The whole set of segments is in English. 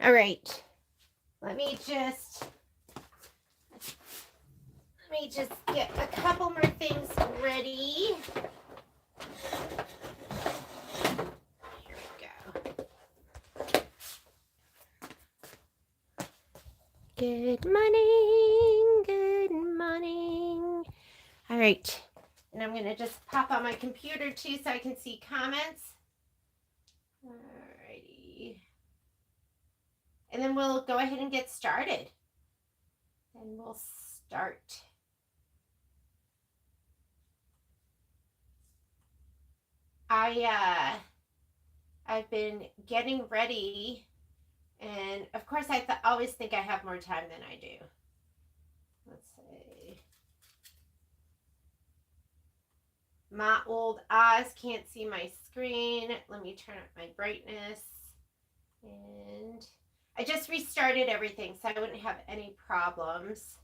All right. Let me just get a couple more things ready. Here we go. Good morning. Good morning. All right. And I'm going to just pop on my computer too so I can see comments. All righty. And then we'll go ahead and get started. And we'll start. I've been getting ready, and of course I always think I have more time than I do. Let's see. My old eyes can't see my screen. Let me turn up my brightness. And I just restarted everything so I wouldn't have any problems.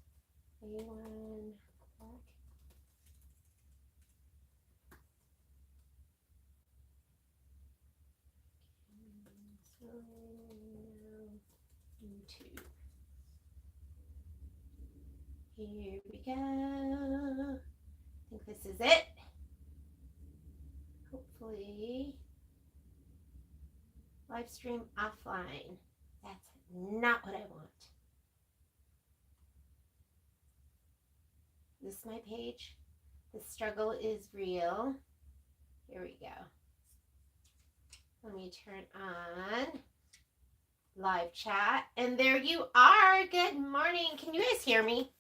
YouTube. Here we go. I think this is it. Hopefully. Live stream offline. That's not what I want. This is my page. The struggle is real. Here we go. Let me turn on live chat. And there you are. Good morning. Can you guys hear me?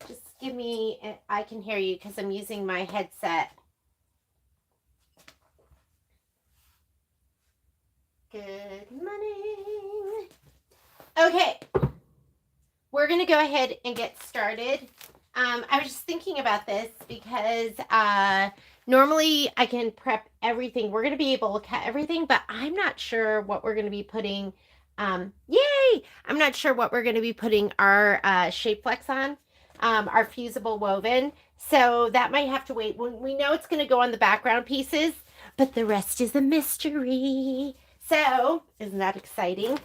Just give me, I can hear you because I'm using my headset. Good morning. Okay. We're going to go ahead and get started. I was just thinking about this because normally I can prep everything. We're going to be able to cut everything, but I'm not sure what we're going to be putting. Yay! I'm not sure what we're going to be putting our Shape Flex on, our fusible woven. So that might have to wait. We know it's going to go on the background pieces, but the rest is a mystery. So isn't that exciting?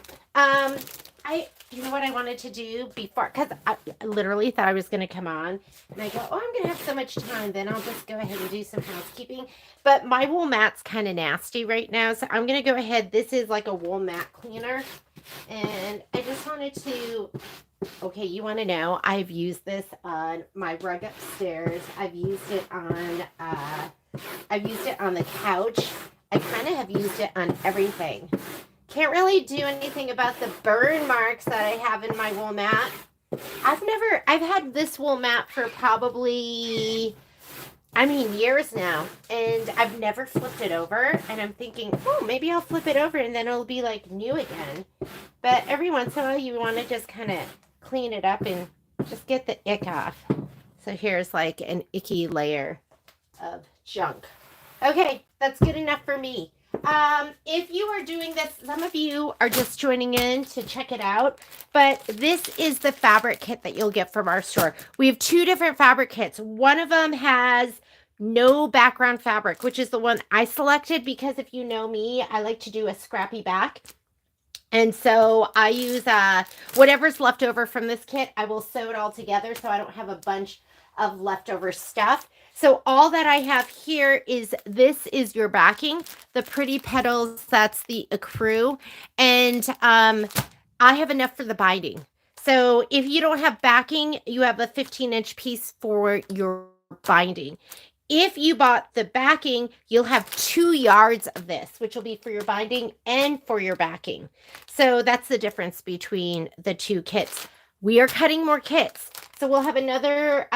You know what I wanted to do before, because I literally thought I was going to come on, and I go, oh, I'm going to have so much time, then I'll just go ahead and do some housekeeping. But my wool mat's kind of nasty right now, so I'm going to go ahead. This is like a wool mat cleaner, and I just wanted to, okay, you want to know, I've used this on my rug upstairs. I've used it on the couch. I kind of have used it on everything. Can't really do anything about the burn marks that I have in my wool mat. I've had this wool mat for probably, years now, and I've never flipped it over, and I'm thinking, oh, maybe I'll flip it over and then it'll be like new again. But every once in a while you want to just kind of clean it up and just get the ick off. So here's like an icky layer of junk. Okay, that's good enough for me. If you are doing this, some of you are just joining in to check it out, but this is the fabric kit that you'll get from our store. We have two different fabric kits. One of them has no background fabric, which is the one I selected because if you know me, I like to do a scrappy back. And so I use whatever's left over from this kit, I will sew it all together so I don't have a bunch of leftover stuff. So all that I have here is, this is your backing, the pretty petals, that's the accrue, and I have enough for the binding. So if you don't have backing, you have a 15-inch piece for your binding. If you bought the backing, you'll have 2 yards of this, which will be for your binding and for your backing. So that's the difference between the two kits. We are cutting more kits. So we'll have another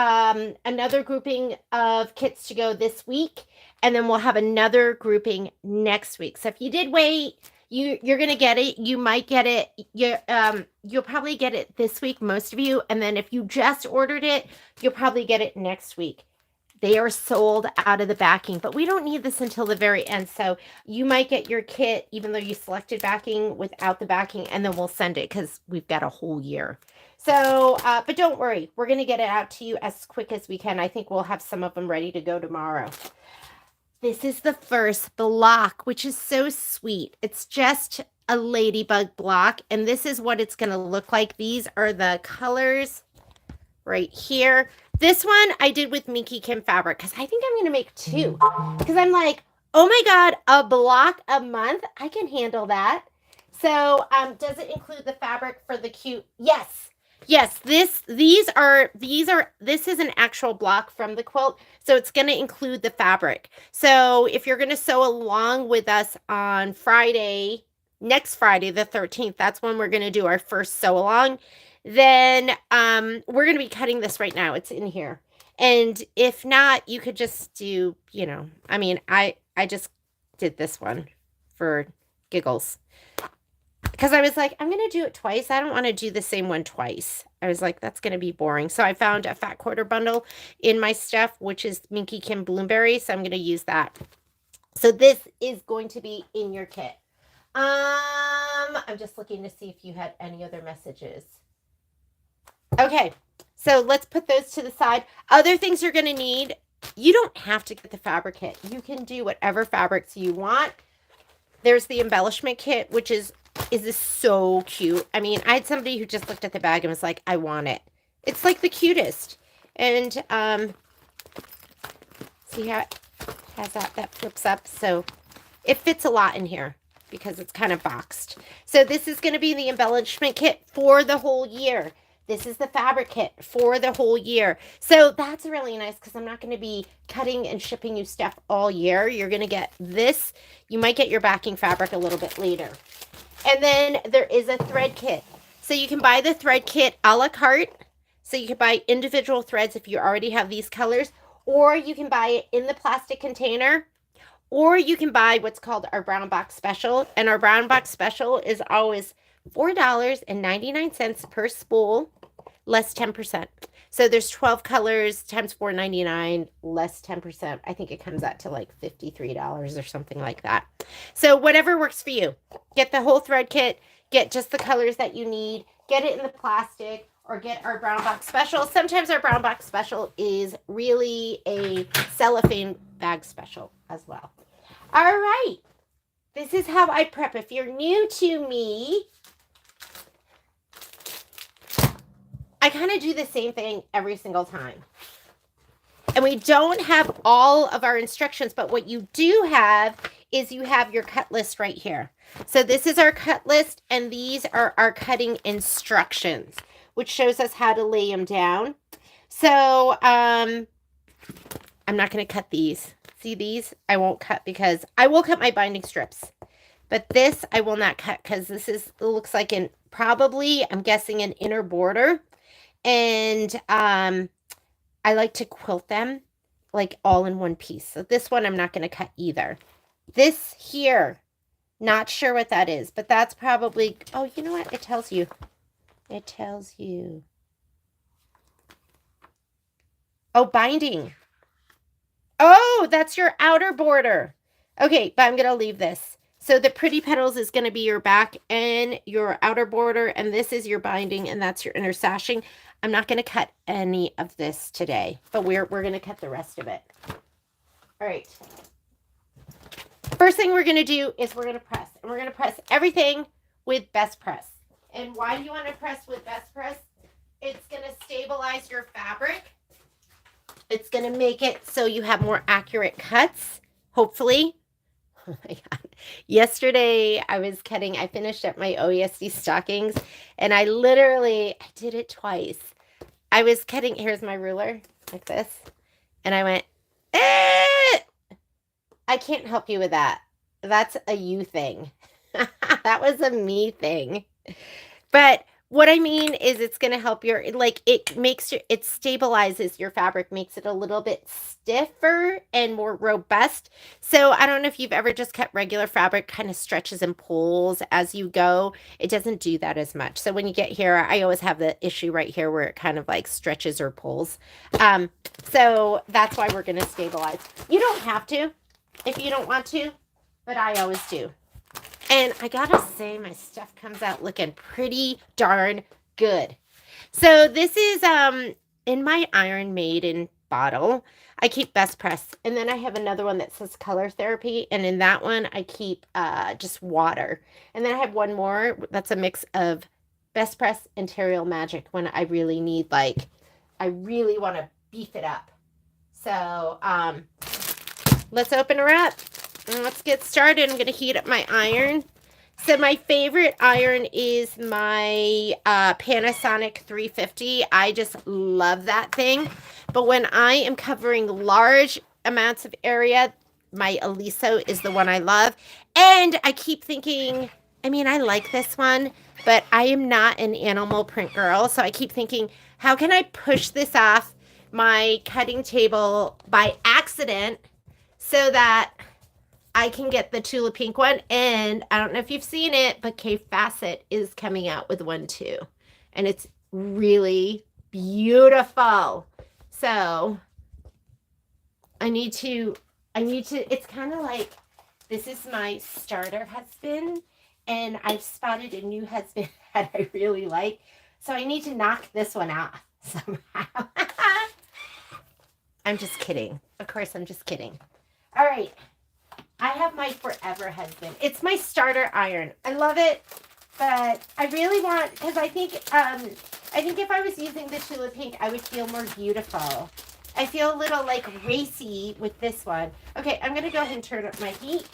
grouping of kits to go this week, and then we'll have another grouping next week. So if you did wait, you're going to get it. You might get it. You'll probably get it this week, most of you. And then if you just ordered it, you'll probably get it next week. They are sold out of the backing, but we don't need this until the very end. So you might get your kit, even though you selected backing, without the backing, and then we'll send it because we've got a whole year. So, but don't worry, we're going to get it out to you as quick as we can. I think we'll have some of them ready to go tomorrow. This is the first block, which is so sweet. It's just a ladybug block, and this is what it's going to look like. These are the colors right here. This one I did with Minky Kim fabric because I think I'm going to make 2 because I'm like, oh my God, a block a month? I can handle that. So does it include the fabric for the cute? Yes. Yes, this is an actual block from the quilt, so it's going to include the fabric. So if you're going to sew along with us on Friday, next Friday, the 13th, that's when we're going to do our first sew along. Then we're going to be cutting this right now. It's in here. And if not, you could just do, I mean, I just did this one for giggles. Because I was like, I'm going to do it twice. I don't want to do the same one twice. I was like, that's going to be boring. So I found a fat quarter bundle in my stuff, which is Minky Kim Bloomberry. So I'm going to use that. So this is going to be in your kit. I'm just looking to see if you had any other messages. Okay, so let's put those to the side. Other things you're going to need, you don't have to get the fabric kit. You can do whatever fabrics you want. There's the embellishment kit, which is this so cute? I mean, I had somebody who just looked at the bag and was like, I want it. It's like the cutest. And see how it has that flips up? So it fits a lot in here because it's kind of boxed. So this is going to be the embellishment kit for the whole year. This is the fabric kit for the whole year. So that's really nice because I'm not going to be cutting and shipping you stuff all year. You're going to get this. You might get your backing fabric a little bit later. And then there is a thread kit. So you can buy the thread kit a la carte. So you can buy individual threads if you already have these colors. Or you can buy it in the plastic container. Or you can buy what's called our brown box special. And our brown box special is always $4.99 per spool, less 10%. So there's 12 colors times $4.99, less 10%. I think it comes out to like $53 or something like that. So whatever works for you. Get the whole thread kit. Get just the colors that you need. Get it in the plastic or get our brown box special. Sometimes our brown box special is really a cellophane bag special as well. All right. This is how I prep. If you're new to me, I kind of do the same thing every single time. And we don't have all of our instructions, but what you do have is you have your cut list right here. So this is our cut list, and these are our cutting instructions, which shows us how to lay them down. So I'm not going to cut these. See these? I won't cut because I will cut my binding strips. But this I will not cut because it looks like probably, I'm guessing, an inner border. And I like to quilt them like all in one piece. So this one I'm not going to cut either. This here, not sure what that is, but that's probably, oh, you know what? It tells you. It tells you. Oh, binding. Oh, that's your outer border. Okay, but I'm going to leave this. So the pretty petals is going to be your back and your outer border, and this is your binding, and that's your inner sashing. I'm not going to cut any of this today, but we're going to cut the rest of it. All right. First thing we're going to do is we're going to press, and we're going to press everything with Best Press. And why do you want to press with Best Press? It's going to stabilize your fabric. It's going to make it so you have more accurate cuts, hopefully. Oh my God. Yesterday I was cutting, I finished up my OESD stockings, and I did it twice. I was cutting, here's my ruler, like this, and I went, eh! I can't help you with that. That's a you thing. That was a me thing. But what I mean is it's going to help it stabilizes your fabric, makes it a little bit stiffer and more robust. So I don't know if you've ever just cut regular fabric, kind of stretches and pulls as you go. It doesn't do that as much. So when you get here, I always have the issue right here where it kind of like stretches or pulls. So that's why we're going to stabilize. You don't have to if you don't want to, but I always do. And I gotta say, my stuff comes out looking pretty darn good. So this is in my Iron Maiden bottle, I keep Best Press. And then I have another one that says Color Therapy. And in that one, I keep just water. And then I have one more that's a mix of Best Press and Terreal Magic when I really need, like, I really want to beef it up. So let's open her up and let's get started. I'm going to heat up my iron. So my favorite iron is my Panasonic 350. I just love that thing. But when I am covering large amounts of area, my Aliso is the one I love. And I keep thinking, I mean, I like this one, but I am not an animal print girl. So I keep thinking, how can I push this off my cutting table by accident so that I can get the Tula Pink one? And I don't know if you've seen it, but Kay Facet is coming out with one too. And it's really beautiful. So I need to, it's kind of like, this is my starter husband, and I've spotted a new husband that I really like. So I need to knock this one off somehow. I'm just kidding. Of course, I'm just kidding. All right. I have my forever husband. It's my starter iron. I love it, but I really want, because I think if I was using the Tula Pink, I would feel more beautiful. I feel a little like racy with this one. Okay, I'm gonna go ahead and turn up my heat.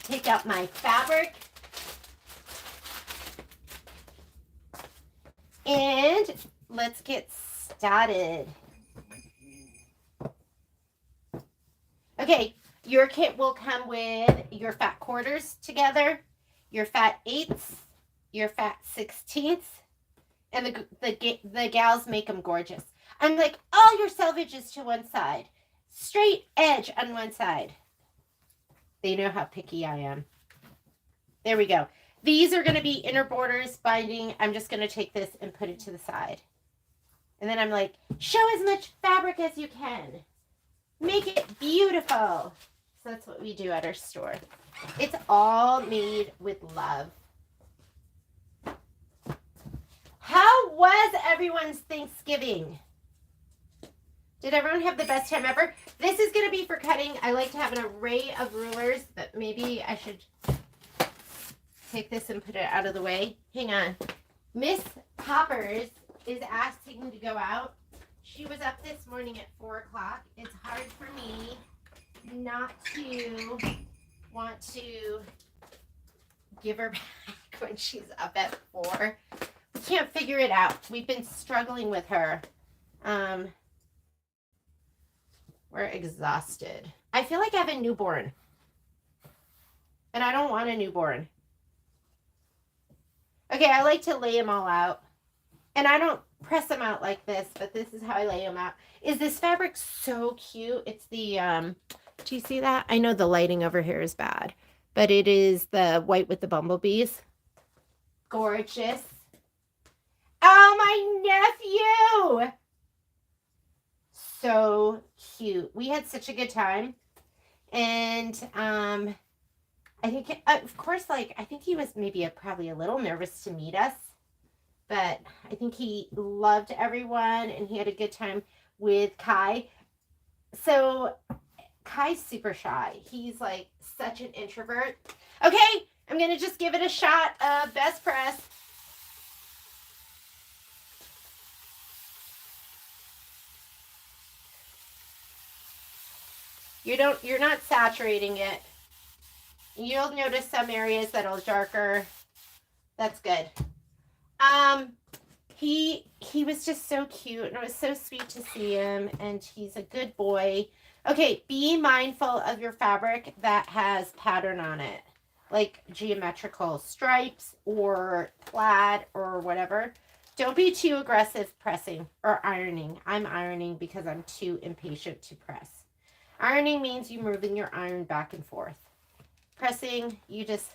Take out my fabric. And let's get started. Okay. Your kit will come with your fat quarters together, your fat eighths, your fat 16ths, and the gals make them gorgeous. I'm like, all your selvages to one side, straight edge on one side. They know how picky I am. There we go. These are going to be inner borders binding. I'm just going to take this and put it to the side. And then I'm like, show as much fabric as you can. Make it beautiful. So that's what we do at our store. It's all made with love. How was everyone's Thanksgiving? Did everyone have the best time ever? This is going to be for cutting. I like to have an array of rulers, but maybe I should take this and put it out of the way. Hang on. Miss Poppers is asking to go out. She was up this morning at 4 o'clock. It's hard for me not to want to give her back when she's up at 4. We can't figure it out. We've been struggling with her. We're exhausted. I feel like I have a newborn. And I don't want a newborn. Okay, I like to lay them all out. And I don't press them out like this, but this is how I lay them out. Is this fabric so cute? It's the, do you see that? I know the lighting over here is bad, but it is the white with the bumblebees. Gorgeous. Oh, my nephew. So cute. We had such a good time. And I think, of course, like, I think he was maybe probably a little nervous to meet us. But I think he loved everyone and he had a good time with Kai. So Kai's super shy. He's like such an introvert. Okay, I'm going to just give it a shot of Best Press. You're not saturating it. You'll notice some areas that'll darker. That's good. He was just so cute, and it was so sweet to see him, and he's a good boy. Okay, be mindful of your fabric that has pattern on it, like geometrical stripes or plaid or whatever. Don't be too aggressive pressing or ironing. I'm ironing because I'm too impatient to press. Ironing means you moving your iron back and forth. Pressing, you just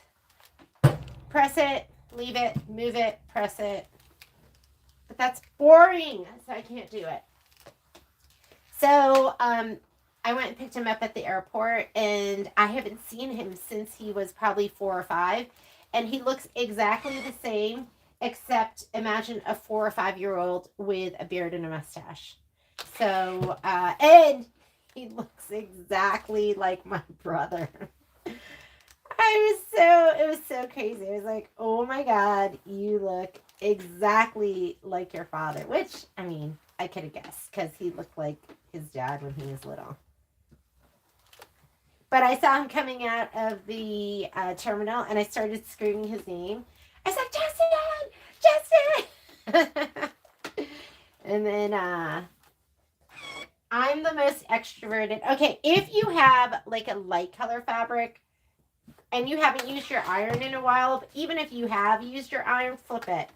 press it, leave it, move it, press it. But that's boring, so I can't do it. So I went and picked him up at the airport, and I haven't seen him since he was probably 4 or 5. And he looks exactly the same, except imagine a 4 or 5-year-old with a beard and a mustache. So, and he looks exactly like my brother. It was so crazy. I was like, oh my God, you look exactly like your father. Which, I mean, I could have guessed because he looked like his dad when he was little. But I saw him coming out of the terminal and I started screaming his name. I said, Justin! Justin! And then I'm the most extroverted. Okay, if you have like a light color fabric and you haven't used your iron in a while, even if you have used your iron, flip it.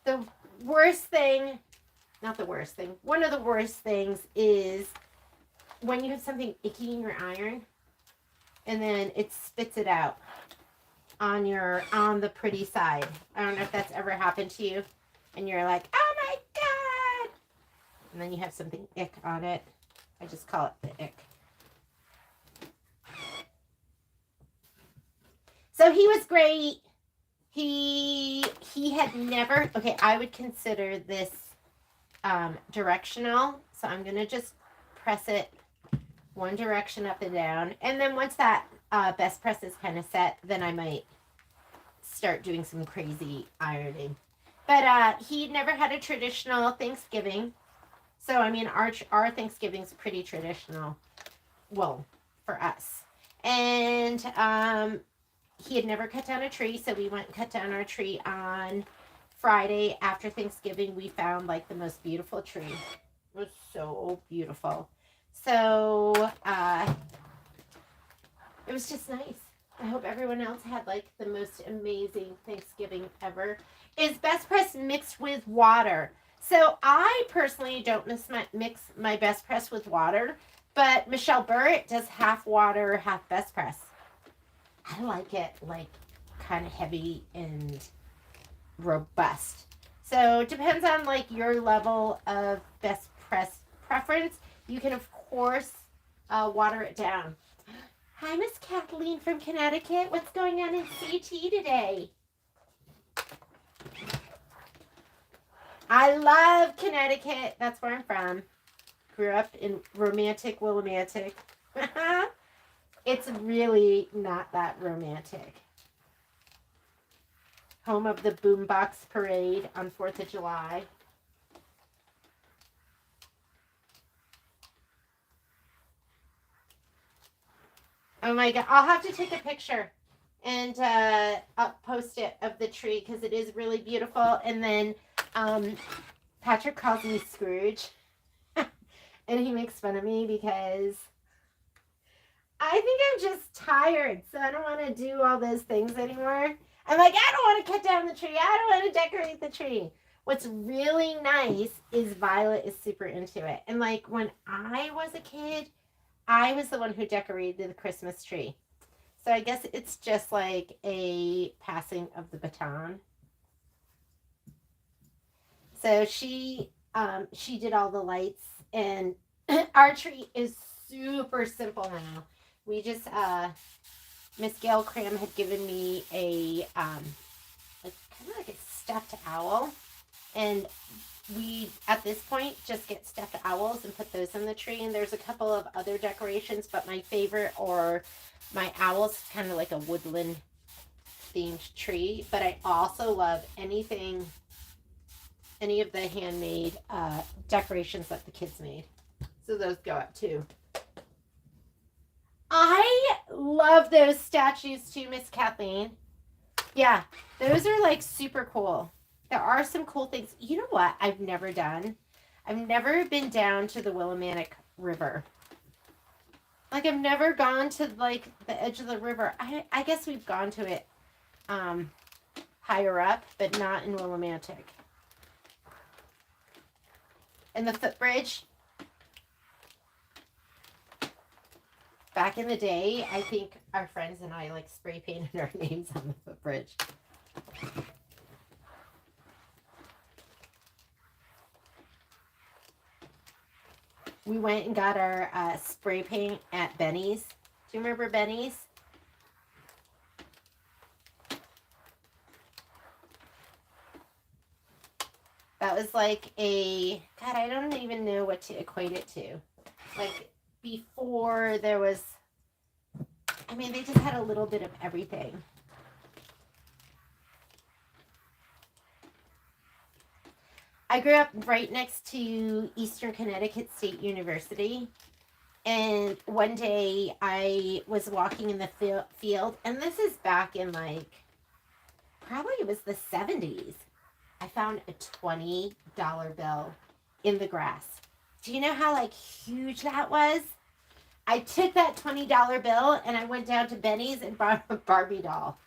The worst thing, not the worst thing, one of the worst things is when you have something icky in your iron and then it spits it out on the pretty side. I don't know if that's ever happened to you and you're like, oh my God. And then you have something ick on it. I just call it the ick. So he was great. He had never, okay, I would consider this directional. So I'm going to just press it one direction up and down. And then once that best press is kind of set, then I might start doing some crazy ironing. But he never had a traditional Thanksgiving. So, I mean, our Thanksgiving's pretty traditional. Well, for us. And he had never cut down a tree, so we went and cut down our tree on Friday after Thanksgiving. We found like the most beautiful tree. It was so beautiful. So it was just nice. I hope everyone else had like the most amazing Thanksgiving ever. Is best press mixed with water? So I personally don't mix my best press with water, but Michelle Burritt does half water, half best press. I like it like kind of heavy and robust. So it depends on like your level of best press preference. You can of course water it down. Hi, Miss Kathleen from Connecticut. What's going on in CT today? I love Connecticut. That's where I'm from. Grew up in romantic Willimantic. It's really not that romantic. Home of the Boombox Parade on 4th of July. Oh my God. I'll have to take a picture and I'll post it of the tree because it is really beautiful. And then Patrick calls me Scrooge. And he makes fun of me because I think I'm just tired. So I don't want to do all those things anymore. I'm like, I don't want to cut down the tree. I don't want to decorate the tree. What's really nice is Violet is super into it. And like when I was a kid, I was the one who decorated the Christmas tree. So I guess it's just like a passing of the baton. So she did all the lights and our tree is super simple now. We just Miss Gail Cram had given me a kind of like a stuffed owl, and we at this point just get stuffed owls and put those in the tree. And there's a couple of other decorations, but my favorite or my owl's kind of like a woodland themed tree. But I also love any of the handmade decorations that the kids made. So those go up too. I love those statues too, Miss Kathleen. Yeah, those are like super cool. There are some cool things. You know what I've never done? I've never been down to the Willimantic River. Like I've never gone to like the edge of the river. I guess we've gone to it higher up, but not in Willimantic. And the footbridge. Back in the day, I think our friends and I like spray painted our names on the footbridge. We went and got our spray paint at Benny's. Do you remember Benny's? That was like a, God, I don't even know what to equate it to. Like before there was, I mean, they just had a little bit of everything. I grew up right next to Eastern Connecticut State University. And one day I was walking in the field, and this is back in like, probably it was the 70s. I found a $20 bill in the grass. Do you know how like huge that was? I took that $20 bill and I went down to Benny's and bought a Barbie doll.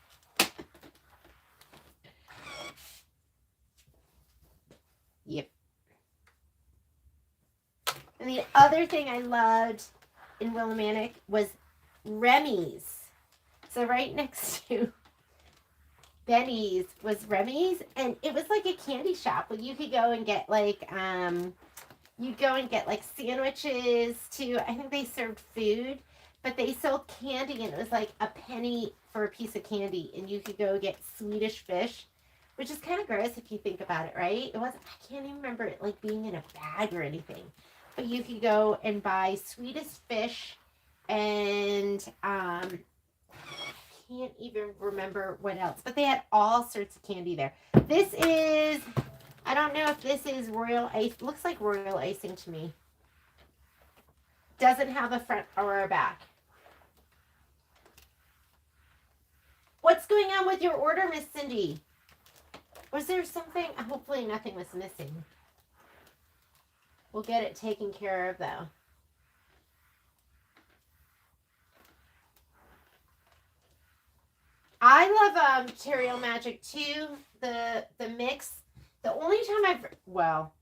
Yep. And the other thing I loved in Willimantic was Remy's. So right next to Benny's was Remy's, and it was like a candy shop where you could go and get like you go and get like sandwiches too. I think they served food, but they sold candy, and it was like a penny for a piece of candy, and you could go get Swedish fish, which is kind of gross if you think about it, right? It wasn't, I can't even remember it like being in a bag or anything, but you could go and buy Swedish fish, and I can't even remember what else, but they had all sorts of candy there. This is, I don't know if this is royal ice. Looks like royal icing to me. Doesn't have a front or a back. What's going on with your order, Miss Cindy? Was there something? Hopefully nothing was missing. We'll get it taken care of though. I love Terrio Magic too. The mix. The only time well,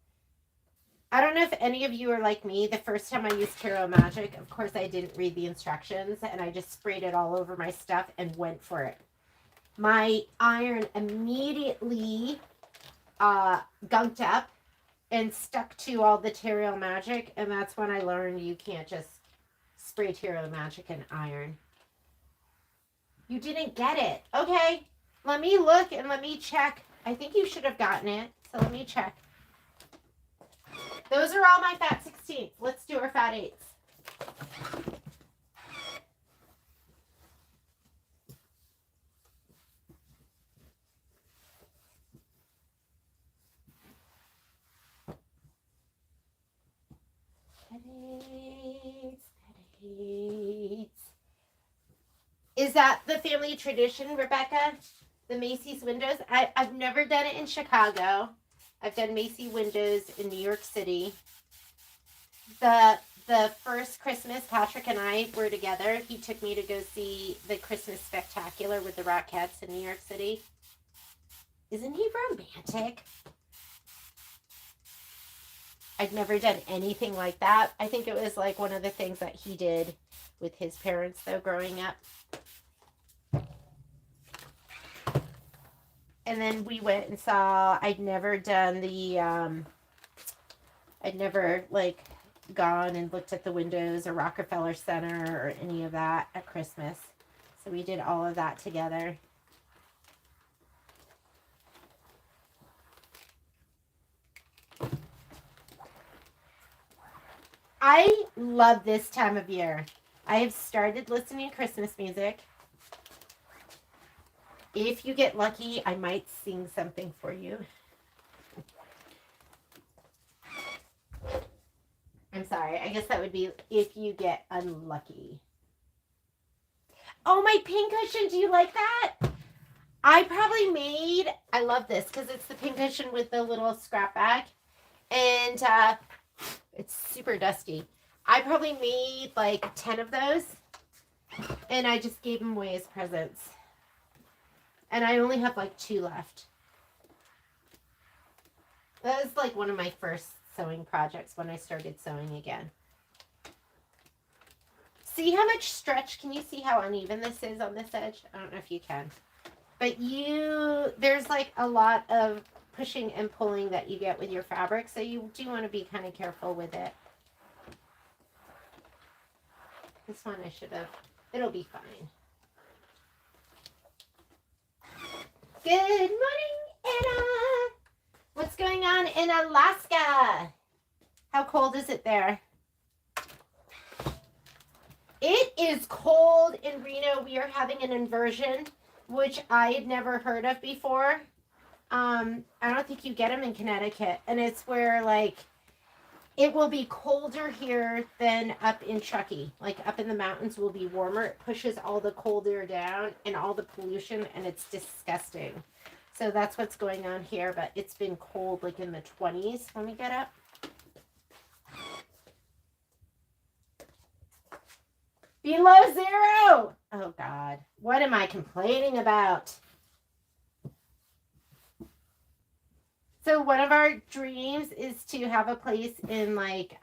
I don't know if any of you are like me. The first time I used Terrio Magic, of course I didn't read the instructions and I just sprayed it all over my stuff and went for it. My iron immediately gunked up and stuck to all the Terrio Magic, and that's when I learned you can't just spray Terrio Magic and iron. You didn't get it. Okay, let me look and let me check. I think you should have gotten it, so let me check. Those are all my fat 16s. Let's do our fat 8s. Is that the family tradition, Rebecca? The Macy's windows? I've never done it in Chicago. I've done Macy windows in New York City. The first Christmas Patrick and I were together, he took me to go see the Christmas Spectacular with the Rockettes in New York City. Isn't he romantic? I'd never done anything like that. I think it was like one of the things that he did with his parents though growing up. And then we went and saw, I'd never done the, I'd never like gone and looked at the windows or Rockefeller Center or any of that at Christmas. So we did all of that together. I love this time of year. I have started listening to Christmas music. If you get lucky, I might sing something for you. I'm sorry. I guess that would be if you get unlucky. Oh, my pincushion. Do you like that? I probably made, I love this because it's the pincushion with the little scrap bag. And it's super dusty. I probably made like 10 of those. And I just gave them away as presents. And I only have like 2 left. That was like one of my first sewing projects when I started sewing again. See how much stretch? Can you see how uneven this is on this edge? I don't know if you can. But there's like a lot of pushing and pulling that you get with your fabric. So you do want to be kind of careful with it. This one I should have, it'll be fine. Good morning, Anna. What's going on, in Alaska. How cold is it there? It is cold in Reno. We are having an inversion, which I had never heard of before. I don't think you get them in Connecticut. And it's where, like, it will be colder here than up in Truckee. Like, up in the mountains will be warmer. It pushes all the cold air down and all the pollution, and it's disgusting. So that's what's going on here. But it's been cold, like, in the 20s when we get up. Below zero! Oh, God. What am I complaining about? So one of our dreams is to have a place in, like,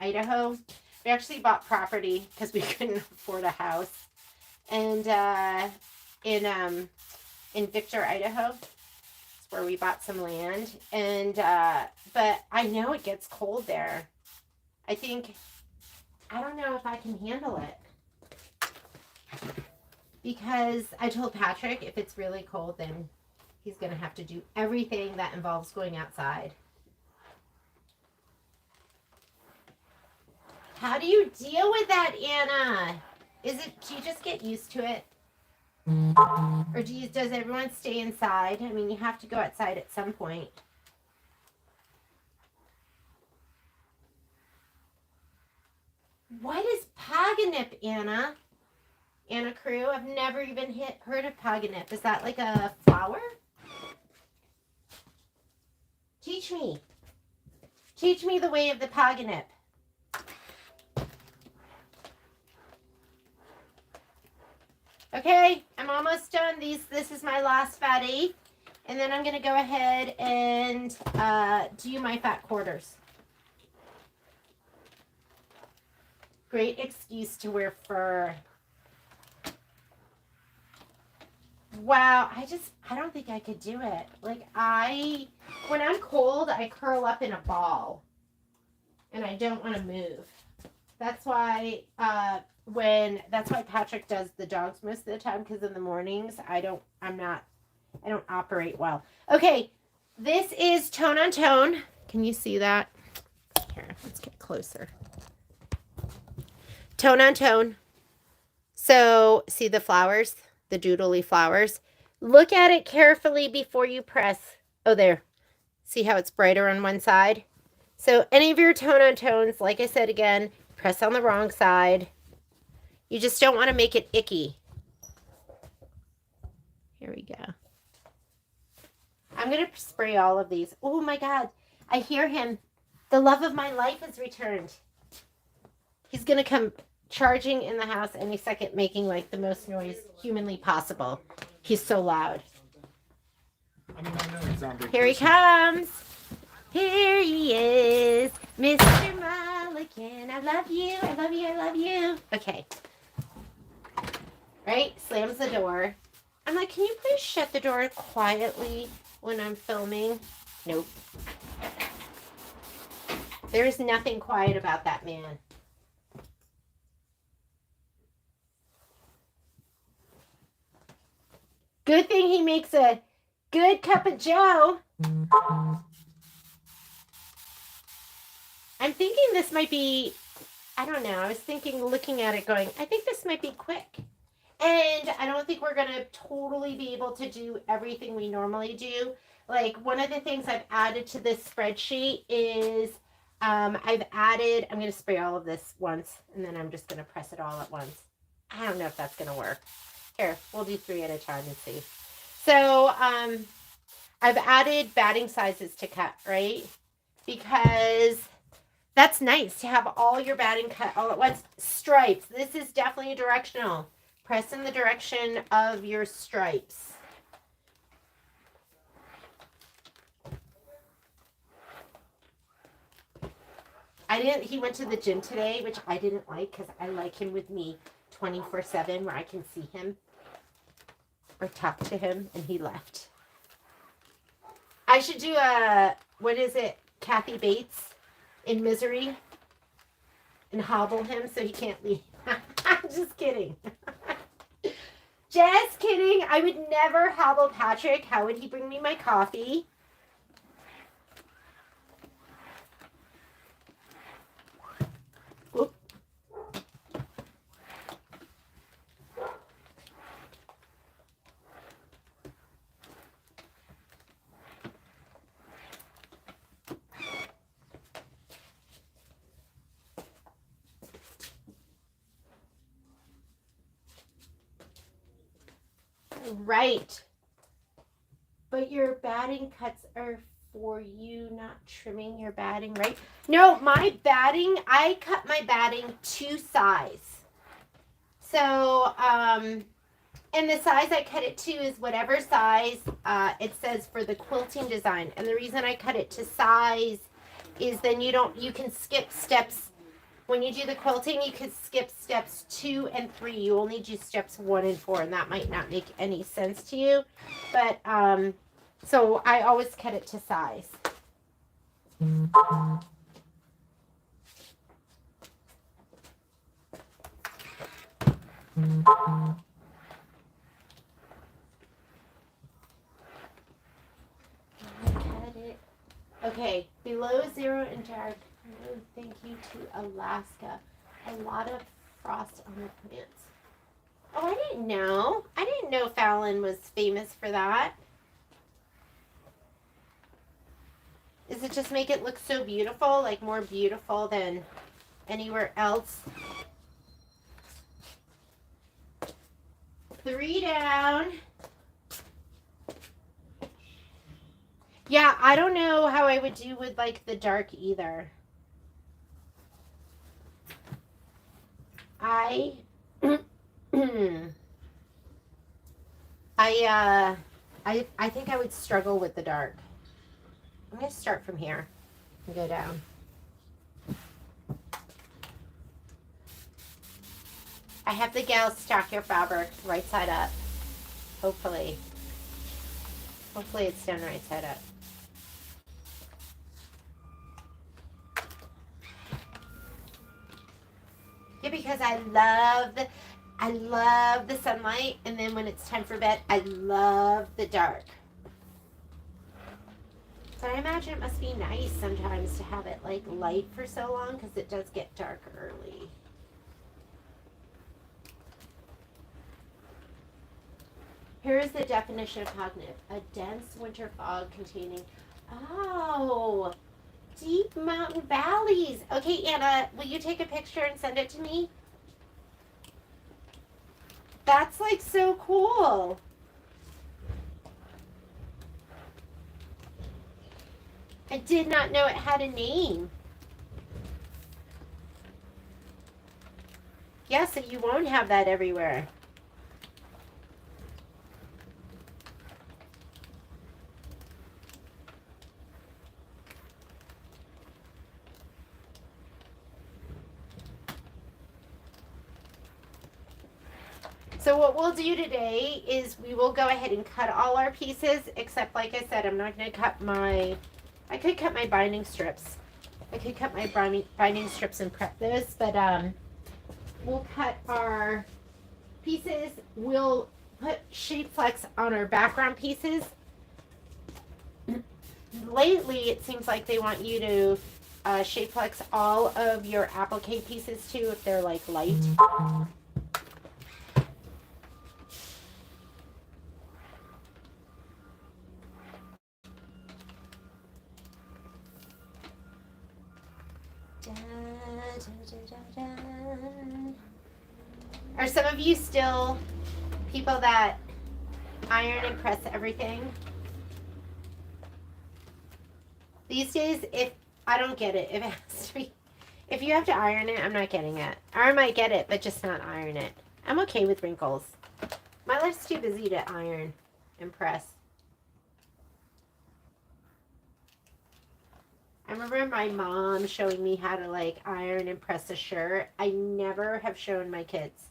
Idaho. We actually bought property because we couldn't afford a house. And in Victor, Idaho, it's where we bought some land. And but I know it gets cold there. I don't know if I can handle it. Because I told Patrick if it's really cold, then he's going to have to do everything that involves going outside. How do you deal with that, Anna? Do you just get used to it? Or does everyone stay inside? I mean, you have to go outside at some point. What is paganip, Anna? Anna Crew, I've never even heard of paganip. Is that like a flower? Teach me. Teach me the way of the paganip. Okay, I'm almost done. This is my last fatty. And then I'm going to go ahead and do my fat quarters. Great excuse to wear fur. Wow, I don't think I could do it. Like, when I'm cold, I curl up in a ball. And I don't want to move. That's why Patrick does the dogs most of the time, because in the mornings, I don't operate well. Okay, this is tone on tone. Can you see that? Here, let's get closer. Tone on tone. So, see the flowers? The doodly flowers. Look at it carefully before you press. Oh, there. See how it's brighter on one side? So any of your tone on tones, like I said again, press on the wrong side. You just don't want to make it icky. Here we go. I'm going to spray all of these. Oh my God. I hear him. The love of my life has returned. He's going to come charging in the house any second, making like the most noise humanly possible. He's so loud. Here he comes. Here he is, Mr. Mulligan. I love you. I love you. I love you. Okay. Right? Slams the door. I'm like, can you please shut the door quietly when I'm filming? Nope. There's nothing quiet about that man. Good thing he makes a good cup of joe. I'm thinking this might be, I don't know. I was thinking, looking at it going, I think this might be quick. And I don't think we're going to totally be able to do everything we normally do. Like, one of the things I've added to this spreadsheet is I'm going to spray all of this once, and then I'm just going to press it all at once. I don't know if that's going to work. Here, we'll do 3 at a time and see. So, I've added batting sizes to cut, right? Because that's nice to have all your batting cut all at once. Stripes. This is definitely directional. Press in the direction of your stripes. He went to the gym today, which I didn't like because I like him with me 24/7 where I can see him or talk to him, and he left. I should do Kathy Bates in Misery and hobble him so he can't leave. I'm just kidding. Just kidding. I would never hobble Patrick. How would he bring me my coffee? Right. But your batting cuts are for you, not trimming your batting, right? No, my batting, I cut my batting to size. So, and the size I cut it to is whatever size it says for the quilting design. And the reason I cut it to size is then you can skip steps. When you do the quilting, you can skip steps 2 and 3. You only do steps 1 and 4, and that might not make any sense to you. But, so I always cut it to size. Okay, below 0 and dark. Oh, thank you to Alaska. A lot of frost on the plants. Oh, I didn't know. I didn't know Fallon was famous for that. Does it just make it look so beautiful? Like more beautiful than anywhere else? 3 down. Yeah, I don't know how I would do with like the dark either. I think I would struggle with the dark. I'm going to start from here and go down. I have the gals stack your fabric right side up. Hopefully. Hopefully it's done right side up. Yeah, because I love the sunlight, and then when it's time for bed, I love the dark. So I imagine it must be nice sometimes to have it like light for so long, because it does get dark early. Here is the definition of cognitive: a dense winter fog containing, oh, deep mountain valleys. Okay, Anna, will you take a picture and send it to me? That's like so cool. I did not know it had a name. Yeah, so you won't have that everywhere. So what we'll do today is we will go ahead and cut all our pieces, except like I said, I'm not going to cut I could cut my binding strips. I could cut my binding strips and prep those, but we'll cut our pieces. We'll put shape flex on our background pieces. Lately, it seems like they want you to shape flex all of your applique pieces too if they're like light. Are some of you still people that iron and press everything? These days, if I don't get it, if it has to be, if you have to iron it, I'm not getting it. Or I might get it, but just not iron it. I'm okay with wrinkles. My life's too busy to iron and press. I remember my mom showing me how to like iron and press a shirt. I never have shown my kids.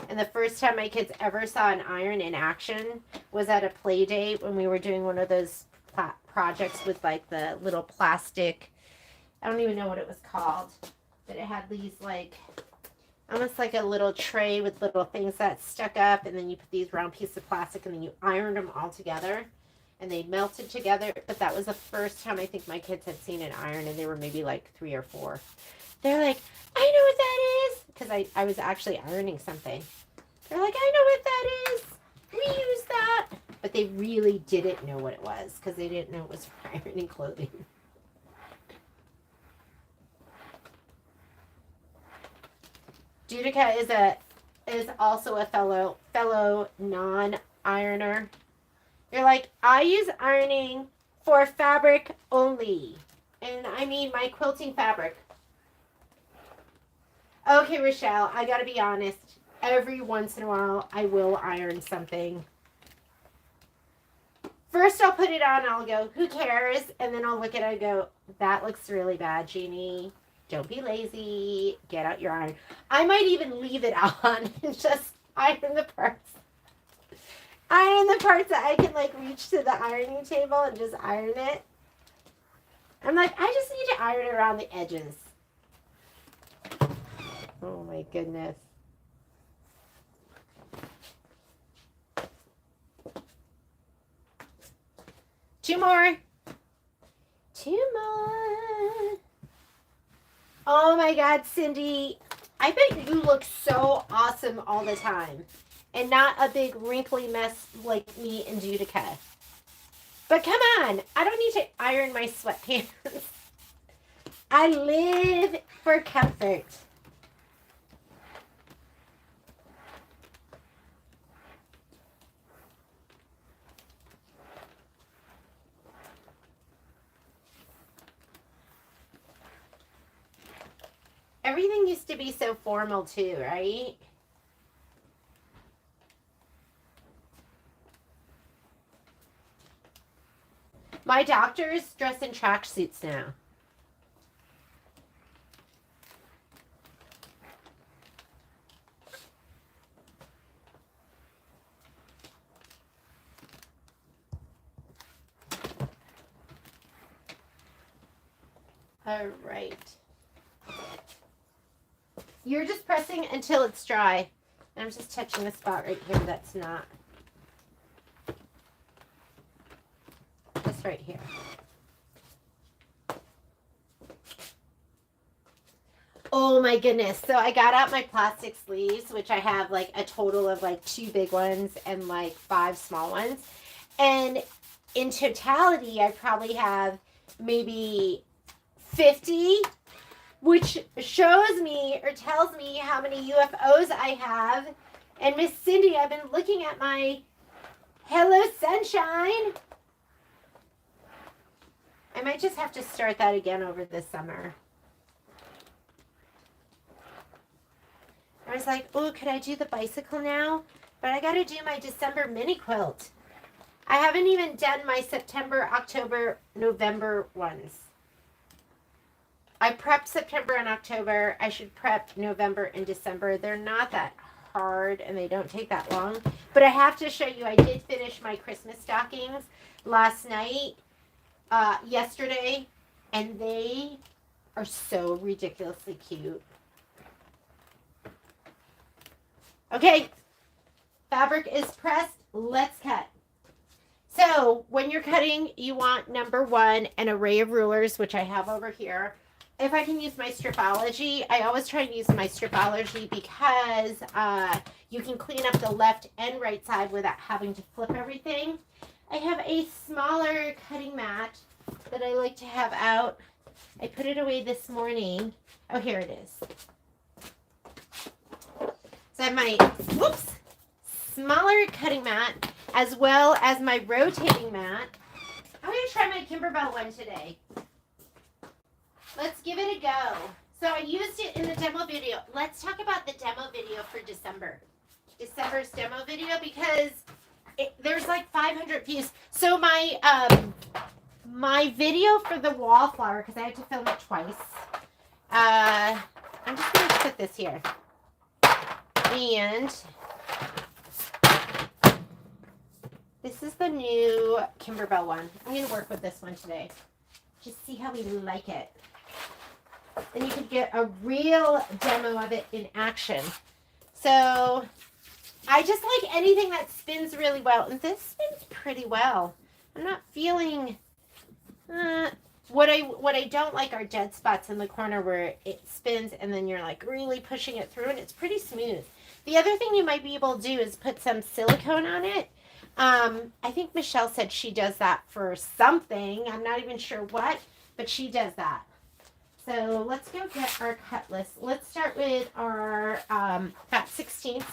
And the first time my kids ever saw an iron in action was at a play date when we were doing one of those projects with like the little plastic, I don't even know what it was called, but it had these like, almost like a little tray with little things that stuck up, and then you put these round pieces of plastic and then you ironed them all together and they melted together. But that was the first time I think my kids had seen an iron, and they were maybe like 3 or 4. They're like, I know what that is, because I was actually ironing something. They're like, I know what that is. We use that. But they really didn't know what it was, because they didn't know it was for ironing clothing. Judica is also a fellow non ironer. You're like, I use ironing for fabric only. And I mean my quilting fabric. Okay, Rochelle, I gotta be honest. Every once in a while, I will iron something. First, I'll put it on, I'll go, who cares? And then I'll look at it and go, that looks really bad, Jeannie. Don't be lazy. Get out your iron. I might even leave it on and just iron the parts. Iron the parts that I can like reach to the ironing table and just iron it. I'm like, I just need to iron around the edges. Oh my goodness. Two more. Oh my God, Cindy. I bet you look so awesome all the time. And not a big wrinkly mess like me and Judica. But come on. I don't need to iron my sweatpants. I live for comfort. Everything used to be so formal too, right? My doctors dress in tracksuits now. All right. You're just pressing until it's dry. And I'm just touching the spot right here that's not. Just right here. Oh my goodness. So I got out my plastic sleeves, which I have like a total of like 2 big ones and like 5 small ones. And in totality, I probably have maybe 50, which shows me or tells me how many UFOs I have. And Miss Cindy, I've been looking at my Hello Sunshine. I might just have to start that again over the summer. I was like, oh, could I do the bicycle now? But I got to do my December mini quilt. I haven't even done my September, October, November ones. I prepped September and October. I should prep November and December. They're not that hard and they don't take that long. But I have to show you, I did finish my Christmas stockings last night, yesterday, and they are so ridiculously cute. Okay, fabric is pressed. Let's cut. So when you're cutting, you want number 1, an array of rulers, which I have over here. If I can use my Stripology, I always try to use my Stripology because you can clean up the left and right side without having to flip everything. I have a smaller cutting mat that I like to have out. I put it away this morning. Oh, here it is. So I have my, whoops, smaller cutting mat as well as my rotating mat. I'm going to try my Kimberbell one today. Let's give it a go. So I used it in the demo video. Let's talk about the demo video for December. December's demo video because there's like 500 views. So my my video for the Wallflower, because I had to film it twice. I'm just going to put this here. And this is the new Kimberbell one. I'm going to work with this one today. Just see how we like it. And you can get a real demo of it in action. So I just like anything that spins really well. And this spins pretty well. I'm not feeling... What I don't like are dead spots in the corner where it spins and then you're like really pushing it through and it's pretty smooth. The other thing you might be able to do is put some silicone on it. I think Michelle said she does that for something. I'm not even sure what, but she does that. So let's go get our cut list. Let's start with our fat 16ths.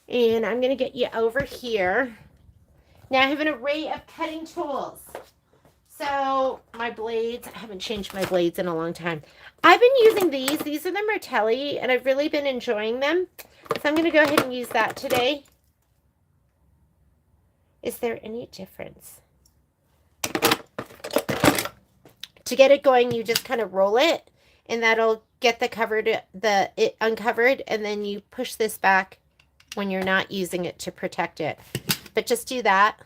And I'm going to get you over here. Now I have an array of cutting tools. So my blades, I haven't changed my blades in a long time. I've been using these. These are the Martelli, and I've really been enjoying them. So I'm going to go ahead and use that today. Is there any difference? To get it going, you just kind of roll it, and that'll get it uncovered, and then you push this back when you're not using it to protect it. But just do that.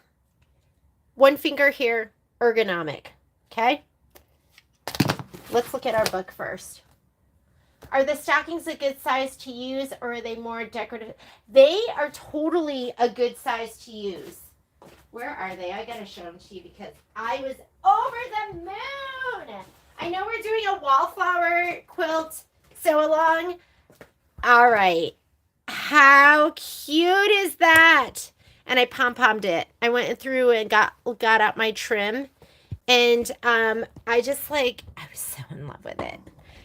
One finger here, ergonomic. Okay? Let's look at our book first. Are the stockings a good size to use, or are they more decorative? They are totally a good size to use. Where are they? I gotta show them to you because I was over the moon. I know we're doing a Wallflower Quilt sew along. All right. How cute is that? And I pom-pommed it. I went through and got out my trim. And I was so in love with it.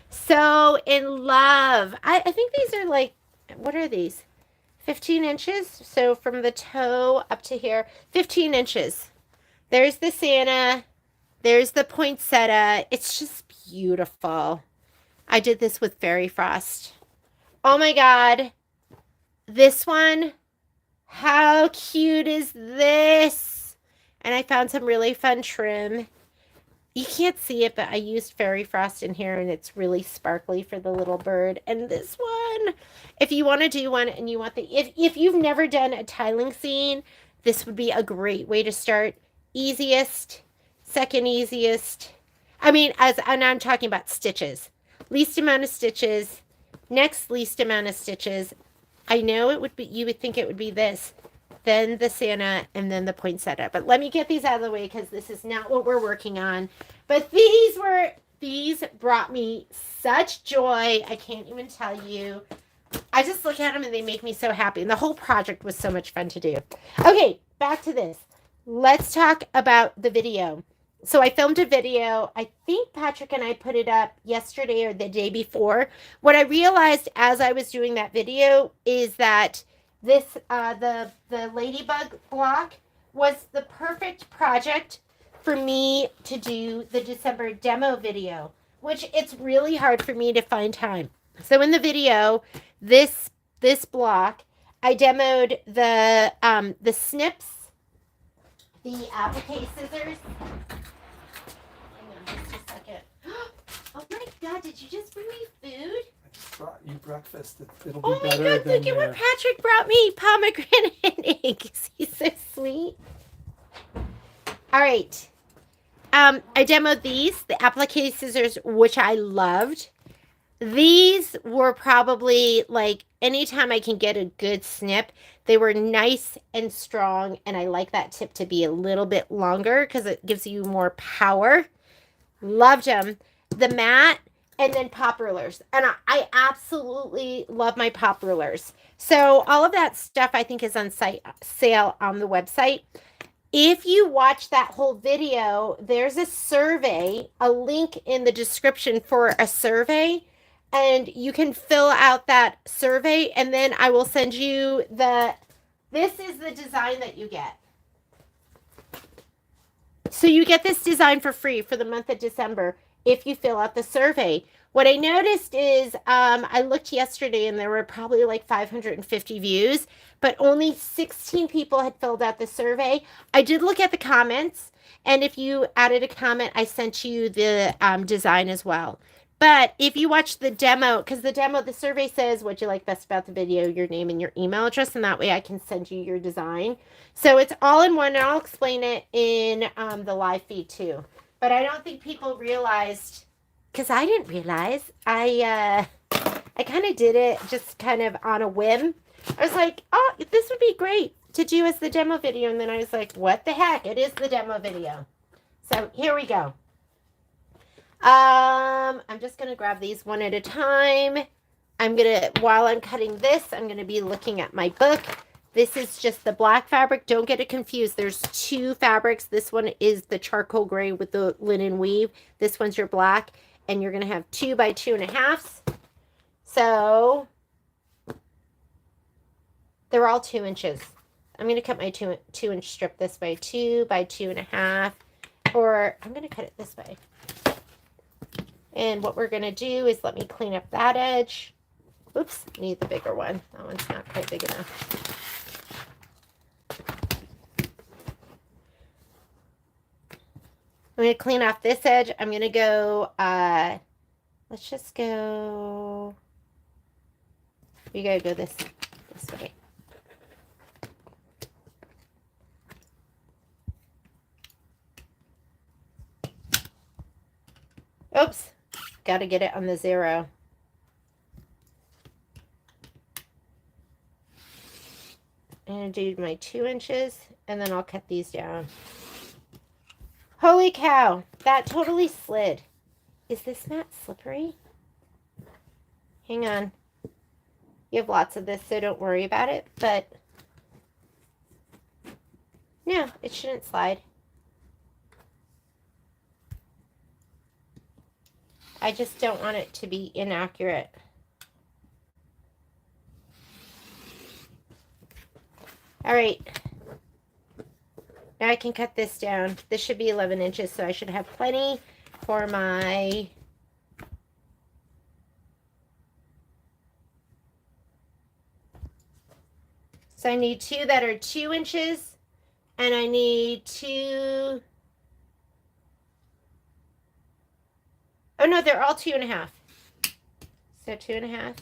So in love. I think these are like, what are these? 15 inches. So from the toe up to here, 15 inches. There's the Santa. There's the poinsettia. It's just beautiful. I did this with Fairy Frost. Oh my God. This one. How cute is this? And I found some really fun trim. You can't see it, but I used Fairy Frost in here, and it's really sparkly for the little bird. And this one, if you want to do one and you want if you've never done a tiling scene, this would be a great way to start. Easiest, second easiest. I mean, and I'm talking about stitches. Least amount of stitches, next least amount of stitches. I know it would be, you would think it would be this, then the Santa, and then the poinsettia. But let me get these out of the way because this is not what we're working on. But these brought me such joy. I can't even tell you. I just look at them and they make me so happy. And the whole project was so much fun to do. Okay, back to this. Let's talk about the video. So I filmed a video. I think Patrick and I put it up yesterday or the day before. What I realized as I was doing that video is that this, the ladybug block was the perfect project for me to do the December demo video, which it's really hard for me to find time. So in the video, this block, I demoed the snips, the applique scissors. Hang on just a second. Oh my God, did you just bring me food? I just brought you breakfast. It'll be oh my better God, than look at what Patrick brought me. Pomegranate eggs. He's so sweet. All right. I demoed these, the applique scissors, which I loved. These were probably like anytime I can get a good snip, they were nice and strong. And I like that tip to be a little bit longer because it gives you more power. Loved them. The mat and then pop rulers. And I absolutely love my pop rulers. So all of that stuff I think is on sale on the website. If you watch that whole video, there's a survey, a link in the description for a survey, and you can fill out that survey, and then I will send you this is the design that you get. So you get this design for free for the month of December if you fill out the survey. What I noticed is I looked yesterday and there were probably like 550 views, but only 16 people had filled out the survey. I did look at the comments, and if you added a comment, I sent you the design as well. But if you watch the demo, because the survey says what you like best about the video, your name and your email address, and that way I can send you your design. So it's all in one, and I'll explain it in the live feed too. But I don't think people realized, because I didn't realize, I kind of did it just kind of on a whim. I was like, oh, this would be great to do as the demo video. And then I was like, what the heck? It is the demo video. So here we go. I'm just going to grab these one at a time. While I'm cutting this, I'm going to be looking at my book. This is just the black fabric. Don't get it confused. There's two fabrics. This one is the charcoal gray with the linen weave. This one's your black. And you're going to have 2 by 2.5. So they're all 2 inches. I'm going to cut my 2-inch strip this way, 2 by 2.5, or I'm going to cut it this way. And what we're going to do is let me clean up that edge. Oops, need the bigger one. That one's not quite big enough. I'm going to clean off this edge. I'm going to go, let's just go, we got to go this way. Oops, got to get it on the 0. I'm going to do my 2 inches, and then I'll cut these down. Holy cow, that totally slid. Is this mat slippery? Hang on. You have lots of this, so don't worry about it, but no, it shouldn't slide. I just don't want it to be inaccurate. All right. Now I can cut this down. This should be 11 inches, so I should have plenty for my so I need 2 that are 2 inches, and I need 2. Oh no, they're all 2.5. So 2.5,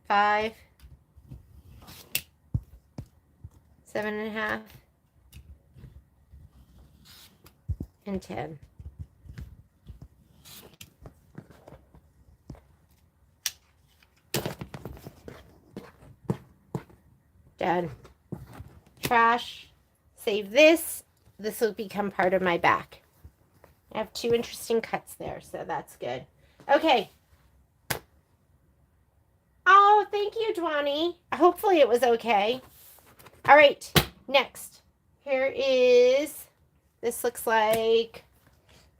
5, 7.5, and 10. Done. Trash. Save this. This will become part of my back. I have 2 interesting cuts there, so that's good. Okay. Oh, thank you, Dwani. Hopefully it was okay. All right, next. Here is, this looks like,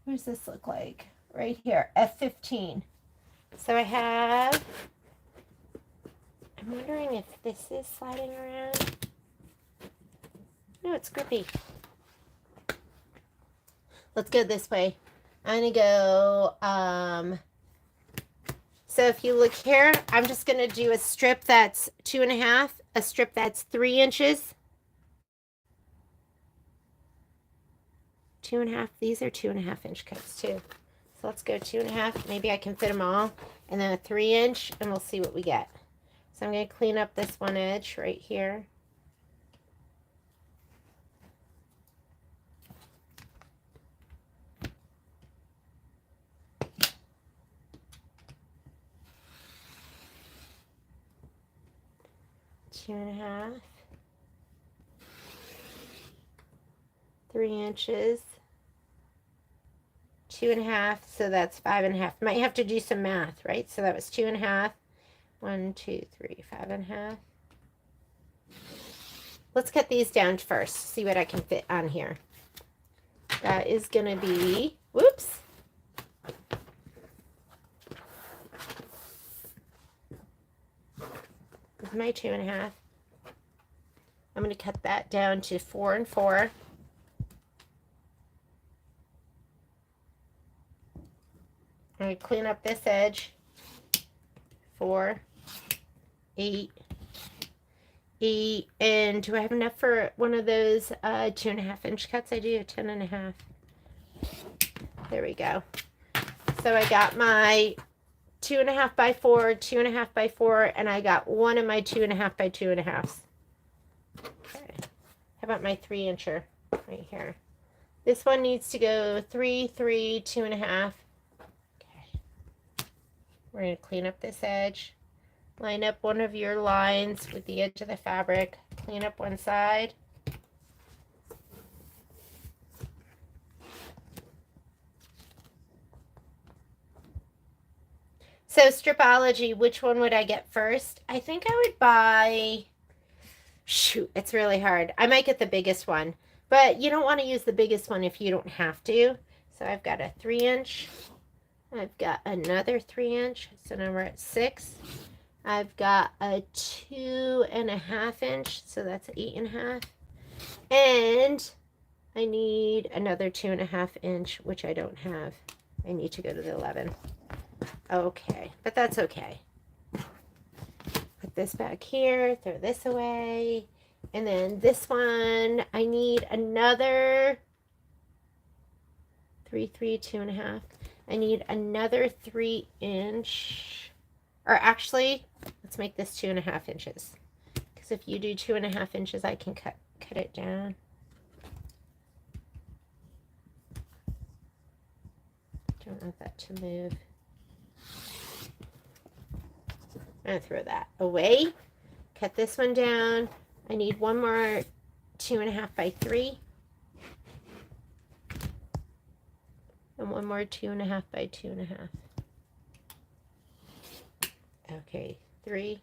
what does this look like? Right here, F15. So I have, I'm wondering if this is sliding around. No, it's grippy. Let's go this way. I'm gonna go, so if you look here, I'm just gonna do a strip that's 2.5, a strip that's 3 inches. 2.5, these are 2.5-inch cuts too. So let's go 2.5, maybe I can fit them all, and then a 3-inch, and we'll see what we get. So I'm gonna clean up this one edge right here. Two and a half, 3 inches, 2.5, so that's 5.5. Might have to do some math, right? So that was 2.5. 1, 2, 3, 5.5. Let's cut these down first, see what I can fit on here. That is gonna be, whoops. This is my 2.5. I'm going to cut that down to 4 and 4. I'm going to clean up this edge. 4, 8, 8, and do I have enough for one of those 2.5-inch cuts? I do, 10.5. There we go. So I got my 2.5 by 4, 2.5 by 4, and I got one of my 2.5 by 2.5s. Okay. How about my 3-incher right here? This one needs to go 3, 3, 2.5. Okay. We're going to clean up this edge. Line up one of your lines with the edge of the fabric. Clean up one side. So Stripology, which one would I get first? I think I would buy, shoot, it's really hard. I might get the biggest one, but you don't want to use the biggest one if you don't have to. So I've got a 3-inch. I've got another 3-inch. So now we're at 6. I've got a 2.5 inch, so that's 8.5. And I need another 2.5 inch, which I don't have. I need to go to the 11. Okay, but that's okay. Put this back here, throw this away. And then this one, I need another 3, 2.5. I need another 3 inch, or actually, let's make this 2.5 inches. Because if you do 2.5 inches, I can cut it down. Don't want that to move. I'm going to throw that away. Cut this one down. I need one more 2.5 by 3. And one more 2.5 by 2.5. Okay, 3.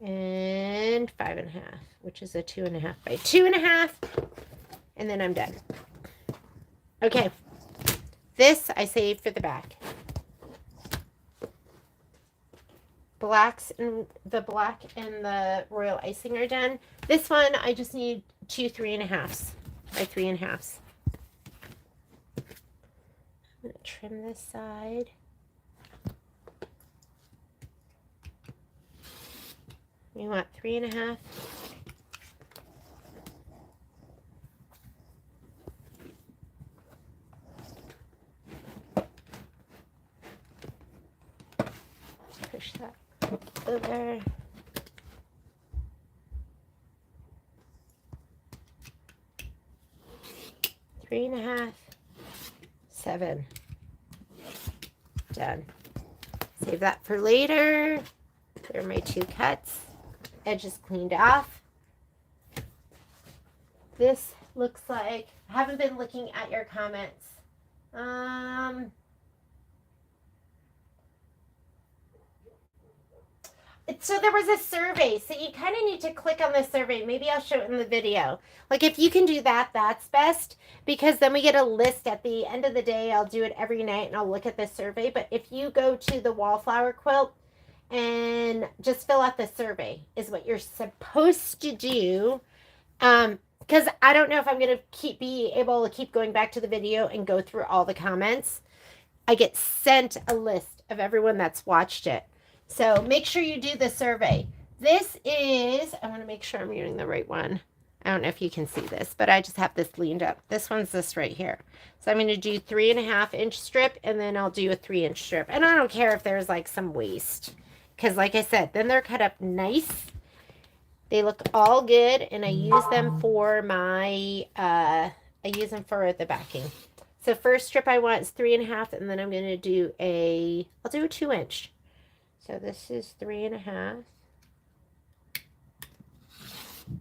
And 5.5, which is a 2.5 by 2.5. And then I'm done. Okay. This I saved for the back. The black and the royal icing are done. This one I just need 2 3.5s by 3.5s. I'm gonna trim this side. We want 3.5. Push that over. 3.5, 7. Done. Save that for later. There are my 2 cuts. Edges cleaned off. This looks like, I haven't been looking at your comments. So there was a survey, so you kind of need to click on the survey. Maybe I'll show it in the video. Like if you can do that, that's best, because then we get a list at the end of the day. I'll do it every night and I'll look at the survey. But if you go to the Wallflower Quilt and just fill out the survey is what you're supposed to do. Because I don't know if I'm going to be able to keep going back to the video and go through all the comments. I get sent a list of everyone that's watched it. So make sure you do the survey. This is, I want to make sure I'm using the right one. I don't know if you can see this, but I just have this leaned up. This one's this right here. So I'm going to do 3.5 inch strip, and then I'll do a 3 inch strip. And I don't care if there's like some waste, because like I said, then they're cut up nice. They look all good, and I use them for my, I use them for the backing. So first strip I want is 3.5, and then I'm going to do I'll do a 2 inch. So this is 3.5.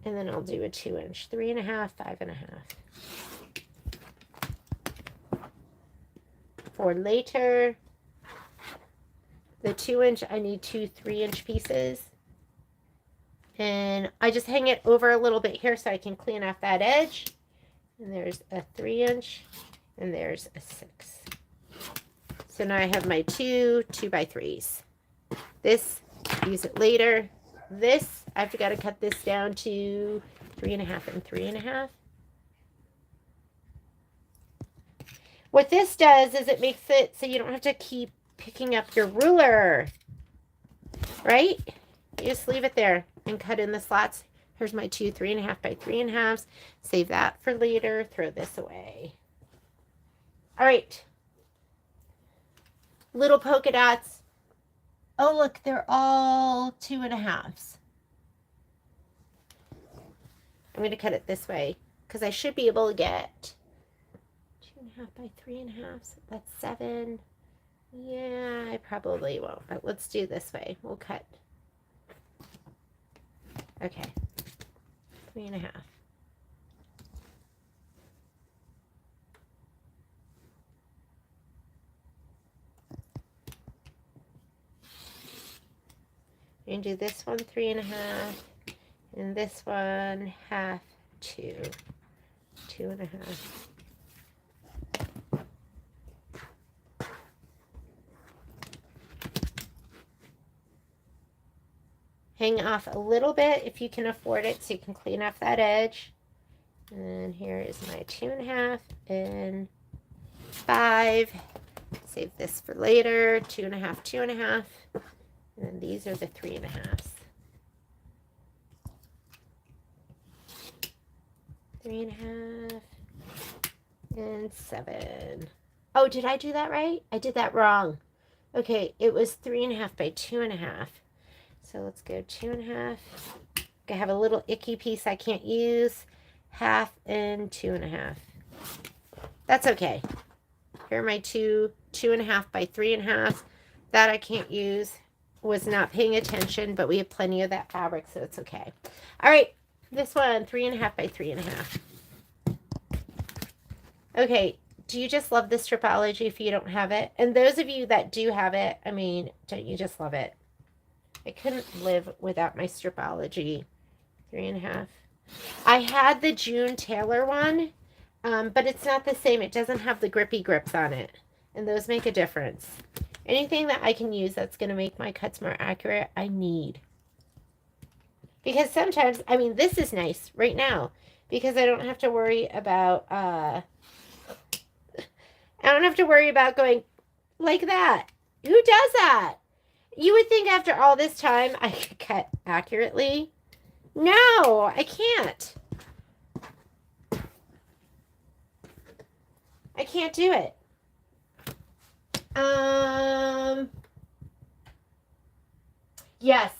And then I'll do a 2 inch. 3.5, 5.5. For later, the 2 inch, I need 2 3 inch pieces. And I just hang it over a little bit here so I can clean off that edge. And there's a 3 inch, and there's a 6. So now I have my 2 2x3s. This, use it later. This, I've got to cut this down to 3.5 and 3.5. What this does is it makes it so you don't have to keep picking up your ruler, right? You just leave it there and cut in the slots. Here's my 2 3.5 by 3.5. Save that for later. Throw this away. All right. Little polka dots. Oh, look, they're all 2.5s. I'm going to cut it this way because I should be able to get 2.5 by 3.5. So that's 7. Yeah, I probably won't, but let's do this way. We'll cut. Okay. 3.5. You can do this one 3.5, and this one 1/2, 2, 2.5. hang off a little bit if you can afford it, so you can clean off that edge. And here is my 2.5 and 5. Save this for later. 2.5, 2.5. And then these are the 3.5s. 3.5 and 7. Oh, did I do that right? I did that wrong. Okay, it was 3.5 by 2.5. So let's go 2.5. I have a little icky piece I can't use. 1/2 and 2.5. That's okay. Here are my 2.5 by 3.5. That I can't use. Was not paying attention, but we have plenty of that fabric, so it's okay. All right, this one, 3.5 by 3.5. Okay, do you just love this stripology if you don't have it? And those of you that do have it, I mean, don't you just love it? I couldn't live without my stripology. 3.5. I had the June Taylor one, but it's not the same. It doesn't have the grippy grips on it, and those make a difference. Anything that I can use that's going to make my cuts more accurate, I need. Because sometimes, I mean, this is nice right now because I don't have to worry about, going like that. Who does that? You would think after all this time I could cut accurately. No, I can't. I can't do it. Yes.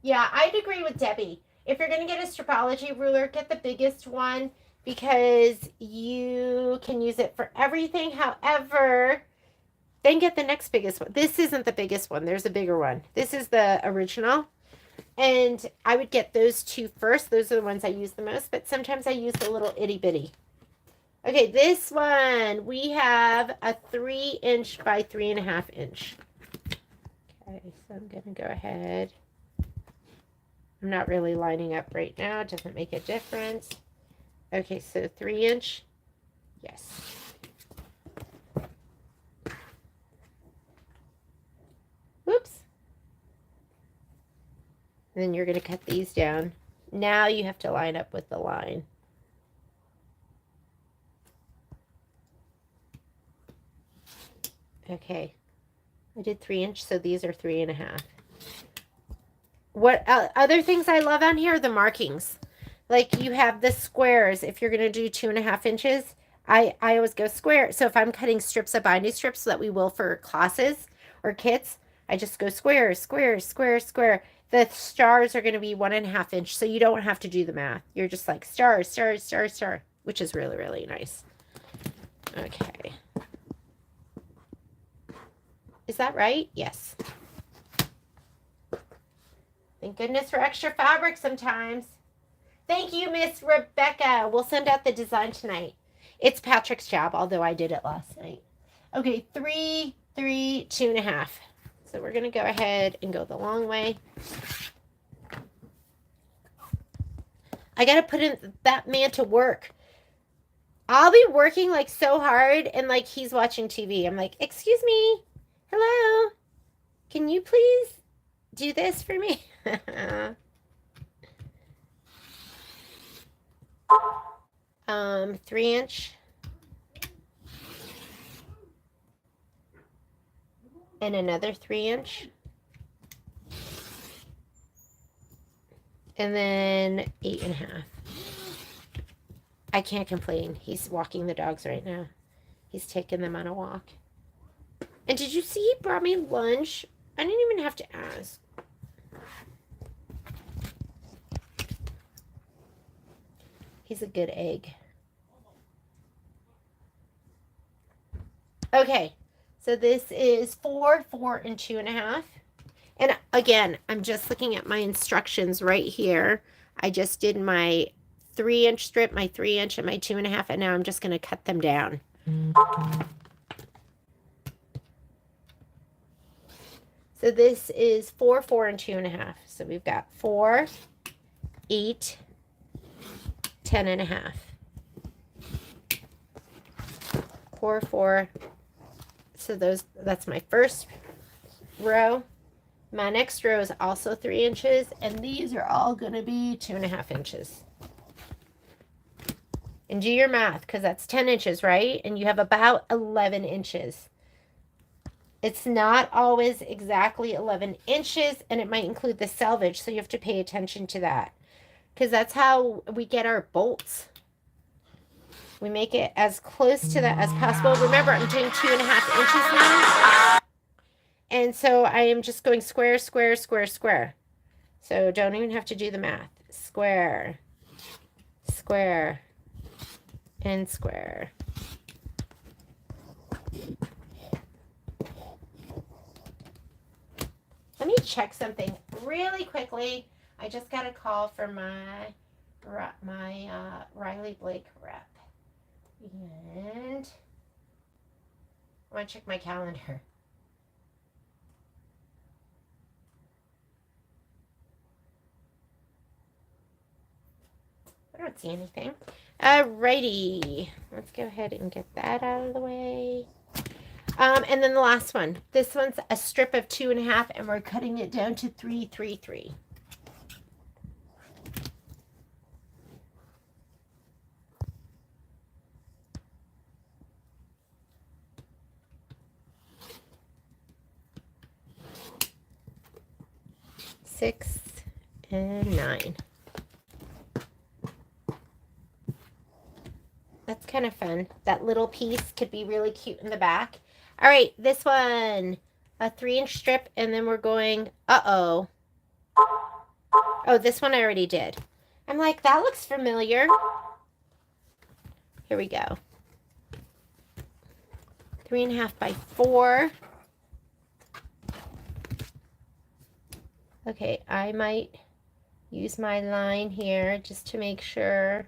Yeah, I'd agree with Debbie. If you're going to get a stripology ruler, get the biggest one because you can use it for everything. However, then get the next biggest one. This isn't the biggest one. There's a bigger one. This is the original. And I would get those two first. Those are the ones I use the most. But sometimes I use the little itty bitty. Okay, this one. We have a 3" by 3.5". Okay, so I'm going to go ahead. I'm not really lining up right now. It doesn't make a difference. Okay, so 3". Yes. Whoops. And then you're going to cut these down. Now you have to line up with the line. Okay. I did 3", so these are 3.5. What other things I love on here are the markings. Like you have the squares. If you're going to do 2.5 inches, I always go square. So if I'm cutting strips of binding strips that we will for classes or kits, I just go square, square, square, square. The stars are going to be 1.5 inch, so you don't have to do the math. You're just like star, star, star, star, which is really, really nice. Okay. Is that right? Yes. Thank goodness for extra fabric sometimes. Thank you, Miss Rebecca. We'll send out the design tonight. It's Patrick's job, although I did it last night. Okay, 3, 3, 2.5. So we're going to go ahead and go the long way. I got to put in that man to work. I'll be working like so hard and like he's watching TV. I'm like, excuse me. Hello. Can you please do this for me? 3". And another 3". And then 8.5. I can't complain. He's walking the dogs right now. He's taking them on a walk. And did you see he brought me lunch? I didn't even have to ask. He's a good egg. Okay, so this is 4, 4, and 2.5. And again, I'm just looking at my instructions right here. I just did my 3" strip, my 3", and my 2.5, and now I'm just going to cut them down. So this is 4, 4, and 2.5. So we've got 4, 8, 10.5. 4, 4. So that's my first row. My next row is also 3 inches, and these are all going to be 2.5 inches. And do your math, because that's 10 inches, right? And you have about 11 inches. It's not always exactly 11 inches, and it might include the selvage, so you have to pay attention to that. Because that's how we get our bolts. We make it as close to that as possible. Remember, I'm doing 2.5 inches now. And so I am just going square, square, square, square. So don't even have to do the math. Square, square, and square. Let me check something really quickly. I just got a call from my Riley Blake rep. And I want to check my calendar. I don't see anything. Alrighty. Let's go ahead and get that out of the way. And then the last one. This one's a strip of 2.5, and we're cutting it down to 3, 3, 3. Six and 9. That's kind of fun. That little piece could be really cute in the back. All right, this one, a 3-inch strip, and then we're going, oh, this one I already did. I'm like, that looks familiar. Here we go. 3.5 by 4. Okay, I might use my line here just to make sure.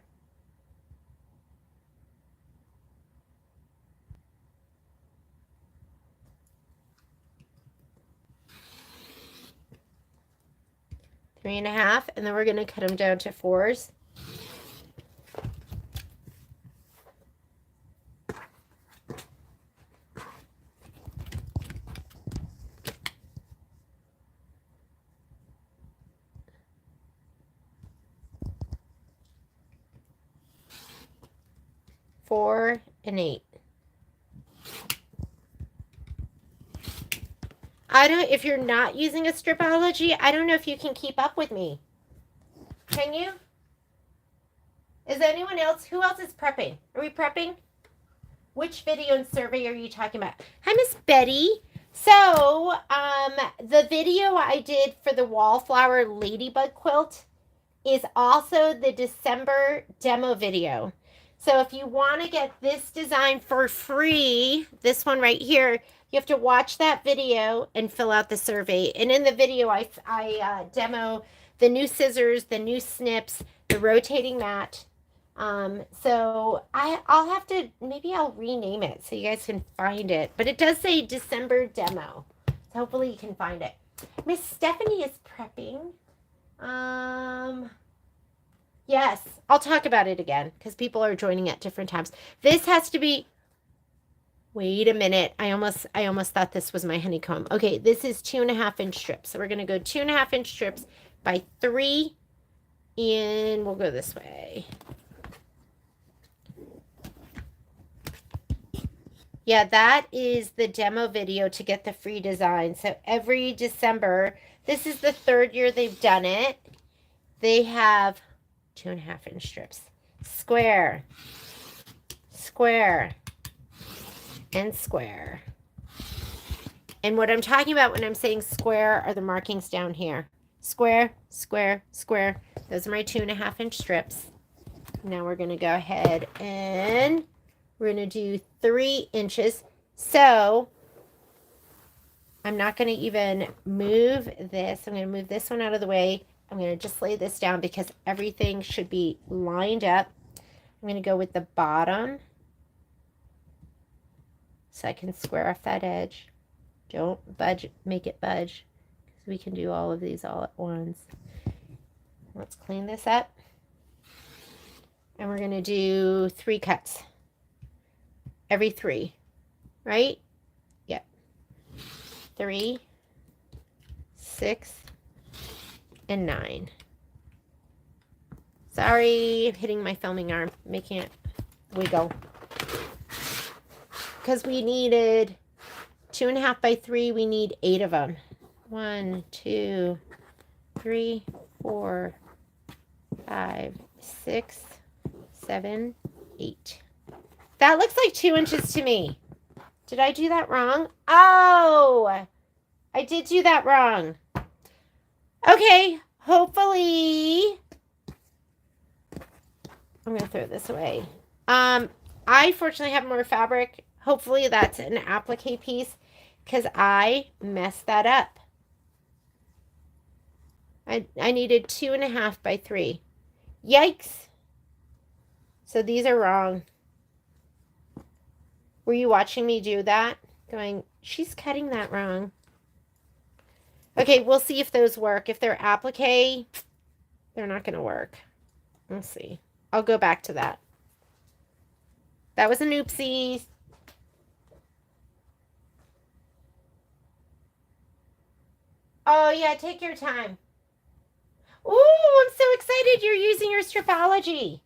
Three and a half, and then we're going to cut them down to 4s. Four and 8. I don't, if you're not using a stripology, I don't know if you can keep up with me. Can you? Is anyone else? Who else is prepping? Are we prepping? Which video and survey are you talking about? Hi, Miss Betty. So, the video I did for the Wallflower Ladybug quilt is also the December demo video. So if you want to get this design for free, this one right here, you have to watch that video and fill out the survey. And in the video, I demo the new scissors, the new snips, the rotating mat. So I'll have to, maybe I'll rename it so you guys can find it. But it does say December demo. So hopefully you can find it. Miss Stephanie is prepping. Yes, I'll talk about it again because people are joining at different times. This has to be, wait a minute. I almost thought this was my honeycomb. Okay, this is 2.5-inch strips. So we're going to go 2.5-inch strips by 3, and we'll go this way. Yeah, that is the demo video to get the free design. So every December, this is the 3rd year they've done it. They have 2.5-inch strips. Square, square, and square. And what I'm talking about when I'm saying square are the markings down here. Square, square, square. Those are my 2.5-inch strips. Now we're going to go ahead and we're going to do 3 inches. So I'm not going to even move this. I'm going to move this one out of the way. I'm going to just lay this down because everything should be lined up. I'm going to go with the bottom so I can square off that edge. Don't budge, make it budge, because we can do all of these all at once. Let's clean this up. And we're going to do 3 cuts. Every 3, right? Yep. 3, 6, and 9. Sorry, hitting my filming arm, making it wiggle. Because we needed 2.5 by 3, we need 8 of them. 1, 2, 3, 4, 5, 6, 7, 8. That looks like 2 inches to me. Did I do that wrong? Oh, I did do that wrong. Okay, hopefully, I'm going to throw this away. I fortunately have more fabric. Hopefully that's an applique piece because I messed that up. I needed 2.5 by 3. Yikes. So these are wrong. Were you watching me do that? Going, she's cutting that wrong. Okay, we'll see if those work. If they're applique, they're not going to work. We'll see. I'll go back to that. That was an oopsie. Oh, yeah, take your time. Ooh, I'm so excited you're using your stripology.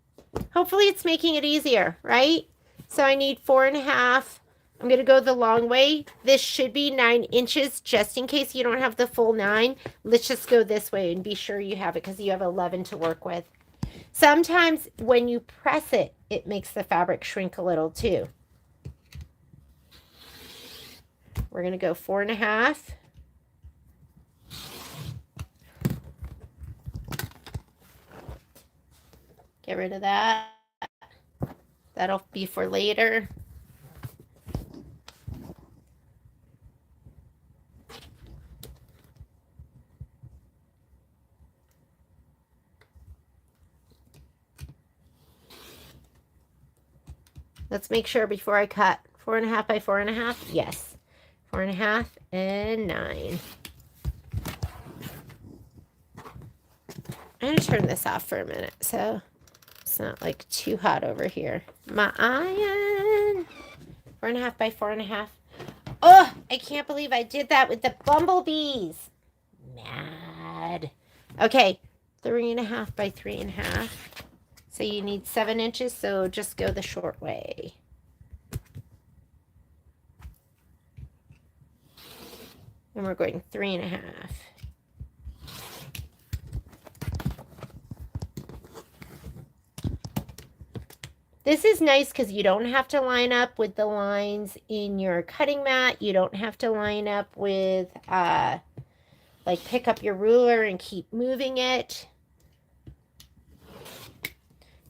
Hopefully it's making it easier, right? So I need 4.5. I'm going to go the long way. This should be 9 inches just in case you don't have the full 9. Let's just go this way and be sure you have it because you have 11 to work with. Sometimes when you press it, it makes the fabric shrink a little too. We're going to go 4.5. Get rid of that. That'll be for later. Let's make sure before I cut. 4.5 by 4.5. Yes. 4.5 and 9. I'm going to turn this off for a minute so it's not like too hot over here. My iron. 4.5 by 4.5. Oh, I can't believe I did that with the bumblebees. Mad. Okay, 3.5 by 3.5. So you need 7 inches, so just go the short way. And we're going 3.5. This is nice because you don't have to line up with the lines in your cutting mat. You don't have to line up with, like, pick up your ruler and keep moving it.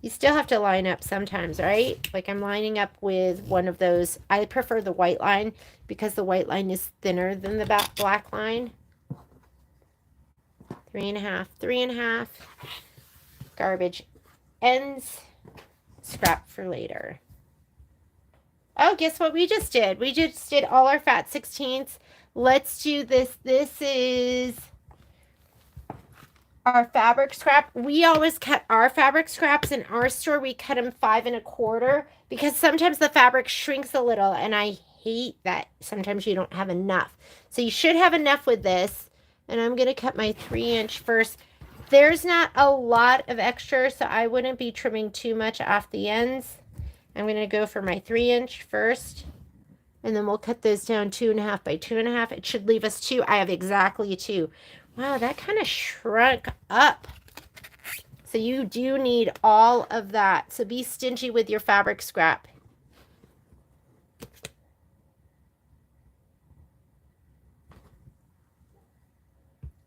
You still have to line up sometimes, right? Like I'm lining up with one of those. I prefer the white line because the white line is thinner than the black line. 3.5, 3.5. Garbage ends. Scrap for later. Oh, guess what we just did? We just did all our fat 16ths. Let's do this. This is our fabric scrap. We always cut our fabric scraps in our store. We cut them 5 1/4 because sometimes the fabric shrinks a little and I hate that. Sometimes you don't have enough. So you should have enough with this. And I'm going to cut my 3-inch first. There's not a lot of extra, so I wouldn't be trimming too much off the ends. I'm going to go for my 3-inch first. And then we'll cut those down 2.5 by 2.5. It should leave us 2. I have exactly 2. Wow, that kind of shrunk up. So you do need all of that. So be stingy with your fabric scrap.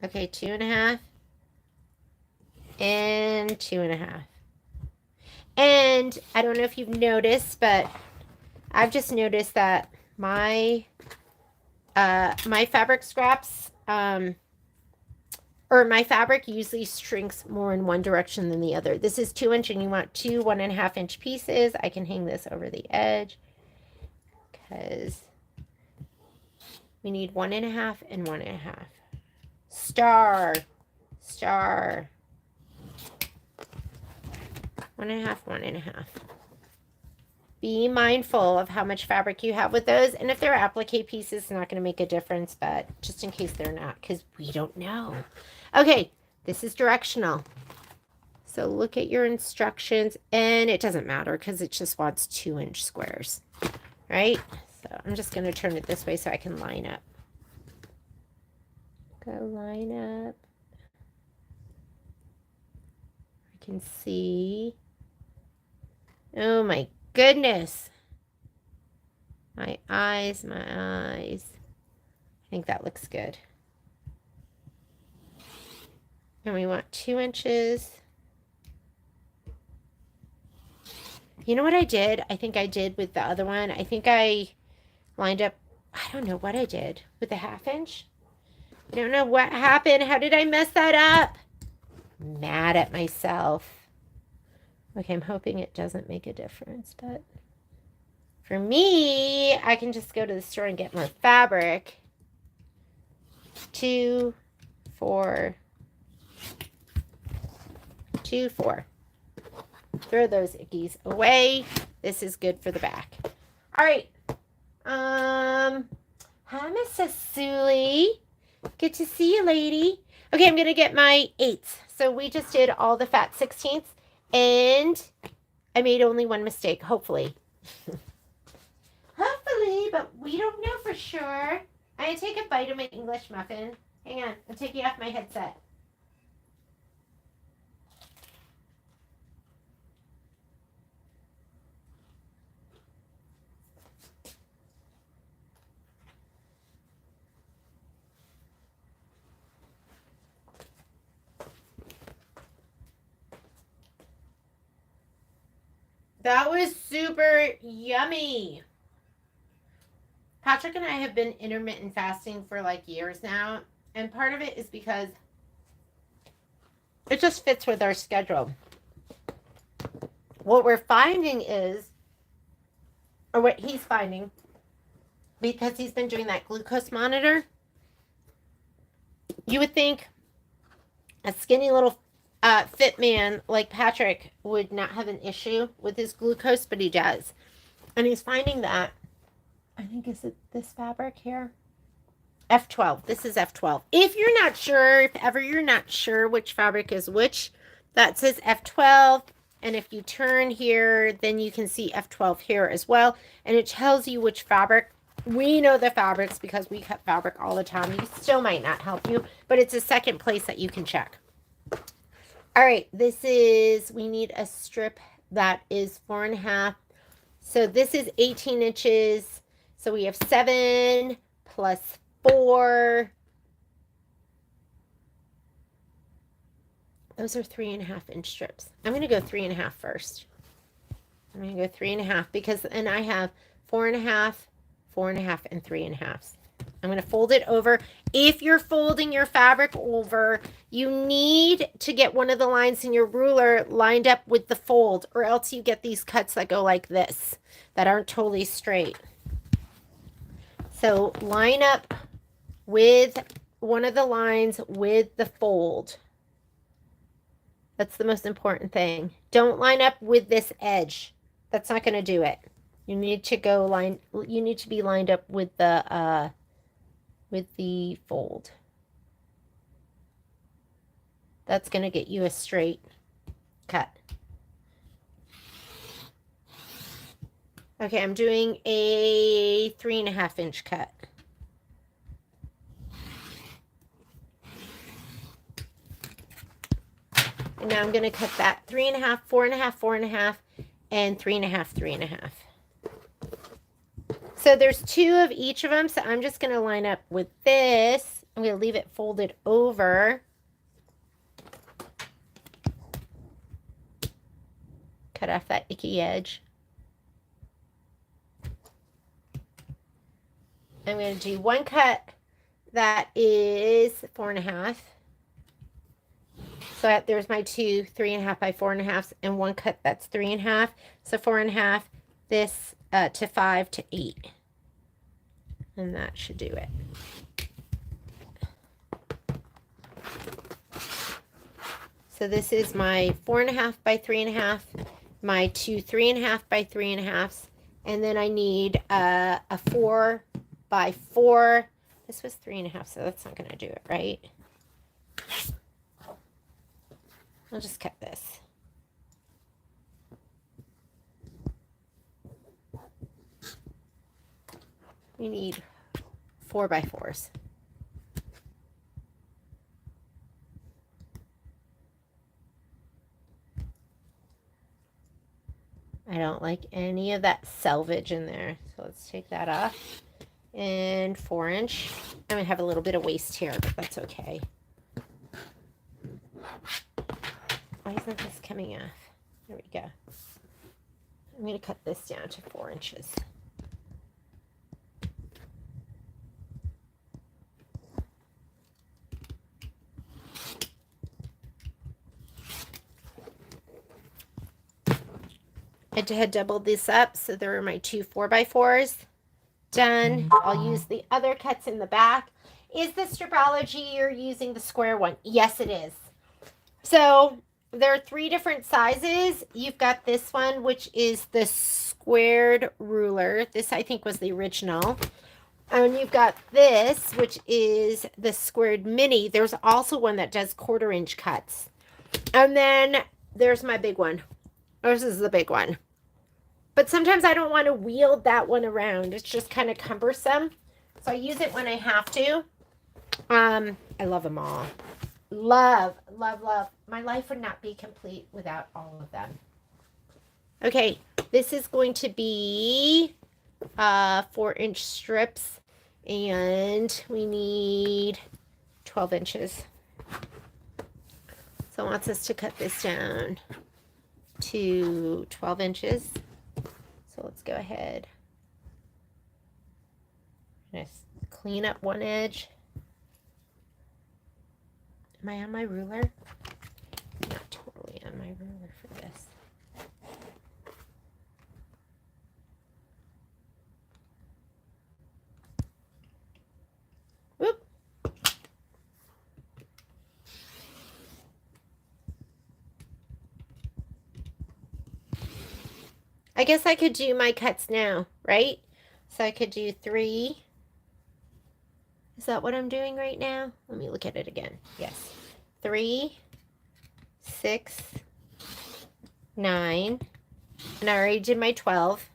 Okay, 2.5. And 2.5. And I don't know if you've noticed, but I've just noticed that my my fabric scraps, or my fabric usually shrinks more in one direction than the other. This is 2-inch and you want 2 1.5-inch pieces. I can hang this over the edge because we need 1.5 and 1.5. Star. 1.5, 1.5. be mindful of how much fabric you have with those. And if they're applique pieces, it's not going to make a difference, but just in case they're not, because we don't know. Okay, this is directional. So look at your instructions, and it doesn't matter because it just wants 2-inch squares, right? So I'm just going to turn it this way so I can line up. Go line up. I can see. Oh my goodness. My eyes, my eyes. I think that looks good. And we want 2 inches. You know what I did? I think I did with the other one. I think I lined up, I don't know what I did with the 1/2 inch. I don't know what happened. How did I mess that up? I'm mad at myself. Okay, I'm hoping it doesn't make a difference, but for me, I can just go to the store and get more fabric. 2, 4, 2, 4. Throw those ickies away. This is good for the back. All right. Hi, Miss Cecily. Good to see you, lady. Okay, I'm going to get my 8s. So we just did all the fat 16ths, and I made only one mistake, hopefully. Hopefully, but we don't know for sure. I'm going to take a bite of my English muffin. Hang on, I'm taking off my headset. That was super yummy. Patrick and I have been intermittent fasting for like years now. And part of it is because it just fits with our schedule. What we're finding is, or what he's finding, because he's been doing that glucose monitor, you would think a skinny little fit man like Patrick would not have an issue with his glucose, but he does. And he's finding that, I think, is it this fabric here? F12. This is F12. If you're not sure, if ever you're not sure which fabric is which, that says F12. And if you turn here, then you can see F12 here as well. And it tells you which fabric. We know the fabrics because we cut fabric all the time. You still might not help you, but it's a second place that you can check. All right, this is, we need a strip that is 4.5. So this is 18 inches. So we have 7 plus 4. Those are 3.5-inch strips. I'm going to go 3.5 first. I'm going to go 3.5 because then I have 4.5, 4.5, and 3.5. I'm going to fold it over. If you're folding your fabric over, you need to get one of the lines in your ruler lined up with the fold, or else you get these cuts that go like this, that aren't totally straight. So line up with one of the lines with the fold. That's the most important thing. Don't line up with this edge. That's not going to do it. You need to you need to be lined up with the fold. That's going to get you a straight cut. Okay, I'm doing a 3.5-inch cut. And now I'm going to cut that 3.5, 4.5, 4.5, and 3.5, 3.5. So there's 2 of each of them. So I'm just going to line up with this. I'm going to leave it folded over. Cut off that icky edge. I'm going to do one cut that is 4.5. So there's my 2 3.5 by 4.5, and one cut that's 3.5. So 4.5, this to 5 to 8. And that should do it. So this is my 4.5 by 3.5, my 2 3.5 by 3.5s, And then I need a 4x4. This was 3.5, so that's not going to do it, right? I'll just cut this. We need 4x4s. I don't like any of that selvage in there. So let's take that off. And 4-inch. I'm going to have a little bit of waste here, but that's okay. Why isn't this coming off? There we go. I'm going to cut this down to 4 inches. I had doubled this up, so there are my 2 4x4s. Done. I'll use the other cuts in the back. Is the stripology you're using the square one? Yes, it is. So there are 3 different sizes. You've got this one, which is the squared ruler. This, I think, was the original. And you've got this, which is the squared mini. There's also one that does 1/4-inch cuts. And then there's my big one. This is the big one. But sometimes I don't want to wield that one around. It's just kind of cumbersome. So I use it when I have to. I love them all. Love, love, love. My life would not be complete without all of them. Okay, this is going to be 4-inch strips. And we need 12 inches. So it wants us to cut this down to 12 inches. So let's go ahead. Just clean up one edge. Am I on my ruler? Not totally on my ruler for this. Whoop. I guess I could do my cuts now, right? So I could do 3. Is that what I'm doing right now? Let me look at it again. Yes. 3, 6, 9. And I already did my 12.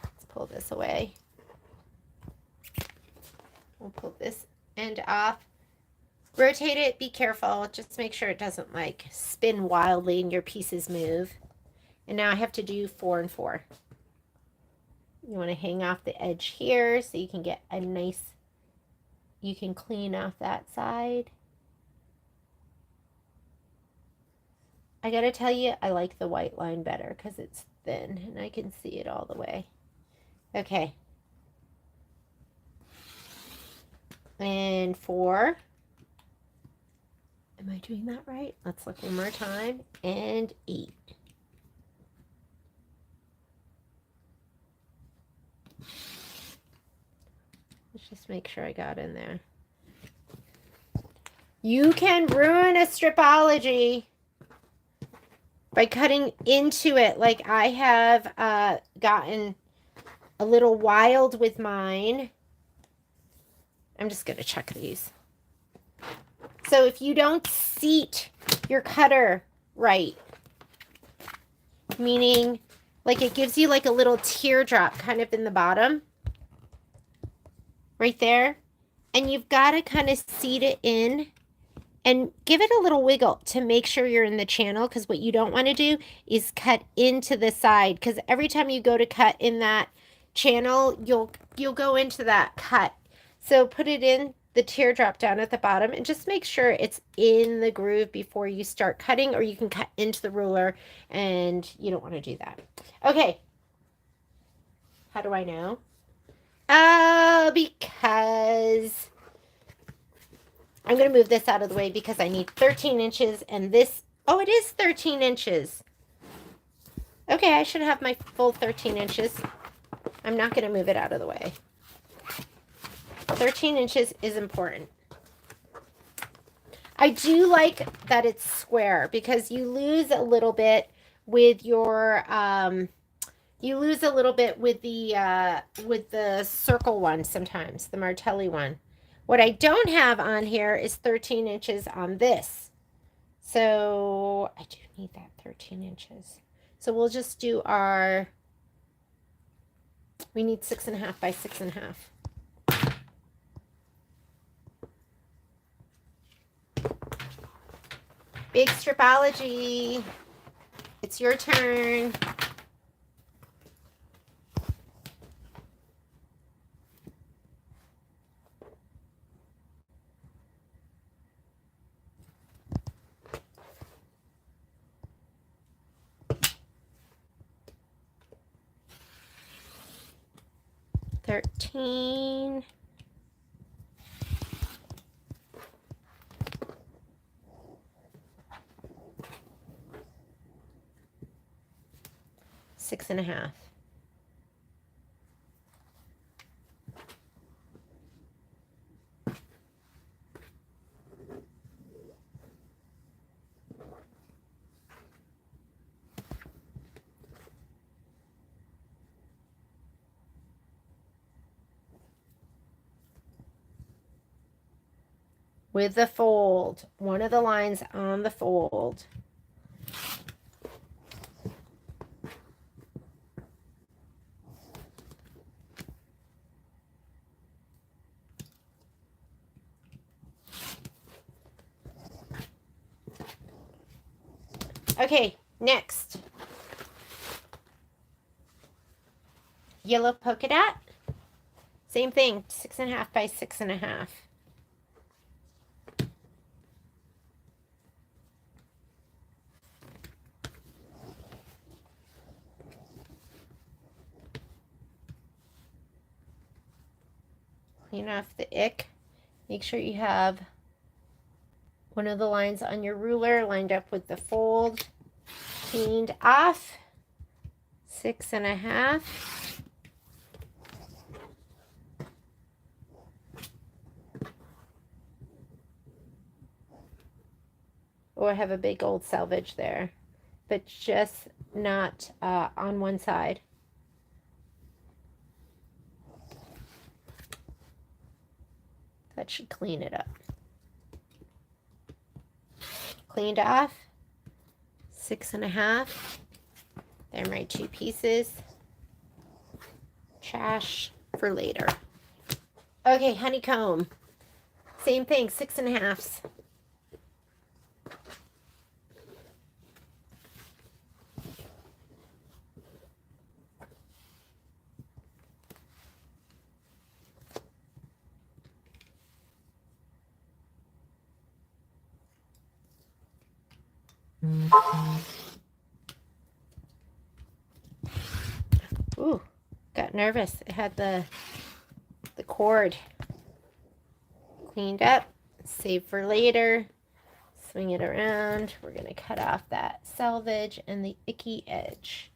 Let's pull this away. We'll pull this end off. Rotate it. Be careful. Just make sure it doesn't like spin wildly and your pieces move. And now I have to do 4 and 4. You want to hang off the edge here so you can get a nice, you can clean off that side. I gotta tell you, I like the white line better because it's thin and I can see it all the way. Okay. And 4. Am I doing that right? Let's look one more time. And 8. Let's just make sure I got in there. You can ruin a stripology by cutting into it like I have gotten a little wild with mine. I'm just going to check these. So if you don't seat your cutter right, meaning like it gives you like a little teardrop kind of in the bottom, right there, and you've got to kind of seat it in and give it a little wiggle to make sure you're in the channel, because what you don't want to do is cut into the side, because every time you go to cut in that channel, you'll go into that cut. So put it in the teardrop down at the bottom and just make sure it's in the groove before you start cutting, or you can cut into the ruler and you don't want to do that. Okay. How do I know? Because I'm going to move this out of the way because I need 13 inches and this, oh, it is 13 inches. Okay, I should have my full 13 inches. I'm not going to move it out of the way. 13 inches is important. I do like that it's square because you lose a little bit with your You lose a little bit with the circle one sometimes, the Martelli one. What I don't have on here is 13 inches on this. So I do need that 13 inches. So we'll just do we need 6.5 by 6.5. Big Stripology. It's your turn. $13. Six and a half. With the fold, one of the lines on the fold. Okay, next. Yellow polka dot. Same thing, 6.5 by 6.5. Clean off the ick. Make sure you have one of the lines on your ruler lined up with the fold. Cleaned off. 6.5. Oh, I have a big old selvage there, but just not on one side. That should clean it up. Cleaned off. 6.5. They're my two pieces. Trash for later. Okay, honeycomb. Same thing, 6.5. Ooh, got nervous. It had the cord. Cleaned up. Save for later. Swing it around. We're going to cut off that selvage and the icky edge.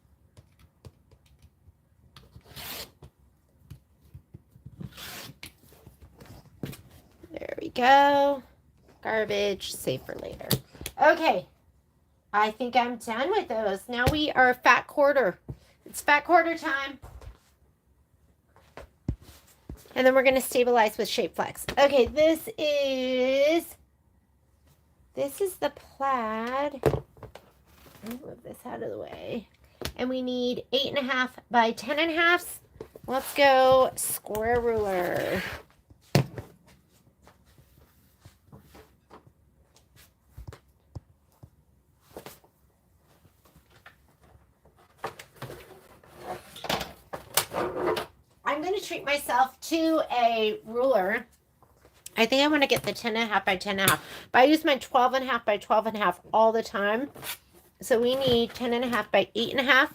There we go. Garbage. Save for later. Okay. I think I'm done with those. Now we are fat quarter. It's fat quarter time. And then we're going to stabilize with Shape Flex. Okay, this is the plaid. Move this out of the way. And we need 8.5 by 10.5. Let's go square ruler. I'm going to treat myself to a ruler. I think I want to get the 10.5 by 10.5. But I use my 12.5 by 12.5 all the time. So we need 10.5 by 8.5.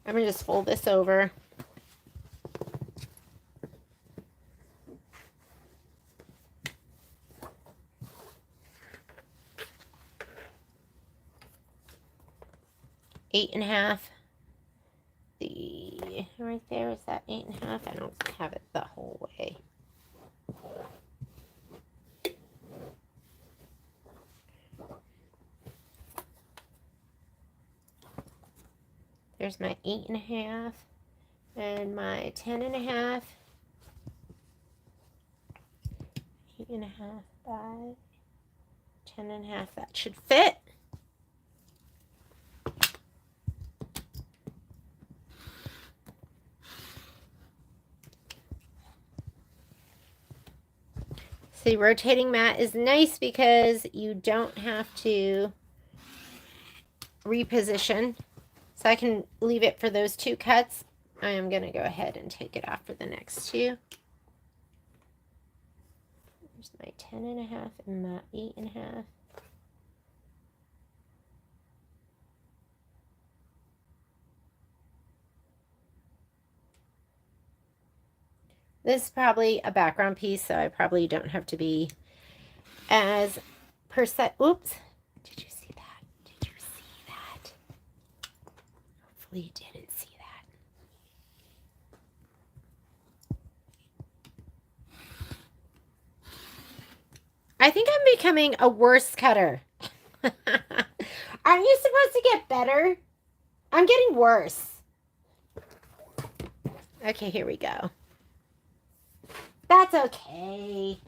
I'm going to just fold this over. Eight and a half. The right there is that 8.5. I don't have it the whole way. There's my 8.5 and my 10.5. 8.5 by 10.5. That should fit. See, rotating mat is nice because you don't have to reposition. So I can leave it for those 2 cuts. I am going to go ahead and take it off for the next 2. There's my 10.5 and my 8.5. This is probably a background piece, so I probably don't have to be as oops. Did you see that? Did you see that? Hopefully you didn't see that. I think I'm becoming a worse cutter. Aren't you supposed to get better? I'm getting worse. Okay, here we go. That's okay.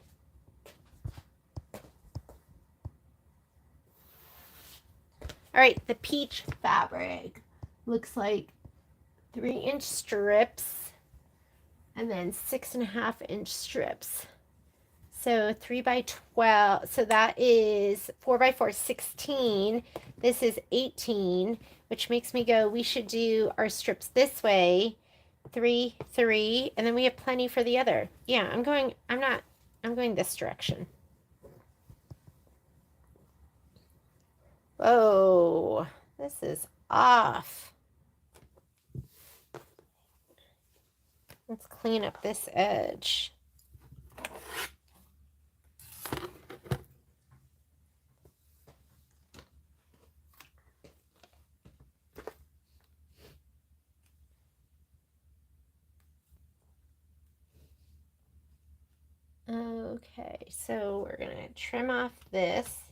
All right, the peach fabric looks like 3-inch strips and then 6.5-inch strips. So 3 by 12, so that is 4 by 4, 16. This is 18, which makes me go, we should do our strips this way. 3, 3, and then we have plenty for the other. Yeah, I'm going this direction. Whoa, this is off. Let's clean up this edge. Okay, so we're gonna trim off this,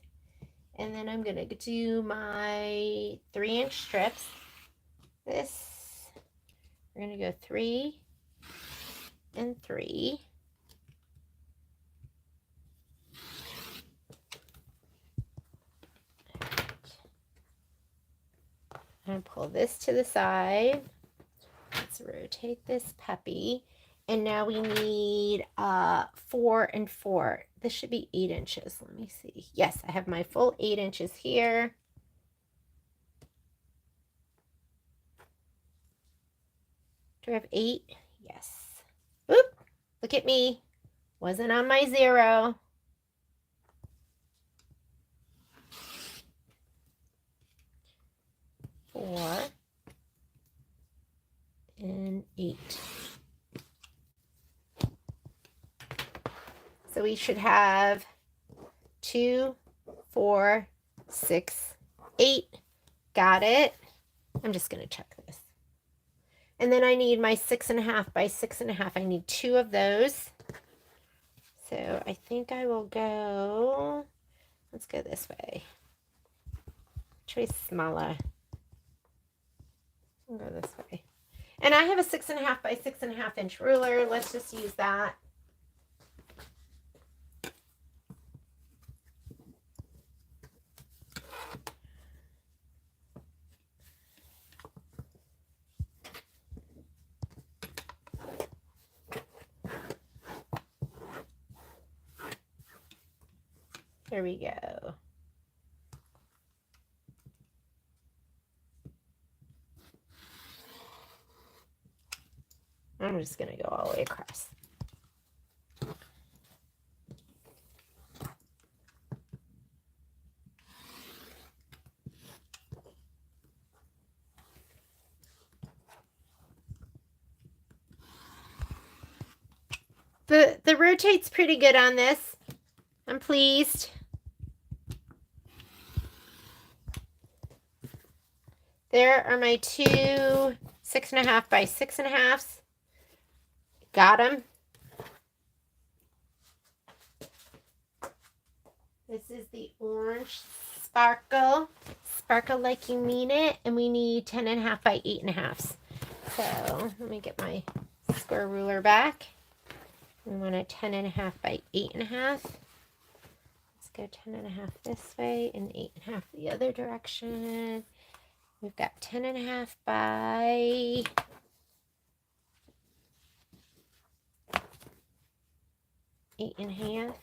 and then I'm gonna do my 3-inch strips. This, we're gonna go 3 and 3. I'm gonna pull this to the side. Let's rotate this puppy. And now we need 4 and 4. This should be 8 inches. Let me see. Yes, I have my full 8 inches here. Do I have 8? Yes. Oop! Look at me. Wasn't on my 0. Four and 8. So we should have 2, 4, 6, 8. Got it. I'm just going to check this. And then I need my 6.5 by 6.5. I need 2 of those. So I think I will go, let's go this way. Choice smaller. I'll go this way. And I have a 6.5 by 6.5 inch ruler. Let's just use that. There we go. I'm just going to go all the way across. The rotate's pretty good on this. I'm pleased. There are my 2 6.5 by 6.5s. Got them. This is the orange Sparkle Like You Mean It, and we need 10.5 by 8.5. So let me get my square ruler back. We want a 10.5 by 8.5. Let's go 10.5 this way and 8.5 the other direction. We've got 10.5 by 8.5.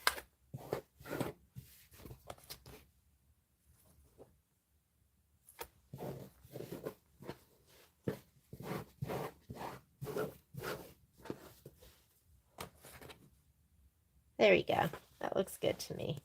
There we go. That looks good to me.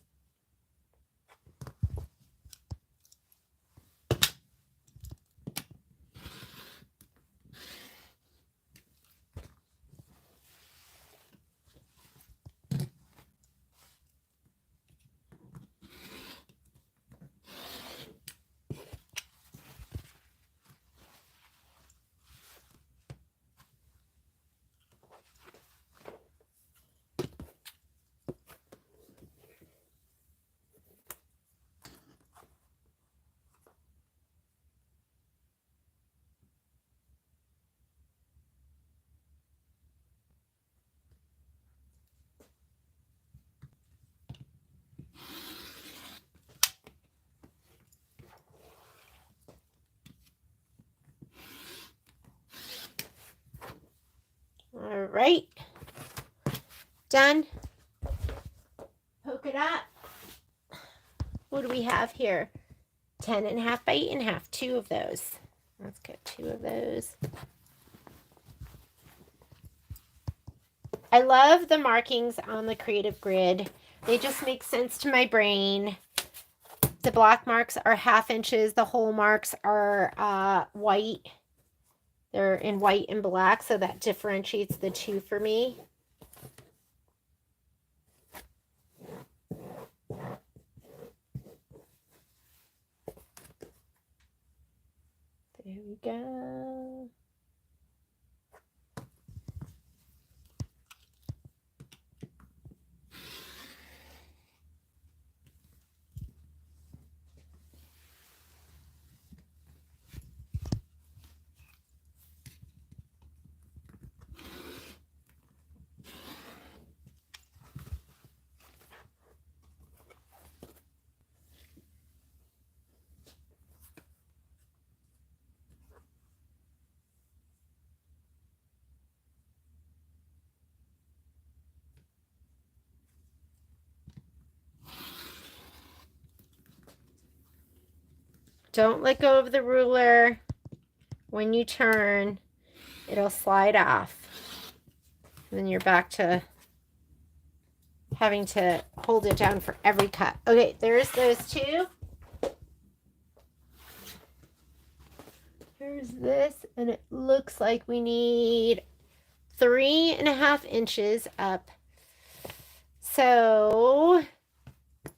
All right. Done. Polka dot. What do we have here? 10.5 by 8.5. 2 of those. Let's get 2 of those. I love the markings on the Creative Grid. They just make sense to my brain. The block marks are 1/2 inches. The hole marks are white. They're in white and black, so that differentiates the two for me. There we go. Don't let go of the ruler. When you turn, it'll slide off. And then you're back to having to hold it down for every cut. Okay, there's those 2. Here's this, and it looks like we need 3.5 inches up. So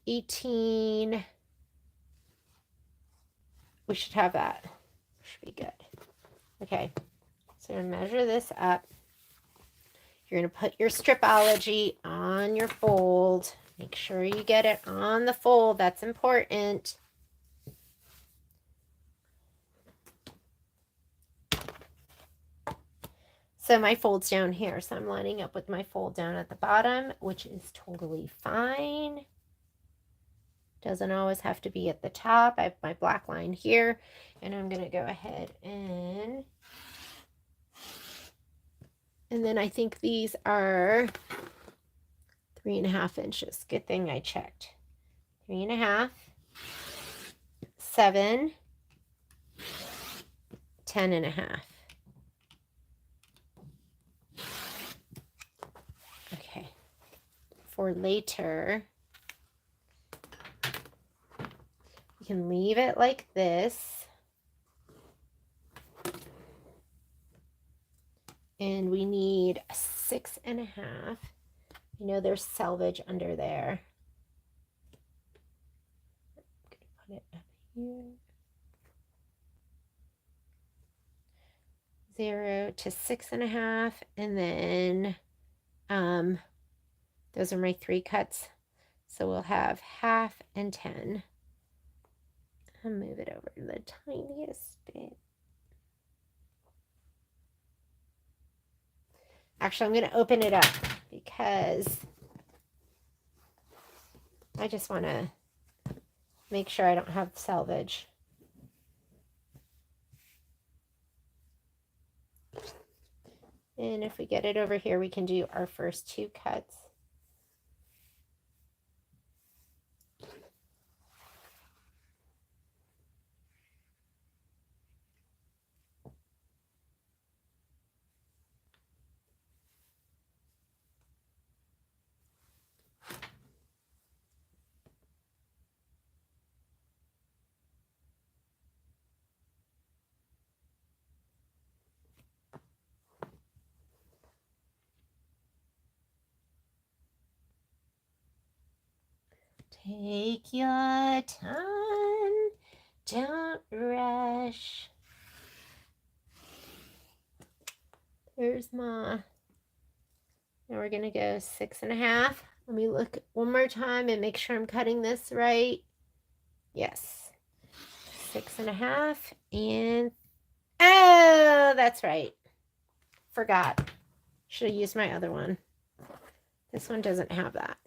18. We should have that. Should be good. Okay, so I'm gonna measure this up. You're gonna put your stripology on your fold. Make sure you get it on the fold. That's important. So my fold's down here, so I'm lining up with my fold down at the bottom, which is totally fine. Doesn't always have to be at the top. I have my black line here, and I'm going to go ahead and then I think these are 3.5 inches. Good thing I checked. 3.5, 7, 10.5. Okay. For later, you can leave it like this. And we need 6.5. You know there's selvage under there. I'm going to put it up here. 0 to 6.5, and then those are my 3 cuts. So we'll have 1/2 and 10. I'll move it over the tiniest bit. Actually, I'm going to open it up because I just want to make sure I don't have selvage. And if we get it over here, we can do our first 2 cuts. Take your time, don't rush. There's my, now we're gonna go 6.5. Let me look one more time and make sure I'm cutting this right. Yes, 6.5 and, oh, that's right. Forgot, should have used my other one. This one doesn't have that.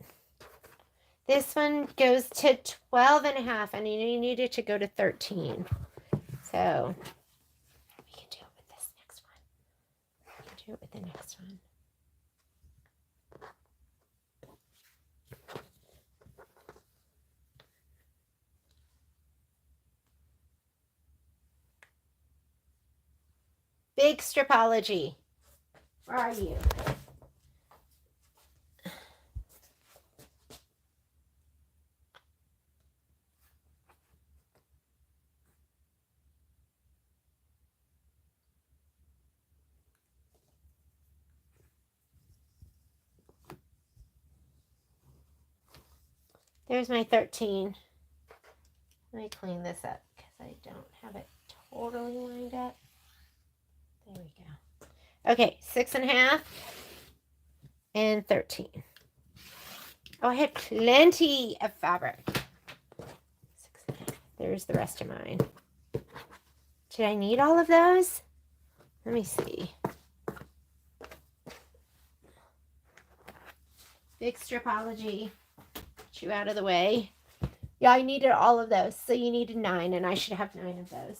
This one goes to 12.5, and you need it to go to 13. So we can do it with this next one. We can do it with the next one. Big Stripology. Where are you? There's my 13. Let me clean this up because I don't have it totally lined up. There we go. Okay, 6.5 and 13. Oh, I had plenty of fabric. 6.5. There's the rest of mine. Did I need all of those? Let me see. Big Stripology. Get you out of the way. Yeah, I needed all of those. So you needed 9, and I should have 9 of those.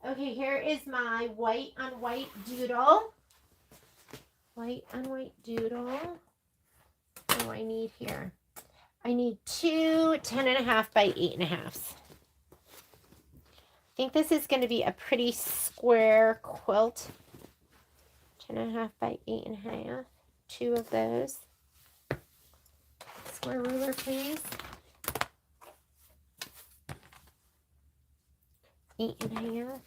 Okay, here is my white on white doodle. White on white doodle. What do I need here? I need 2 10.5 by 8.5. I think this is going to be a pretty square quilt. 10.5 by 8.5. 2 of those. Square ruler, please. 8.5.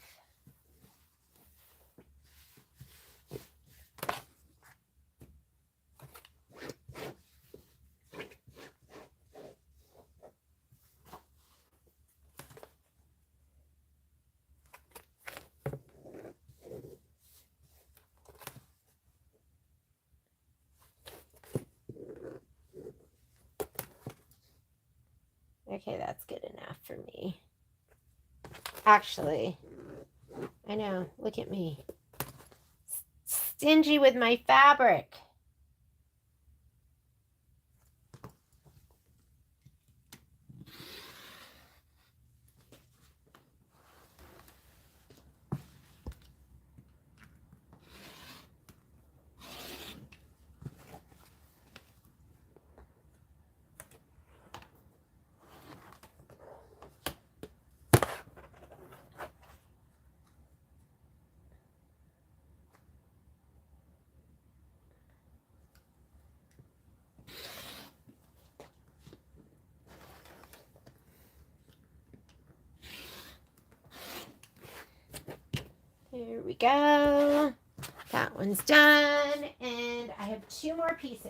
Okay, that's good enough for me. Actually, I know, look at me. Stingy with my fabric. There we go. That one's done. And I have 2 more pieces.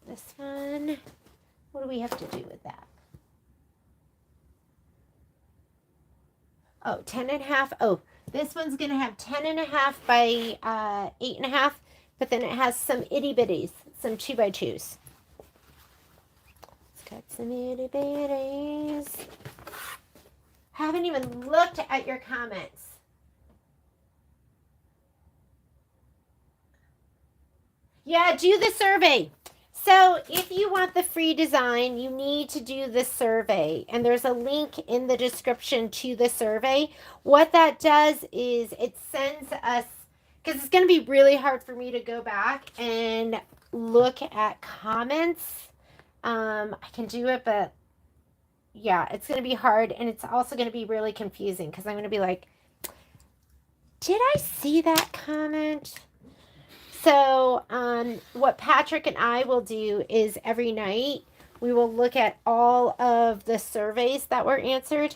Here's this one. What do we have to do with that? Oh, 10.5. Oh, this one's going to have 10.5 by 8.5. But then it has some itty bitties, some 2 by 2s. It's Got some itty bitties. Haven't even looked at your comments. Yeah, do the survey. So if you want the free design, you need to do the survey. And there's a link in the description to the survey. What that does is it sends us, because it's going to be really hard for me to go back and look at comments. I can do it, but yeah, it's going to be hard. And it's also going to be really confusing because I'm going to be like, did I see that comment? So what Patrick and I will do is every night we will look at all of the surveys that were answered,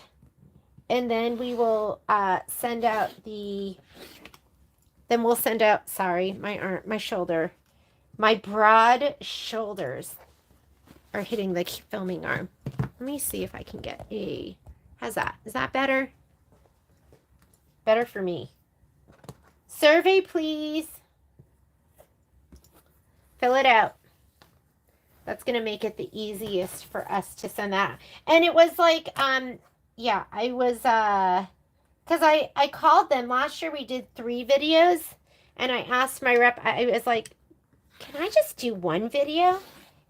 and then we will send out sorry, my arm, my shoulder, my broad shoulders are hitting the filming arm. Let me see if I can get how's that? Is that better? Better for me. Survey, please. Fill it out. That's going to make it the easiest for us to send that. And it was like, yeah, I was, because I called them. Last year we did 3 videos. And I asked my rep, I was like, can I just do 1 video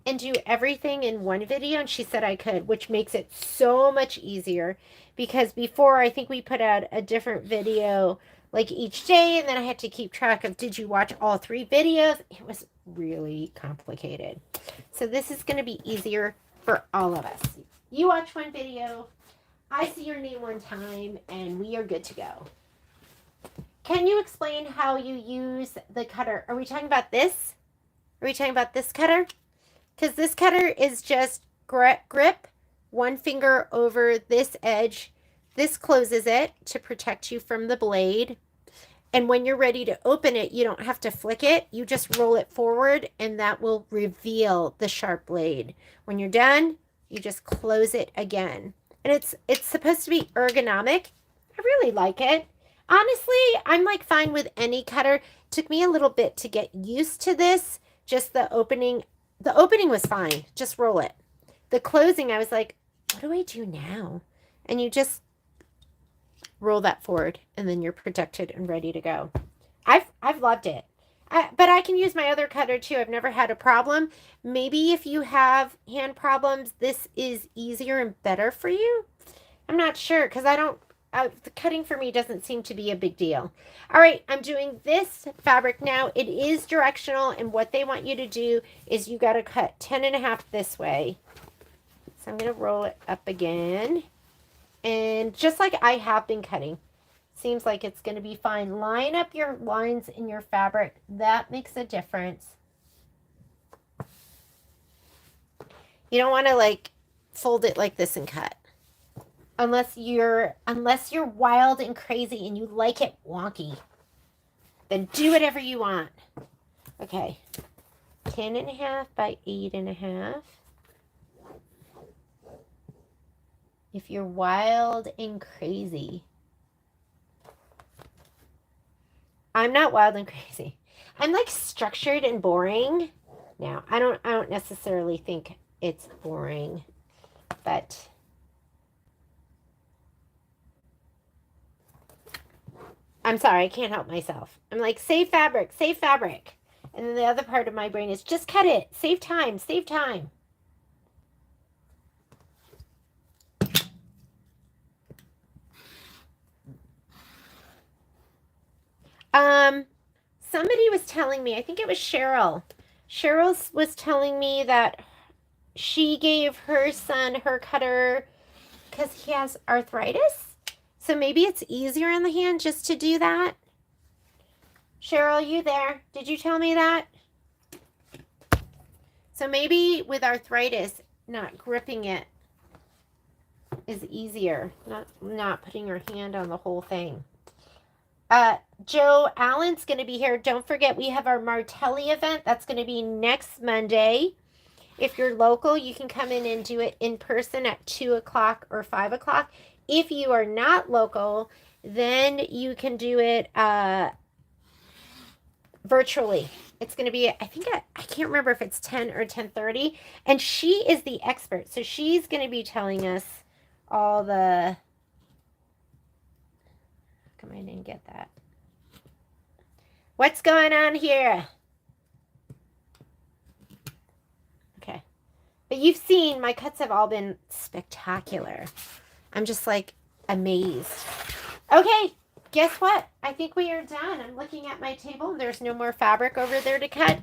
and do everything in 1 video? And she said I could, which makes it so much easier. Because before, I think we put out a different video like each day, and then I had to keep track of, did you watch all 3 videos? It was really complicated. So this is going to be easier for all of us. You watch 1 video, I see your name 1 time, and we are good to go. Can you explain how you use the cutter? Are we talking about this? Are we talking about this cutter? Because this cutter is just grip 1 finger over this edge. This closes it to protect you from the blade. And when you're ready to open it, you don't have to flick it. You just roll it forward, and that will reveal the sharp blade. When you're done, you just close it again. And it's supposed to be ergonomic. I really like it. Honestly, I'm like fine with any cutter. It took me a little bit to get used to this. Just the opening. The opening was fine. Just roll it. The closing, I was like, what do I do now? And you just roll that forward, and then you're protected and ready to go. I've loved it. But I can use my other cutter too. I've never had a problem. Maybe if you have hand problems, this is easier and better for you. I'm not sure, because the cutting for me doesn't seem to be a big deal. All right, I'm doing this fabric now. It is directional, and what they want you to do is you got to cut 10.5 this way. So I'm going to roll it up again. And just like I have been cutting, seems like it's going to be fine. Line up your lines in your fabric. That makes a difference. You don't want to like fold it like this and cut. Unless you're wild and crazy and you like it wonky. Then do whatever you want. Okay. 10.5 by 8.5. If you're wild and crazy. I'm not wild and crazy. I'm like structured and boring. Now, I don't necessarily think it's boring, but I'm sorry, I can't help myself. I'm like, save fabric, save fabric. And then the other part of my brain is just cut it. Save time, save time. Somebody was telling me, I think it was Cheryl. Cheryl was telling me that she gave her son her cutter because he has arthritis. So maybe it's easier in the hand just to do that. Cheryl, you there? Did you tell me that? So maybe with arthritis, not gripping it is easier. Not putting your hand on the whole thing. Joe Allen's going to be here. Don't forget, we have our Martelli event. That's going to be next Monday. If you're local, you can come in and do it in person at 2 o'clock or 5 o'clock. If you are not local, then you can do it virtually. It's going to be, I think, I can't remember if it's 10 or 10:30. And she is the expert. So she's going to be telling us all the... How come I didn't get that? What's going on here? Okay. But you've seen my cuts have all been spectacular. I'm just like amazed. Okay. Guess what? I think we are done. I'm looking at my table. There's no more fabric over there to cut.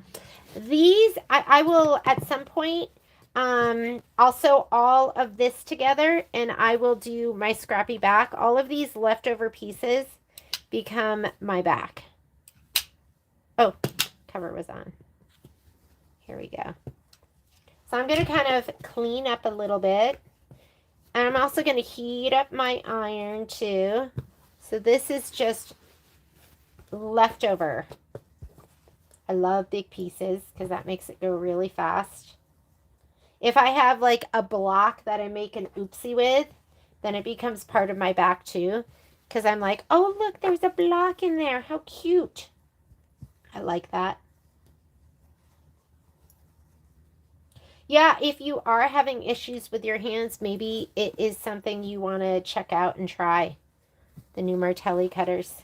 These, I will at some point I'll sew all of this together and I will do my scrappy back. All of these leftover pieces become my back. Oh, cover was on. Here we go. So I'm going to kind of clean up a little bit. And I'm also going to heat up my iron too. So this is just leftover. I love big pieces because that makes it go really fast. If I have like a block that I make an oopsie with, then it becomes part of my back too. Because I'm like, oh, look, there's a block in there. How cute. I like that. Yeah, if you are having issues with your hands, maybe it is something you want to check out and try. The new Martelli cutters.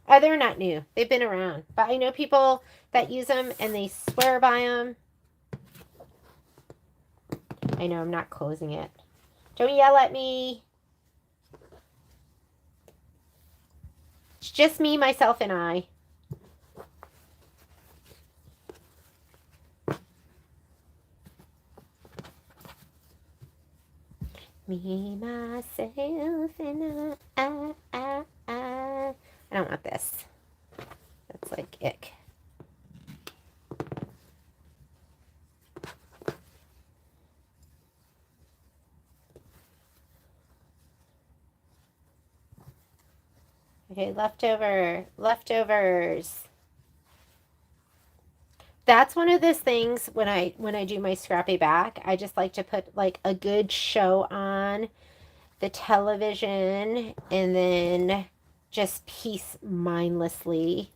Oh, they're not new. They've been around. But I know people that use them and they swear by them. I know I'm not closing it. Don't yell at me. It's just me, myself, and I. Me, myself, and I don't want this. That's like ick. Okay, leftovers. That's one of those things when I do my scrappy back, I just like to put like a good show on the television and then just piece mindlessly.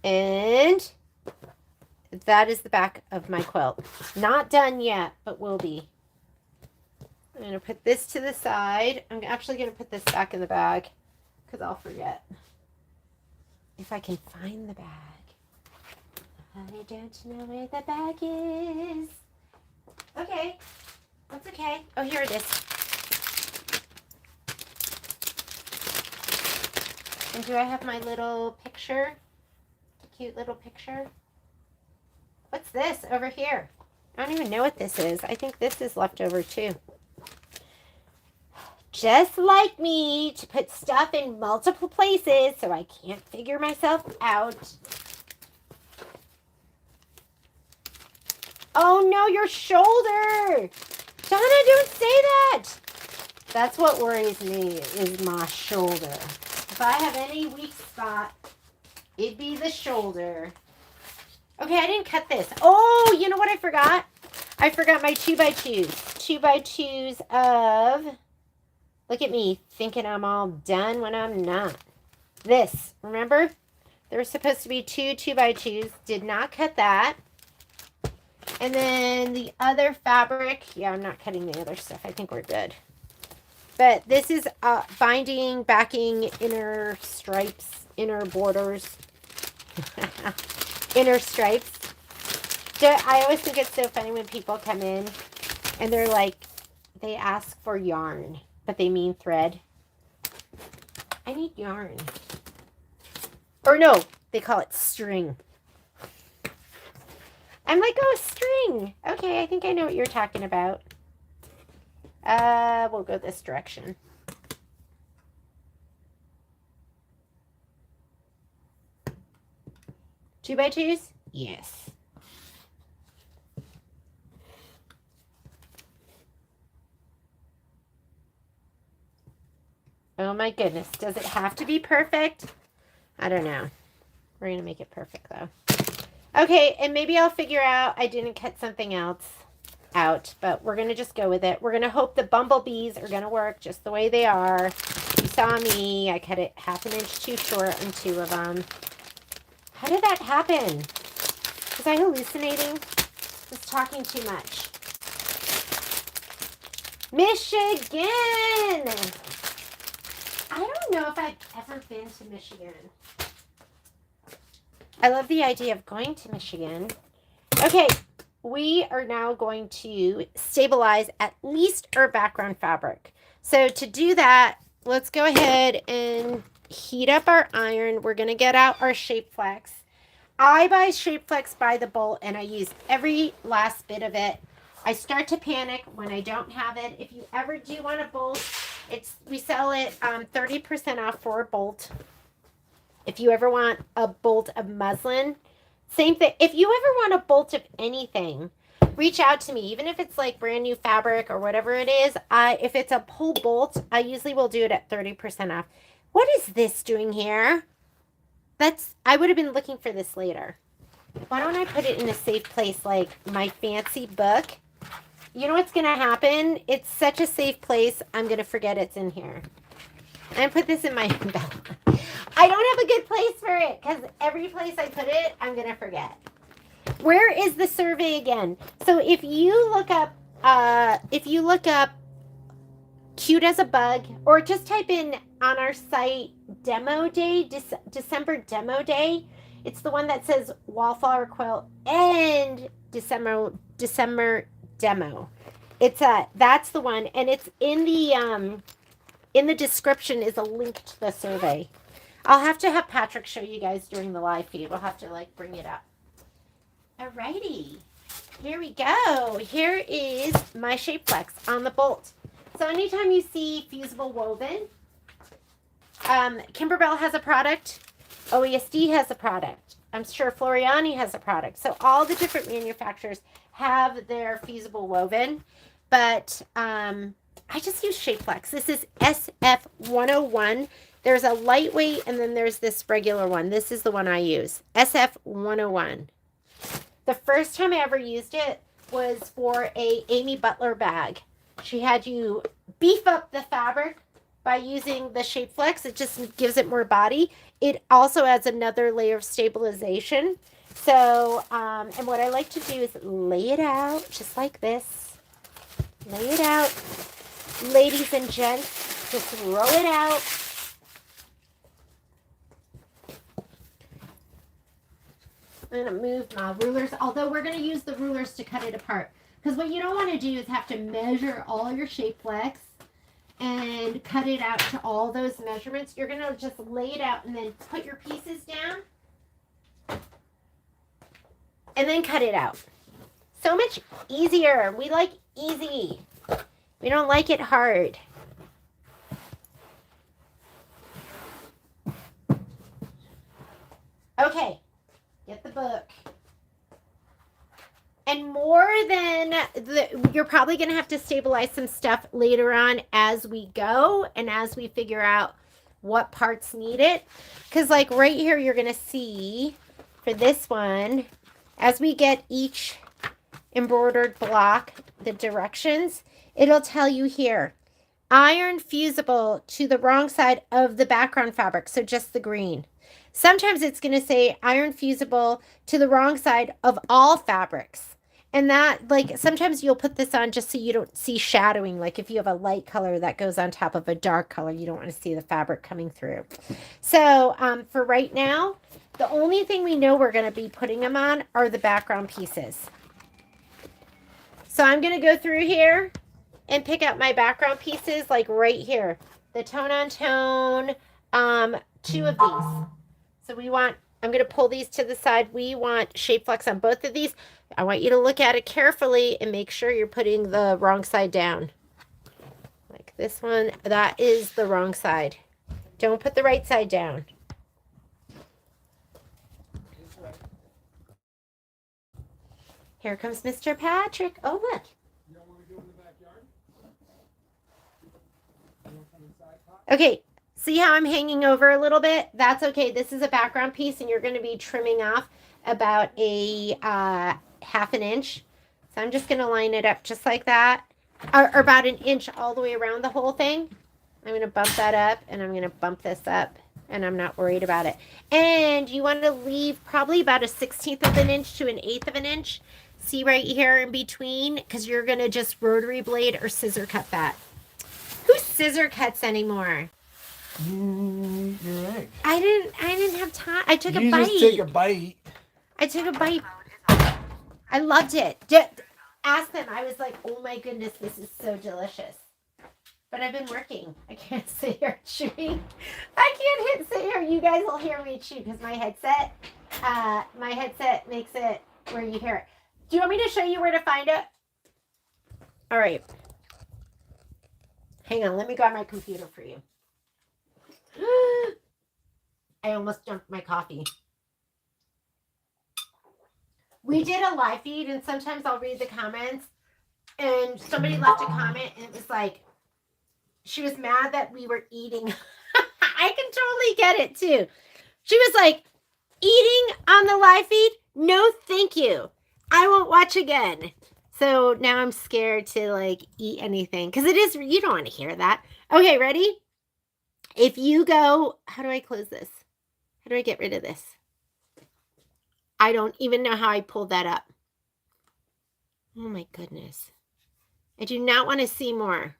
And that is the back of my quilt. Not done yet, but will be. I'm going to put this to the side. I'm actually going to put this back in the bag because I'll forget. If I can find the bag. I don't know where the bag is. Okay. That's okay. Oh, here it is. And do I have my little picture? Cute little picture. What's this over here? I don't even know what this is. I think this is leftover too. Just like me, to put stuff in multiple places so I can't figure myself out. Oh no, your shoulder! Donna, don't say that! That's what worries me, is my shoulder. If I have any weak spot, it'd be the shoulder. Okay, I didn't cut this. Oh, you know what I forgot? I forgot my 2x2s. 2x2s of... Look at me thinking I'm all done when I'm not. This, remember? There were supposed to be 2x2s. Did not cut that. And then the other fabric. Yeah, I'm not cutting the other stuff. I think we're good. But this is binding, backing, inner stripes, inner borders. Inner stripes. I always think it's so funny when people come in and they're like, they ask for yarn, but they mean thread. I need yarn. Or no, they call it string. I'm like, oh, string. Okay, I think I know what you're talking about. We'll go this direction. Two by twos? Yes. Oh my goodness. Does it have to be perfect? I don't know. We're going to make it perfect though. Okay, and maybe I'll figure out I didn't cut something else. out, but we're going to just go with it. We're going to hope the bumblebees are going to work just the way they are. You saw me. I cut it 1/2 inch too short on 2 of them. How did that happen? Was I hallucinating? Was talking too much? Michigan! I don't know if I've ever been to Michigan. I love the idea of going to Michigan. Okay, we are now going to stabilize at least our background fabric. So to do that, let's go ahead and heat up our iron. We're going to get out our Shape Flex. I buy Shape Flex by the bolt, and I use every last bit of it. I start to panic when I don't have it. If you ever do want a bolt, we sell it 30% off for a bolt. If you ever want a bolt of muslin, same thing. If you ever want a bolt of anything, reach out to me. Even if it's like brand new fabric or whatever it is, if it's a pull bolt, I usually will do it at 30% off. What is this doing here? I would have been looking for this later. Why don't I put it in a safe place like my fancy book? You know what's going to happen? It's such a safe place, I'm going to forget it's in here. And put this in my bag. I don't have a good place for it because every place I put it, I'm going to forget. Where is the survey again? So if you look up cute as a bug, or just type in on our site demo day, December demo day. It's the one that says Wallflower Quilt and December demo. That's the one, and it's in the description is a link to the survey. I'll have to have Patrick show you guys during the live feed. We'll have to like bring it up. Alrighty, here we go. Here is my Shape Flex on the bolt. So anytime you see fusible woven, Kimberbell has a product, OESD has a product. I'm sure Floriani has a product. So all the different manufacturers have their fusible woven, but I just use Shape Flex. This is SF101. There's a lightweight and then there's this regular one. This is the one I use, SF101. The first time I ever used it was for a Amy Butler bag. She had you beef up the fabric by using the Shape Flex. It just gives it more body. It also adds another layer of stabilization. So, and what I like to do is lay it out just like this. Lay it out. Ladies and gents, just roll it out. I'm going to move my rulers, although we're going to use the rulers to cut it apart. Because what you don't want to do is have to measure all your Shape Flex and cut it out to all those measurements. You're going to just lay it out and then put your pieces down and then cut it out. So much easier. We like easy. We don't like it hard. Okay, get the book. And more than you're probably going to have to stabilize some stuff later on as we go and as we figure out what parts need it. Because like right here, you're going to see for this one, as we get each embroidered block, the directions, it'll tell you here, iron fusible to the wrong side of the background fabric. So just the green. Sometimes it's going to say iron fusible to the wrong side of all fabrics. And that, like, sometimes you'll put this on just so you don't see shadowing. Like if you have a light color that goes on top of a dark color, you don't want to see the fabric coming through. So for right now, the only thing we know we're going to be putting them on are the background pieces. So I'm going to go through here and pick out my background pieces, like right here. The tone on tone, 2 of these. So I'm going to pull these to the side. We want Shape Flex on both of these. I want you to look at it carefully and make sure you're putting the wrong side down. Like this one, that is the wrong side. Don't put the right side down. Here comes Mr. Patrick. Oh, look. You don't want to go in the backyard? You want to come inside, Pop? Okay. See how I'm hanging over a little bit? That's okay. This is a background piece and you're going to be trimming off about a 1/2 inch. So I'm just going to line it up just like that, or about an inch all the way around the whole thing. I'm going to bump that up, and I'm going to bump this up, and I'm not worried about it. And you want to leave probably about a 1/16 of an inch to an 1/8 of an inch. See right here in between, because you're going to just rotary blade or scissor cut that. Who scissor cuts anymore? You're right. I didn't have time. I took a bite. You just take a bite. I took a bite. I loved it. Ask them. I was like, oh my goodness, this is so delicious. But I've been working. I can't sit here chewing. I can't sit here. You guys will hear me chew because my headset makes it where you hear it. Do you want me to show you where to find it? All right. Hang on. Let me grab my computer for you. I almost dumped my coffee. We did a live feed, and sometimes I'll read the comments, and somebody left a comment, and it was like, she was mad that we were eating. I can totally get it, too. She was like, eating on the live feed? No, thank you. I won't watch again. So now I'm scared to, like, eat anything, because it is, you don't want to hear that. Okay, ready? If you go, how do I close this? How do I get rid of this? I don't even know how I pulled that up. Oh my goodness. I do not want to see more.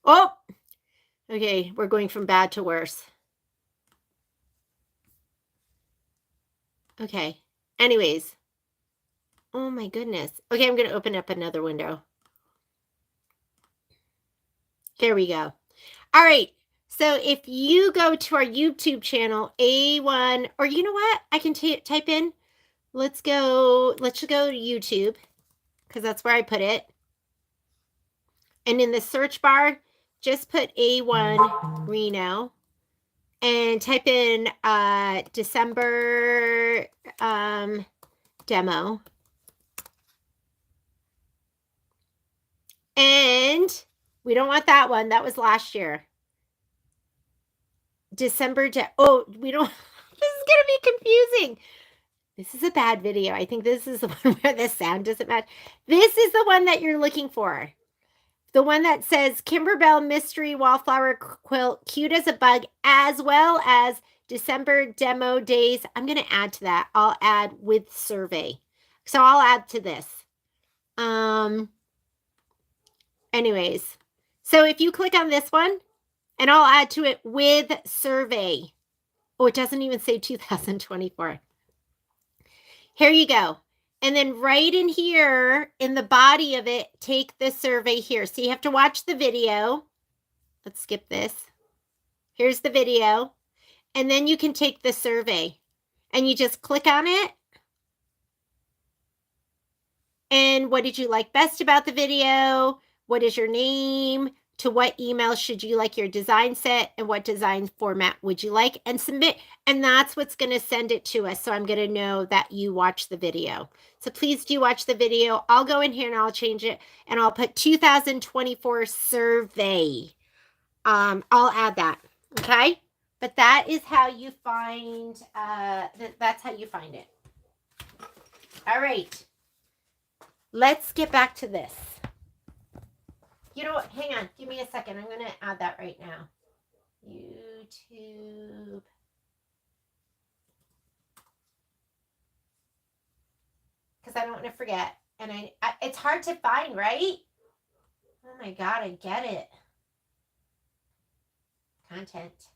Oh, okay. We're going from bad to worse. Okay. Anyways. Oh my goodness. Okay, I'm going to open up another window. There we go. All right. So if you go to our YouTube channel, A1, or you know what? I can type in, let's go to YouTube, because that's where I put it. And in the search bar, just put A1 Reno and type in December demo. And we don't want that one. That was last year. Oh, we don't. This is going to be confusing. This is a bad video. I think this is the one where the sound doesn't match. This is the one that you're looking for. The one that says Kimberbell Mystery Wallflower Quilt, cute as a bug, as well as December demo days. I'm going to add to that. I'll add with survey. So I'll add to this. Anyways, so if you click on this one, and I'll add to it with survey. Oh, it doesn't even say 2024. Here you go. And then right in here, in the body of it, take the survey here. So you have to watch the video. Let's skip this. Here's the video. And then you can take the survey. And you just click on it. And what did you like best about the video? What is your name? To what email should you like your design set? And what design format would you like? And submit. And that's what's going to send it to us. So I'm going to know that you watched the video. So please do watch the video. I'll go in here and I'll change it. And I'll put 2024 survey. I'll add that. Okay. But that is how you find, that's how you find it. All right. Let's get back to this. You know what? Hang on. Give me a second. I'm going to add that right now. YouTube. Because I don't want to forget. And I it's hard to find, right? Oh my God, I get it. Content.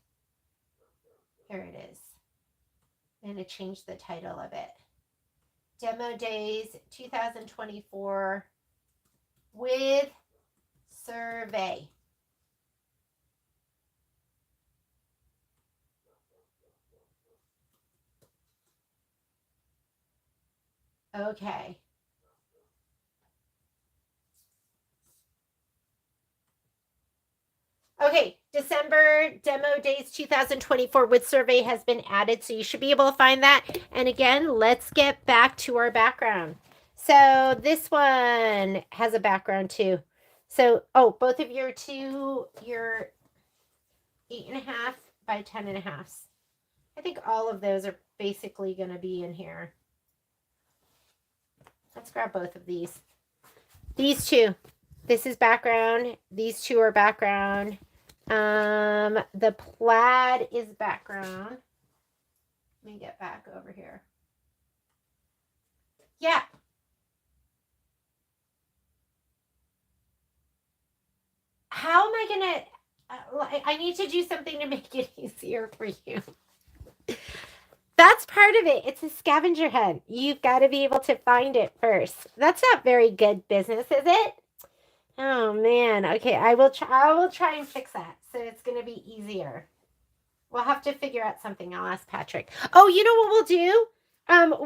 Here it is. I'm going to change the title of it. Demo Days 2024 with survey. Okay. Okay, December demo days 2024 with survey has been added, so you should be able to find that. And again, let's get back to our background. So this one has a background too. So, both of your 8.5 by 10.5. I think all of those are basically going to be in here. Let's grab both of these. These two. This is background. These two are background. The plaid is background. Let me get back over here. Yeah. How am I gonna, I need to do something to make it easier for you. That's part of it. It's a scavenger hunt. You've got to be able to find it first. That's not very good business, is it? Oh man. Okay, I will try and fix that. So it's going to be easier. We'll have to figure out something. I'll ask Patrick. Oh, you know what we'll do?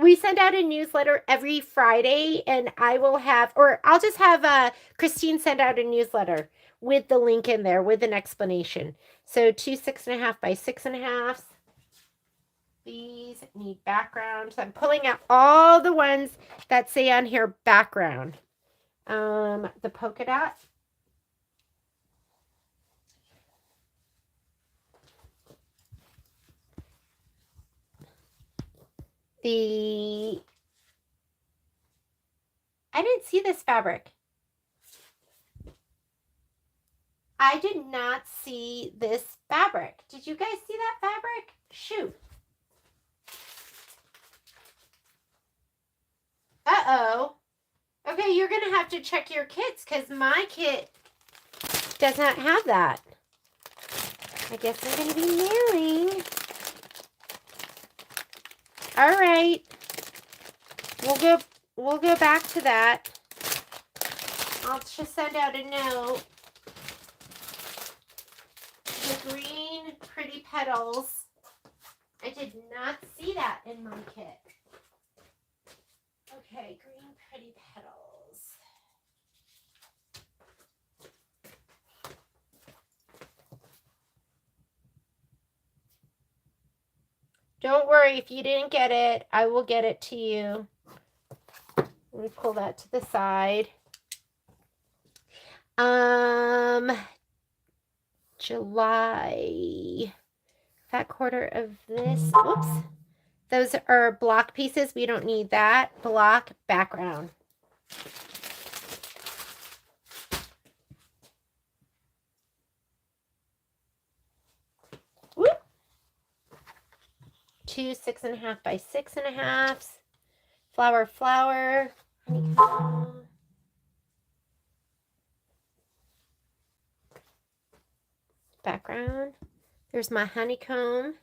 We send out a newsletter every Friday, and I will have, or I'll just have Christine send out a newsletter with the link in there with an explanation. So 2 6.5 by 6.5. These need background. So I'm pulling out all the ones that say on here background. The polka dot. I didn't see this fabric. I did not see this fabric. Did you guys see that fabric? Shoot. Uh-oh. Okay, you're going to have to check your kits because my kit does not have that. I guess I'm going to be mailing. All right. We'll go back to that. I'll just send out a note. The green pretty petals. I did not see that in my kit. Okay, green pretty petals. Don't worry, if you didn't get it, I will get it to you. Let me pull that to the side. July. Fat quarter of this. Oops. Those are block pieces. We don't need that. Block background. Whoop. 2 6.5 by 6.5. Flower. Honeycomb. Background. There's my honeycomb.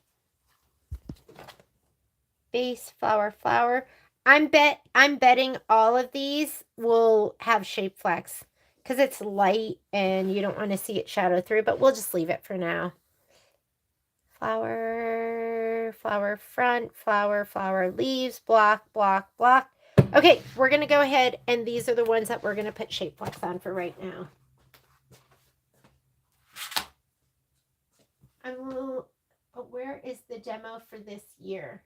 Base flower. I'm betting all of these will have shape flex because it's light and you don't want to see it shadow through, but we'll just leave it for now. Flower front, flower leaves, block. Okay, we're going to go ahead and these are the ones that we're going to put shape flex on for right now. But where is the demo for this year?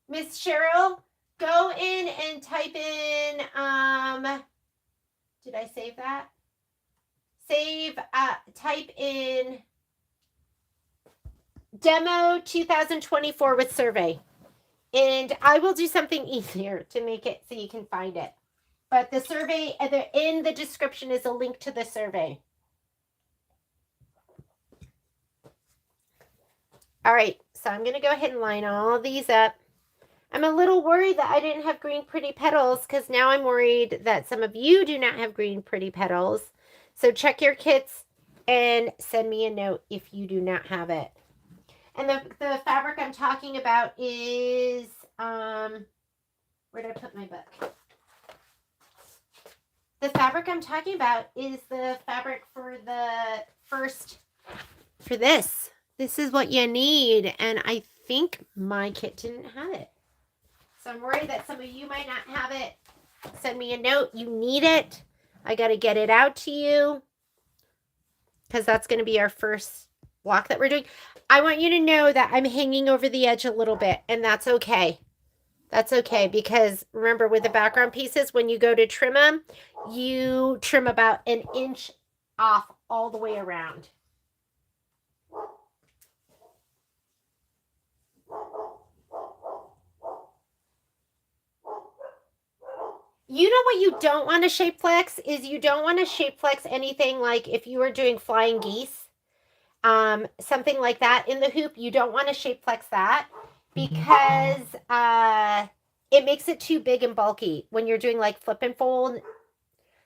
Miss Cheryl, go in and type in, did I save that? Type in demo 2024 with survey. And I will do something easier to make it so you can find it. But the survey, in the description is a link to the survey. All right, so I'm going to go ahead and line all these up. I'm a little worried that I didn't have green pretty petals because now I'm worried that some of you do not have green pretty petals. So check your kits and send me a note if you do not have it. And the fabric I'm talking about is, where did I put my book? The fabric I'm talking about is the fabric for this. This is what you need. And I think my kit didn't have it. So I'm worried that some of you might not have it. Send me a note. You need it. I got to get it out to you. Because that's going to be our first block that we're doing. I want you to know that I'm hanging over the edge a little bit. And that's okay. That's okay. Because remember with the background pieces, when you go to trim them, you trim about an inch off all the way around. You know what you don't want to shape flex is you don't want to shape flex anything like if you were doing flying geese, something like that in the hoop. You don't want to shape flex that because it makes it too big and bulky when you're doing like flip and fold.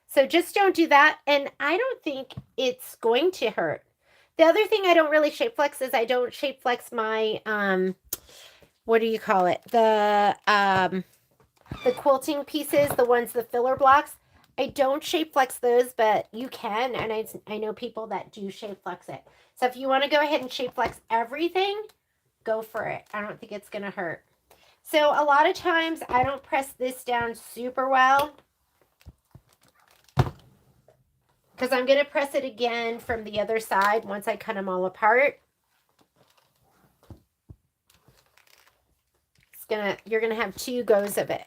So just don't do that. And I don't think it's going to hurt. The other thing I don't really shape flex is I don't shape flex my, what do you call it? The quilting pieces, the ones, the filler blocks. I don't shape flex those, but you can. And I know people that do shape flex it. So if you want to go ahead and shape flex everything, go for it. I don't think it's going to hurt. So a lot of times I don't press this down super well, because I'm going to press it again from the other side once I cut them all apart. You're going to have 2 goes of it.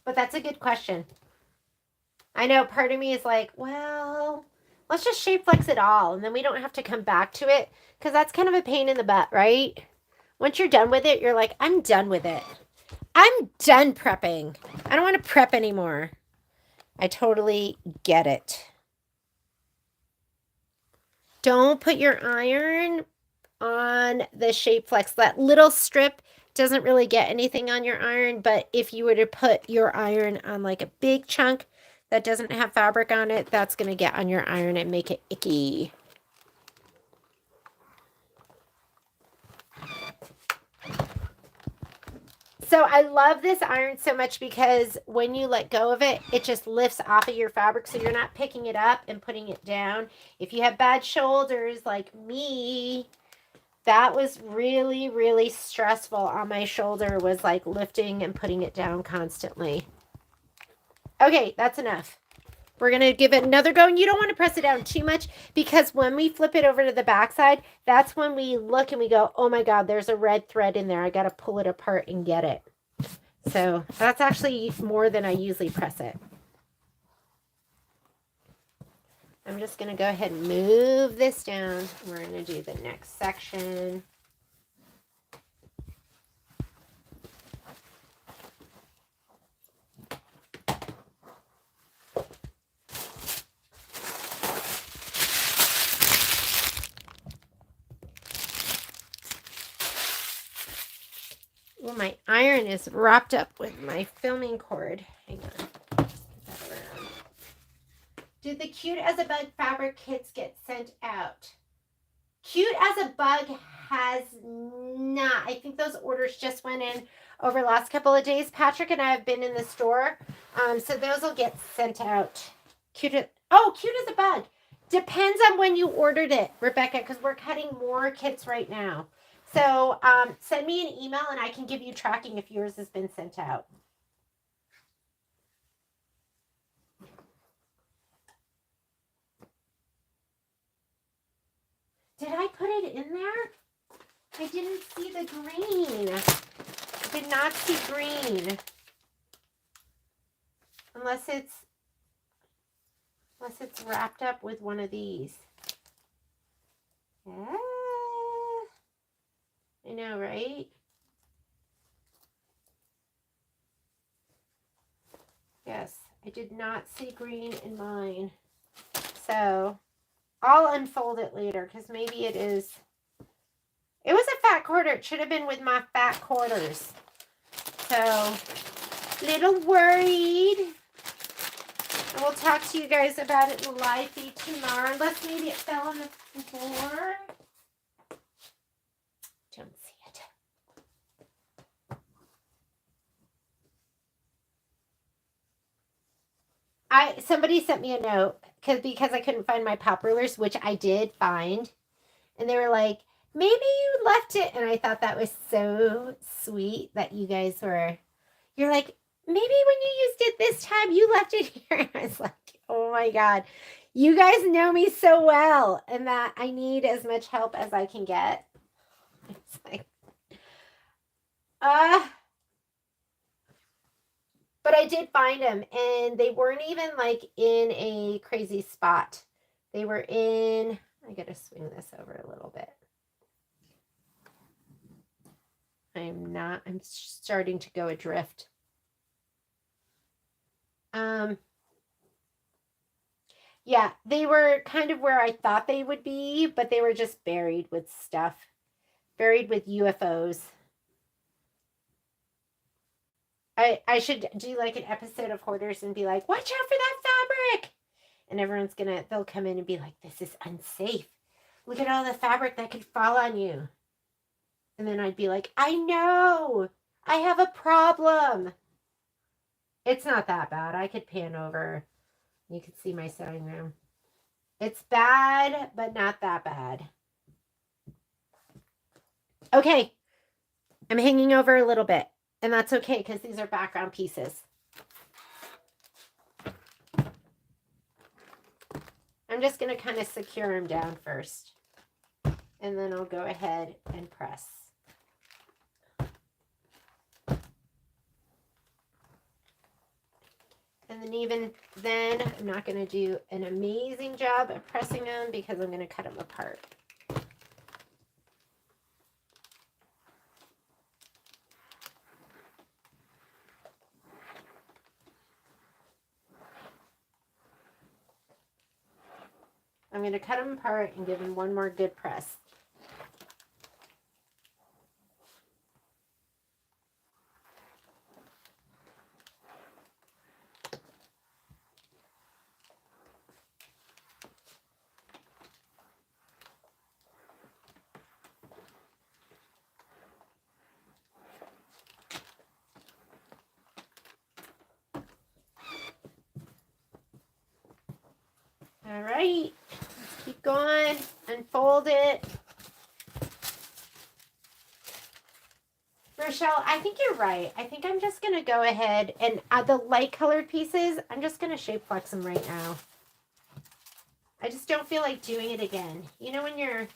But that's a good question. I know part of me is like, well, let's just shape flex it all and then we don't have to come back to it, because that's kind of a pain in the butt, right? Once you're done with it, you're like, I'm done with it. I'm done prepping. I don't want to prep anymore. I totally get it. Don't put your iron on the shape flex. That little strip doesn't really get anything on your iron, but if you were to put your iron on like a big chunk that doesn't have fabric on it, that's going to get on your iron and make it icky. So I love this iron so much because when you let go of it, it just lifts off of your fabric, so you're not picking it up and putting it down. If you have bad shoulders like me, that was really, really stressful on my shoulder, was like lifting and putting it down constantly. Okay, that's enough. We're going to give it another go, and you don't want to press it down too much, because when we flip it over to the back side, that's when we look and we go, oh my God, there's a red thread in there. I got to pull it apart and get it. So that's actually more than I usually press it. I'm just going to go ahead and move this down. We're going to do the next section. Well, my iron is wrapped up with my filming cord. Hang on. Did the Cute as a Bug fabric kits get sent out? Cute as a Bug has not. I think those orders just went in over the last couple of days. Patrick and I have been in the store, so those will get sent out. Cute as a Bug. Depends on when you ordered it, Rebecca, because we're cutting more kits right now. So send me an email and I can give you tracking if yours has been sent out. Did I put it in there? I didn't see the green. I did not see green. Unless it's wrapped up with one of these. Yeah. I know, right? Yes, I did not see green in mine. So I'll unfold it later, because maybe it is. It was a fat quarter. It should have been with my fat quarters. So, little worried. And we'll talk to you guys about it in the live feed tomorrow. Unless maybe it fell on the floor. Don't see it. Somebody sent me a note because I couldn't find my pop rulers, which I did find. And they were like, maybe you left it. And I thought that was so sweet that you guys were, you're like, maybe when you used it this time, you left it here. And I was like, oh my God, you guys know me so well, and that I need as much help as I can get. It's like, But I did find them, and they weren't even like in a crazy spot. They were in, I gotta swing this over a little bit. I'm starting to go adrift. Yeah, they were kind of where I thought they would be, but they were just buried with stuff. Buried with UFOs. I should do like an episode of Hoarders and be like, watch out for that fabric. And everyone's they'll come in and be like, this is unsafe. Look at all the fabric that could fall on you. And then I'd be like, I know, I have a problem. It's not that bad. I could pan over. You could see my sewing room. It's bad, but not that bad. Okay. I'm hanging over a little bit. And that's okay because these are background pieces. I'm just going to kind of secure them down first. And then I'll go ahead and press. And then even then, I'm not going to do an amazing job of pressing them because I'm going to cut them apart. I'm going to cut them apart and give them one more good press. All right, let's keep going, unfold it. Rochelle, I think you're right. I think I'm just going to go ahead and the light colored pieces, I'm just going to shape flex them right now. I just don't feel like doing it again. You know when you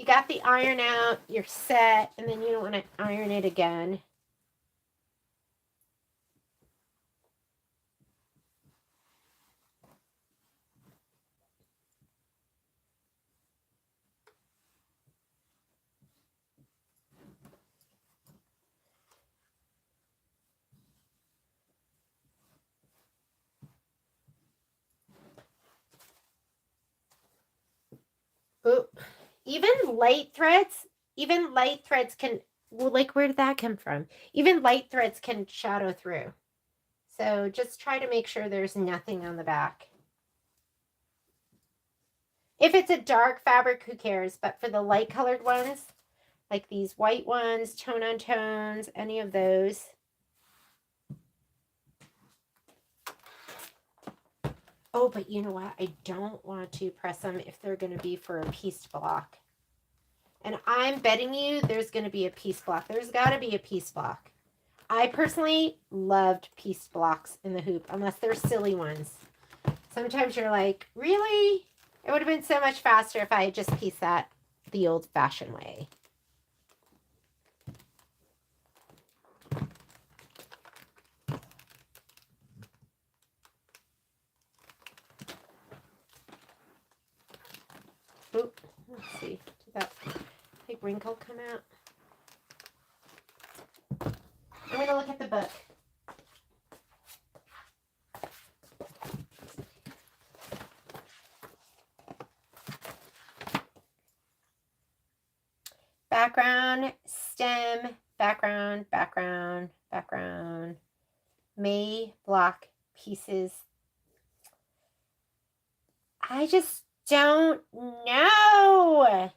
got the iron out, you're set, and then you don't want to iron it again. Ooh. Even light threads can, well, like, where did that come from? Even light threads can shadow through. So just try to make sure there's nothing on the back. If it's a dark fabric, who cares? But for the light colored ones, like these white ones, tone on tones, any of those. Oh, but you know what? I don't want to press them if they're going to be for a piece block. And I'm betting you there's going to be a piece block. There's got to be a piece block. I personally loved piece blocks in the hoop, unless they're silly ones. Sometimes you're like, really? It would have been so much faster if I had just pieced that the old-fashioned way. Oh, let's see. Did that big wrinkle come out? I'm going to look at the book. Background, stem, background, background, background. May block pieces. I just don't know.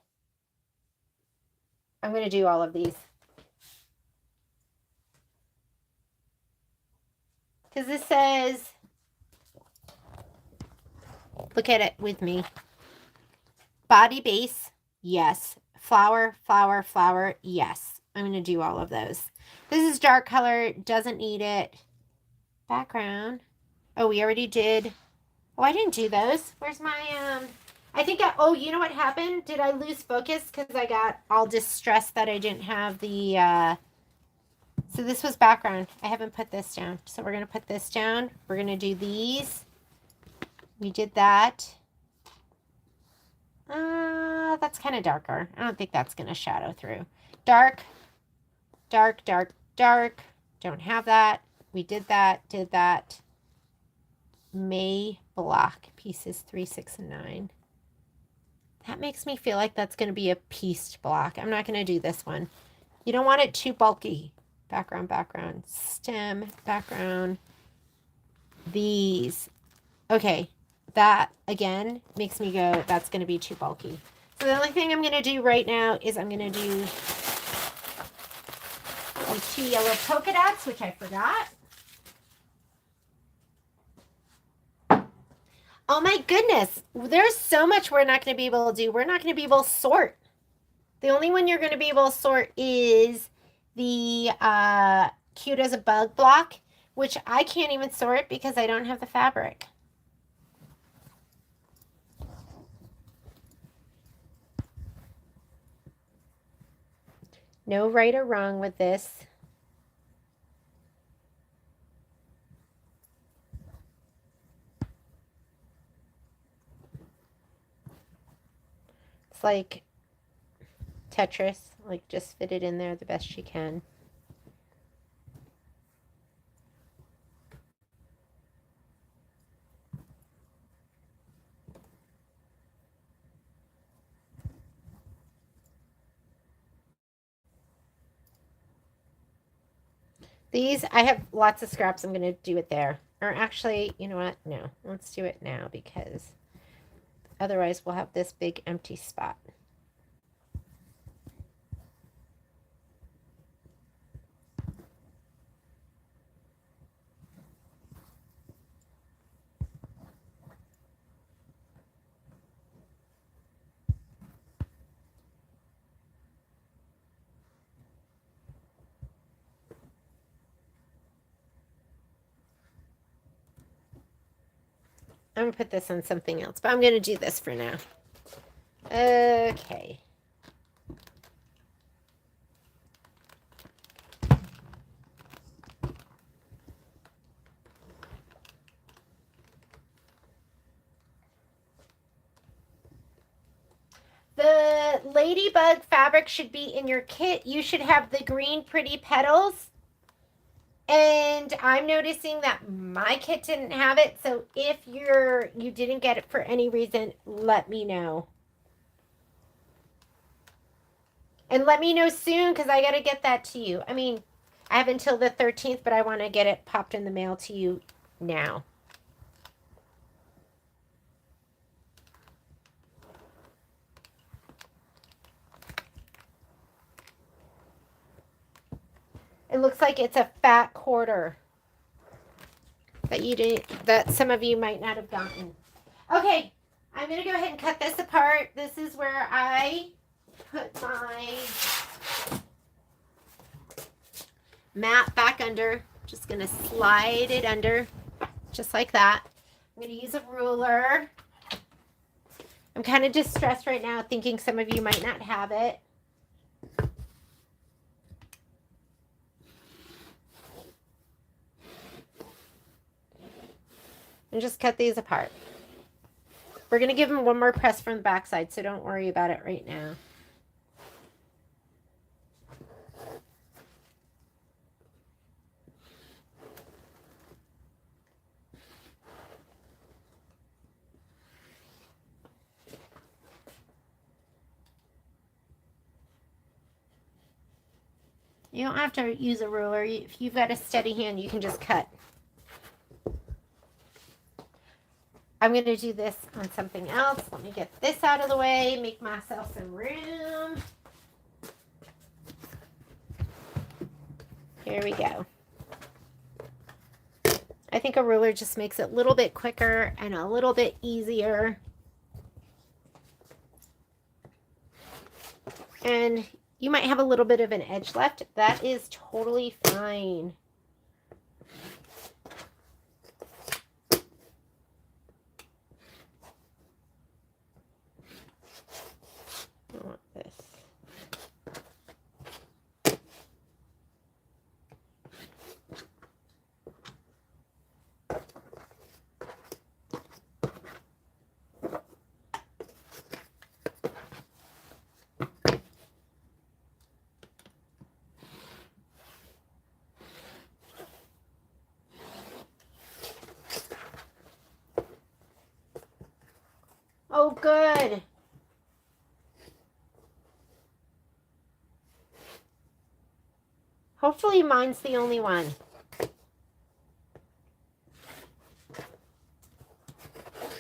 I'm going to do all of these. Because this says, look at it with me. Body base, yes. Flower, flower, flower, yes. I'm going to do all of those. This is dark color, doesn't need it. Background. Oh, we already did. Oh, I didn't do those. Where's my, I think, oh, you know what happened? Did I lose focus because I got all distressed that I didn't have the So this was background. I haven't put this down. So we're going to put this down. We're going to do these. We did that. That's kind of darker. I don't think that's going to shadow through. Dark, dark, dark, dark. Don't have that. We did that, did that. May block pieces 3, 6, and 9. That makes me feel like that's going to be a pieced block. I'm not going to do this one. You don't want it too bulky. Background, background, stem, background. These. Okay, that again makes me go, that's going to be too bulky. So the only thing I'm going to do right now is I'm going to do these 2 yellow polka dots, which I forgot. Oh my goodness, there's so much we're not going to be able to do. We're not going to be able to sort. The only one you're going to be able to sort is the cute as a bug block, which I can't even sort because I don't have the fabric. No right or wrong with this. It's like Tetris, like just fit it in there the best you can. These, I have lots of scraps. I'm going to do it there. Or actually, you know what? No, let's do it now because otherwise we'll have this big empty spot. I'm going to put this on something else, but I'm going to do this for now. Okay. The ladybug fabric should be in your kit. You should have the green pretty petals. And I'm noticing that my kit didn't have it. So if you didn't get it for any reason, let me know. And let me know soon because I got to get that to you. I mean, I have until the 13th, but I want to get it popped in the mail to you now. It looks like it's a fat quarter that some of you might not have gotten. Okay, I'm going to go ahead and cut this apart. This is where I put my mat back under. Just going to slide it under just like that. I'm going to use a ruler. I'm kind of distressed right now thinking some of you might not have it. And just cut these apart. We're going to give them one more press from the backside, so don't worry about it right now. You don't have to use a ruler. If you've got a steady hand, you can just cut. I'm going to do this on something else. Let me get this out of the way, make myself some room. Here we go. I think a ruler just makes it a little bit quicker and a little bit easier. And you might have a little bit of an edge left. That is totally fine. I want this. Hopefully mine's the only one.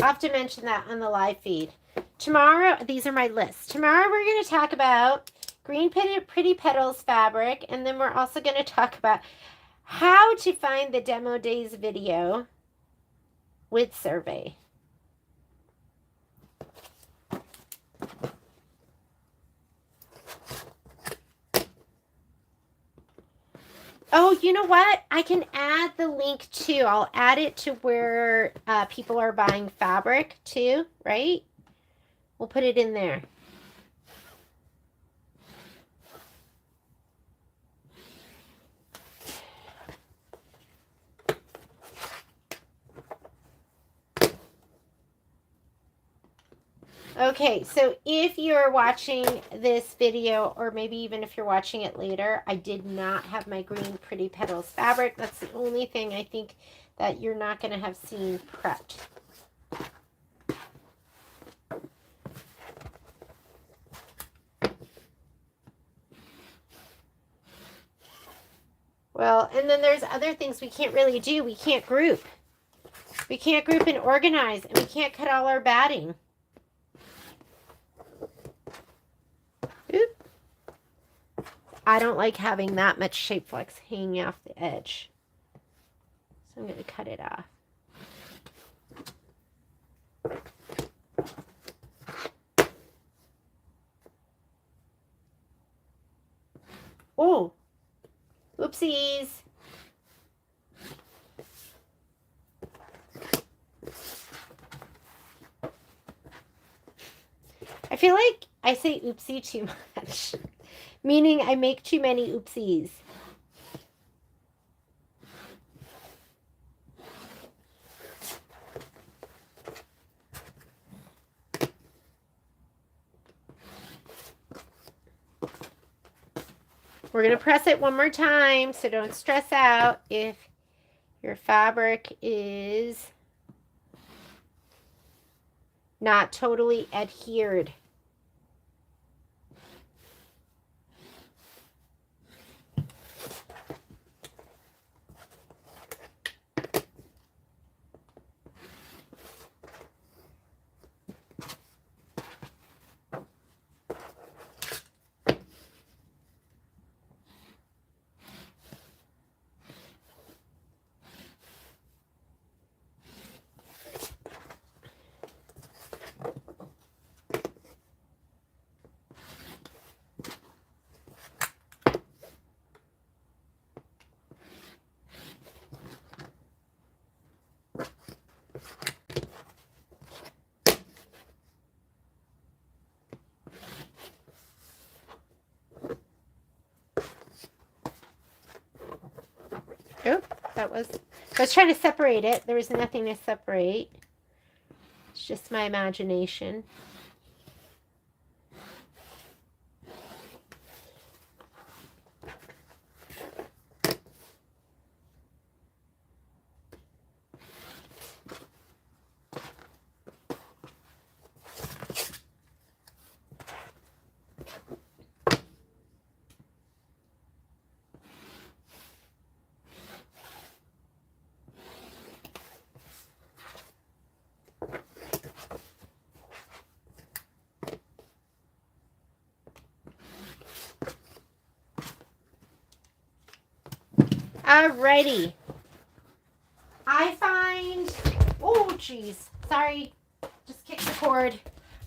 I'll have to mention that on the live feed. Tomorrow, these are my lists. Tomorrow we're going to talk about green pretty petals fabric, and then we're also going to talk about how to find the demo days video with survey. Oh, you know what? I can add the link too. I'll add it to where people are buying fabric too, right? We'll put it in there. Okay, so if you're watching this video, or maybe even if you're watching it later, I did not have my green pretty petals fabric. That's the only thing I think that you're not going to have seen prepped. Well, and then there's other things we can't really do. We can't group. We can't group and organize, and we can't cut all our batting. Oop. I don't like having that much shape flex hanging off the edge. So I'm going to cut it off. Oh, oopsies. I feel like I say oopsie too much, meaning I make too many oopsies. We're going to press it one more time, so don't stress out if your fabric is not totally adhered. Oh, I was trying to separate it. There was nothing to separate. It's just my imagination. Alrighty. I find, oh geez, sorry, just kicked the cord.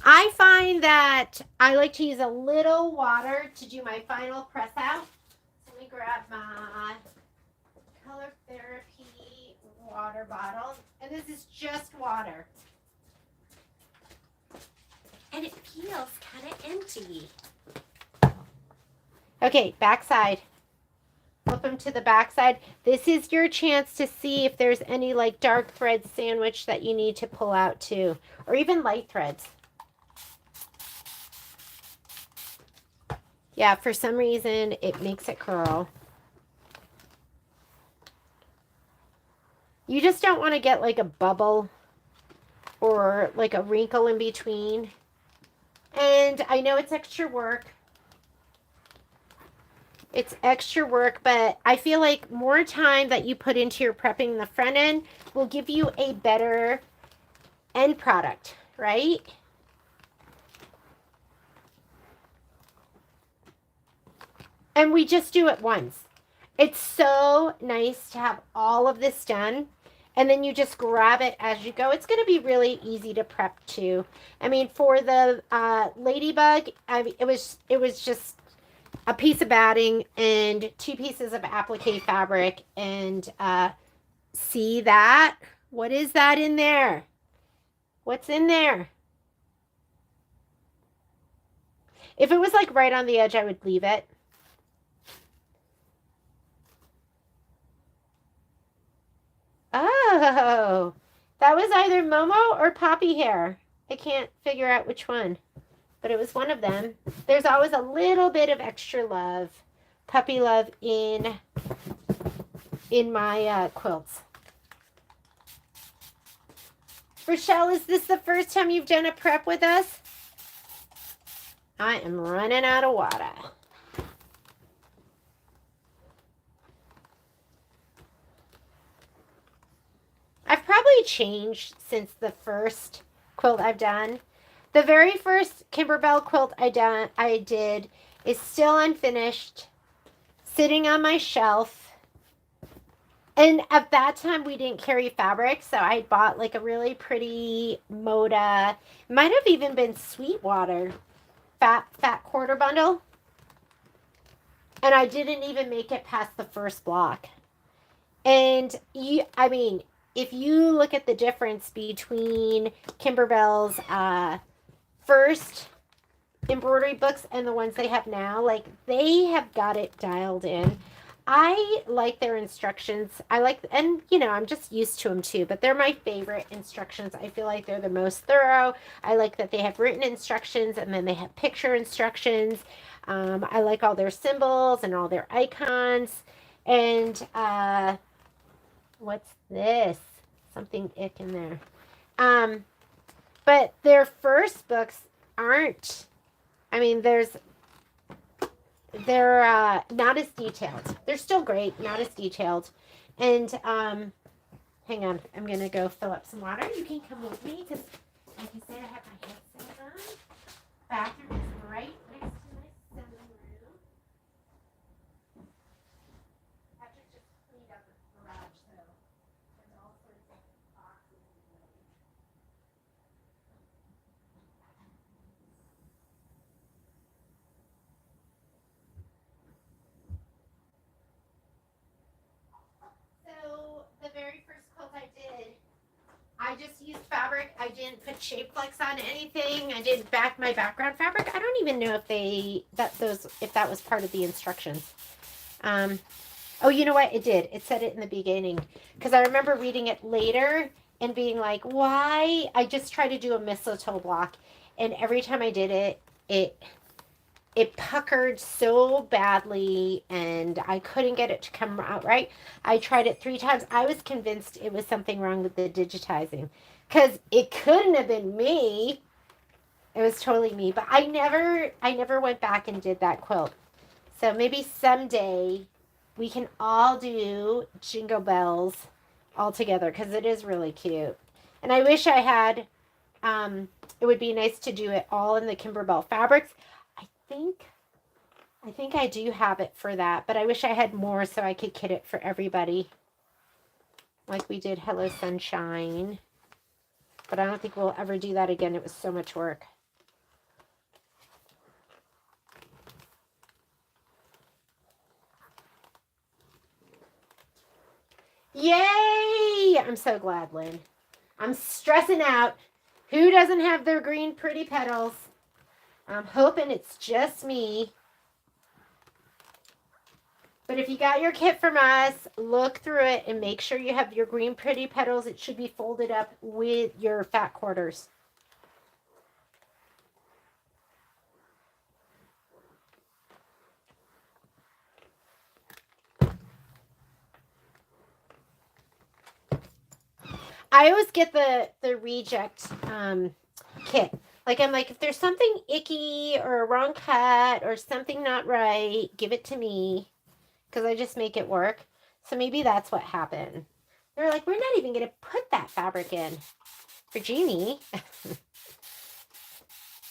I find that I like to use a little water to do my final press out. So let me grab my Color Therapy water bottle. And this is just water. And it feels kind of empty. Okay, backside. Flip them to the back side. This is your chance to see if there's any like dark thread sandwich that you need to pull out too, or even light threads. Yeah, for some reason it makes it curl. You just don't want to get like a bubble or like a wrinkle in between. And I know it's extra work. It's extra work, but I feel like more time that you put into your prepping the front end will give you a better end product, right? And we just do it once. It's so nice to have all of this done, and then you just grab it as you go. It's going to be really easy to prep too. I mean, for the ladybug, it was just a piece of batting and 2 pieces of applique fabric, and see that? What is that in there? What's in there? If it was like right on the edge, I would leave it. Oh, that was either Momo or Poppy hair. I can't figure out which one, but it was one of them. There's always a little bit of extra love, puppy love in my quilts. Rochelle, is this the first time you've done a prep with us? I am running out of water. I've probably changed since the first quilt I've done. The very first Kimberbell quilt I did is still unfinished, sitting on my shelf. And at that time, we didn't carry fabric, so I bought like a really pretty Moda, might have even been Sweetwater, fat quarter bundle. And I didn't even make it past the first block. And I mean, if you look at the difference between Kimberbell's first embroidery books and the ones they have now, like, they have got it dialed in. I like their instructions. And you know, I'm just used to them too, but they're my favorite instructions. I feel like they're the most thorough. I like that they have written instructions and then they have picture instructions. I like all their symbols and all their icons. And what's this? Something ick in there. But their first books aren't, I mean, they're not as detailed. They're still great, not as detailed. And hang on, I'm gonna go fill up some water. You can come with me because, like I said, I have my headset on. Bathroom is right next to my sewing room. Patrick just cleaned up the garage, so there's all sorts of boxes and things. So the very first quilt I did, I just used fabric. I didn't put shape flex on anything. I didn't back my background fabric. I don't even know if that was part of the instructions. Oh, you know what? It did. It said it in the beginning because I remember reading it later and being like, why? I just tried to do a mistletoe block, and every time I did it puckered so badly and I couldn't get it to come out right. I tried it 3 times. I was convinced it was something wrong with the digitizing because it couldn't have been me. It was totally me, but I never went back and did that quilt. So maybe someday we can all do Jingle Bells all together because it is really cute. And I wish I had, it would be nice to do it all in the Kimberbell fabrics. I think I do have it for that, but I wish I had more so I could kit it for everybody. Like we did Hello Sunshine. But I don't think we'll ever do that again. It was so much work. Yay! I'm so glad, Lynn. I'm stressing out. Who doesn't have their green pretty petals? I'm hoping it's just me. But if you got your kit from us, look through it and make sure you have your green pretty petals. It should be folded up with your fat quarters. I always get the reject kit. Like, I'm like, if there's something icky or a wrong cut or something not right, give it to me. Because I just make it work. So maybe that's what happened. They're like, we're not even going to put that fabric in for Jeannie.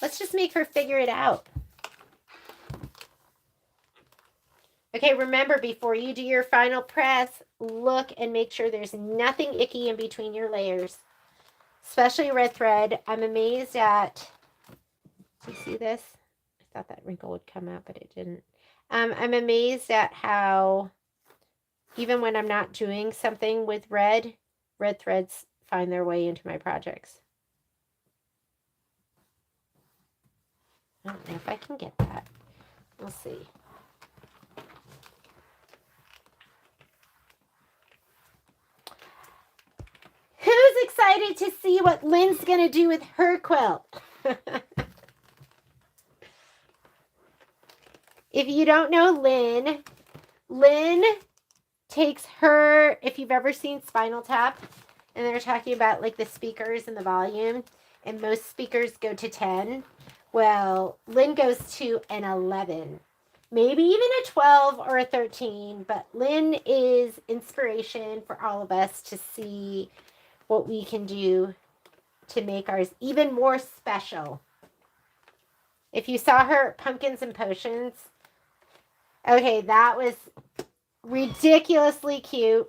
Let's just make her figure it out. Okay, remember, before you do your final press, look and make sure there's nothing icky in between your layers. Especially red thread. I'm amazed at... Do you see this? I thought that wrinkle would come out, but it didn't. I'm amazed at how, even when I'm not doing something with red threads find their way into my projects. I don't know if I can get that. We'll see. Who's excited to see what Lynn's going to do with her quilt? If you don't know Lynn takes her, if you've ever seen Spinal Tap, and they're talking about like the speakers and the volume, and most speakers go to 10. Well, Lynn goes to an 11, maybe even a 12 or a 13, but Lynn is inspiration for all of us to see what we can do to make ours even more special. If you saw her Pumpkins and Potions, okay, that was ridiculously cute.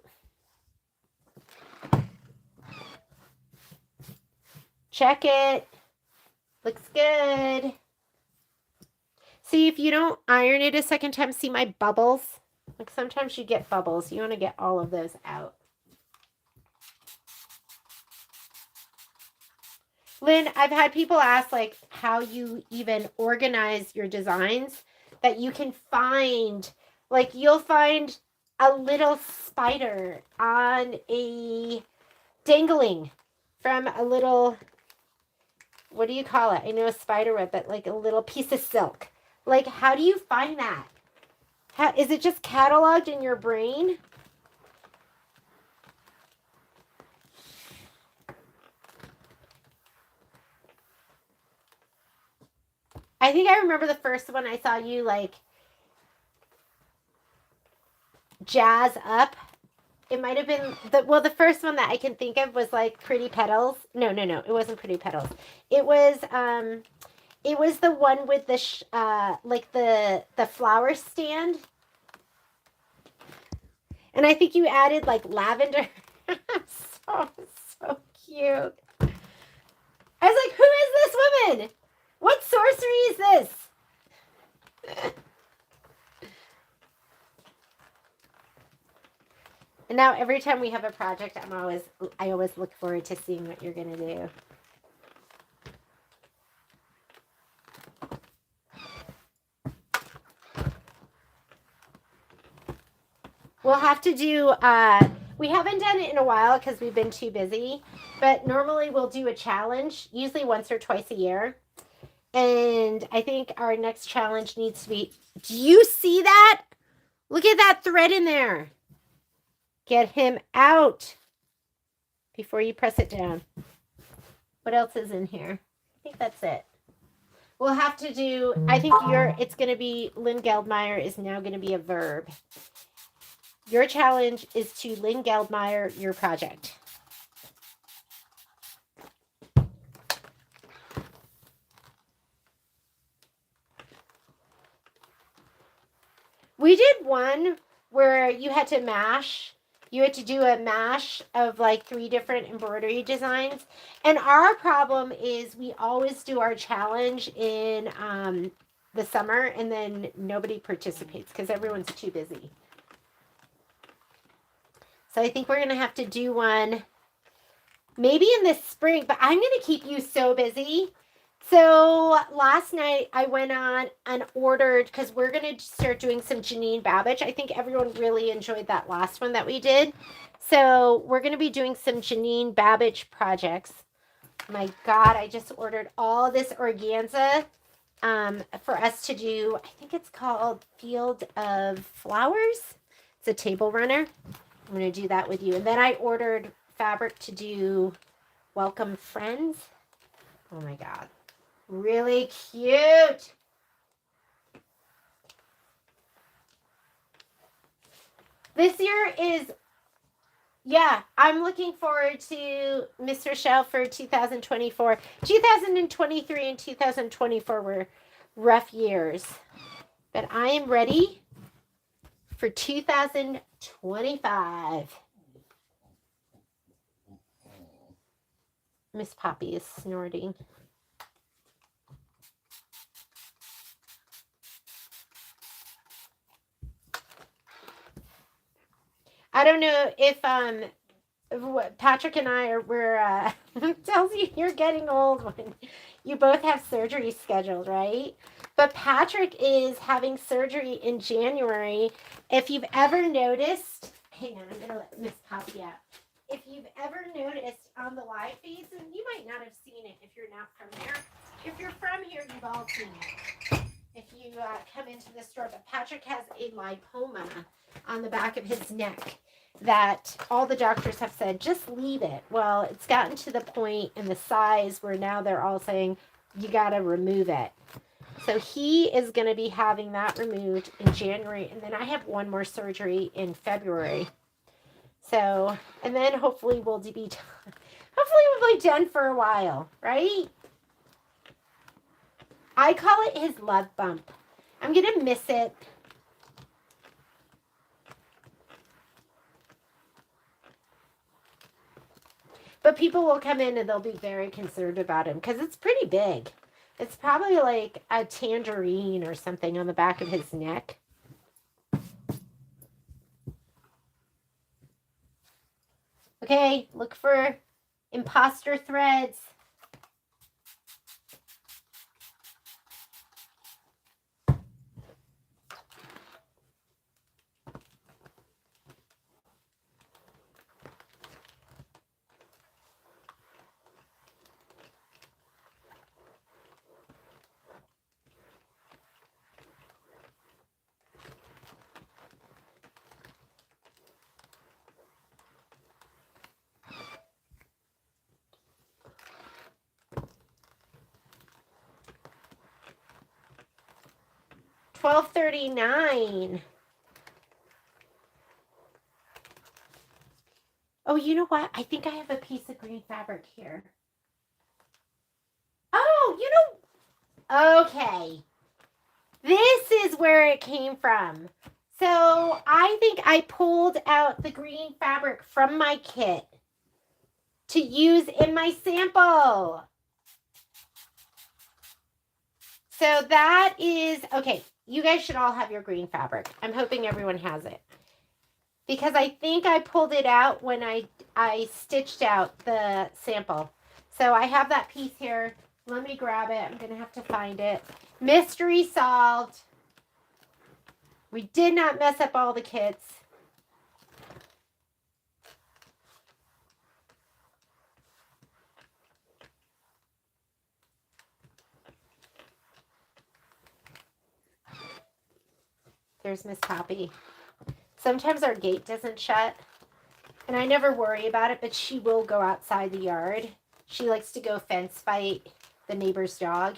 Check it. Looks good. See, if you don't iron it a second time, see my bubbles? Like sometimes you get bubbles. You want to get all of those out. Lynn, I've had people ask like how you even organize your designs, that you can find, like you'll find a little spider on a dangling from a little, what do you call it? I know a spider web, but like a little piece of silk. Like, how do you find that? How, is it just cataloged in your brain? I think I remember the first one I saw you like jazz up. It might have been the first one that I can think of was like Pretty Petals. No, it wasn't Pretty Petals. It was the one with the like the flower stand. And I think you added like lavender. so cute. I was like, who is this woman? What sorcery is this? And now every time we have a project, I always look forward to seeing what you're gonna do. We'll have to do, we haven't done it in a while because we've been too busy, but normally we'll do a challenge, usually once or twice a year. And I think our next challenge needs to be, do you see that? Look at that thread in there. Get him out before you press it down. What else is in here? I think that's it. We'll have to do, I think it's going to be, Lynn Geldmeyer is now going to be a verb. Your challenge is to Lynn Geldmeyer your project. We did one where you had to mash. You had to do a mash of like 3 different embroidery designs. And our problem is we always do our challenge in the summer and then nobody participates because everyone's too busy. So I think we're going to have to do one maybe in the spring, but I'm going to keep you so busy. So last night I went on and ordered, because we're going to start doing some Jeanne Babbage. I think everyone really enjoyed that last one that we did. So we're going to be doing some Jeanne Babbage projects. My God, I just ordered all this organza for us to do. I think it's called Field of Flowers. It's a table runner. I'm going to do that with you. And then I ordered fabric to do Welcome Friends. Oh my God. Really cute. This year is, yeah, I'm looking forward to Miss Rochelle for 2024. 2023 and 2024 were rough years, but I am ready for 2025. Miss Poppy is snorting. I don't know if Patrick and I we're tells you you're getting old when you both have surgery scheduled, right? But Patrick is having surgery in January. If you've ever noticed, hang on, I'm gonna let Miss Poppy out. If you've ever noticed on the live feeds, and you might not have seen it if you're not from there. If you're from here, you've all seen it. If you come into the store, but Patrick has a lipoma on the back of his neck that all the doctors have said, just leave it. Well, it's gotten to the point in the size where now they're all saying, you got to remove it. So he is going to be having that removed in January. And then I have one more surgery in February. So, and then hopefully we'll be done for a while, right? I call it his love bump. I'm going to miss it. But people will come in and they'll be very concerned about him because it's pretty big. It's probably like a tangerine or something on the back of his neck. Okay, look for imposter threads. $12.39. Oh, you know what? I think I have a piece of green fabric here. Oh, you know, okay. This is where it came from. So I think I pulled out the green fabric from my kit to use in my sample. So that is, okay, you guys should all have your green fabric. I'm hoping everyone has it. Because I think I pulled it out when I stitched out the sample. So I have that piece here. Let me grab it. I'm going to have to find it. Mystery solved. We did not mess up all the kits. There's Miss Poppy. Sometimes our gate doesn't shut, and I never worry about it, but she will go outside the yard. She likes to go fence fight the neighbor's dog,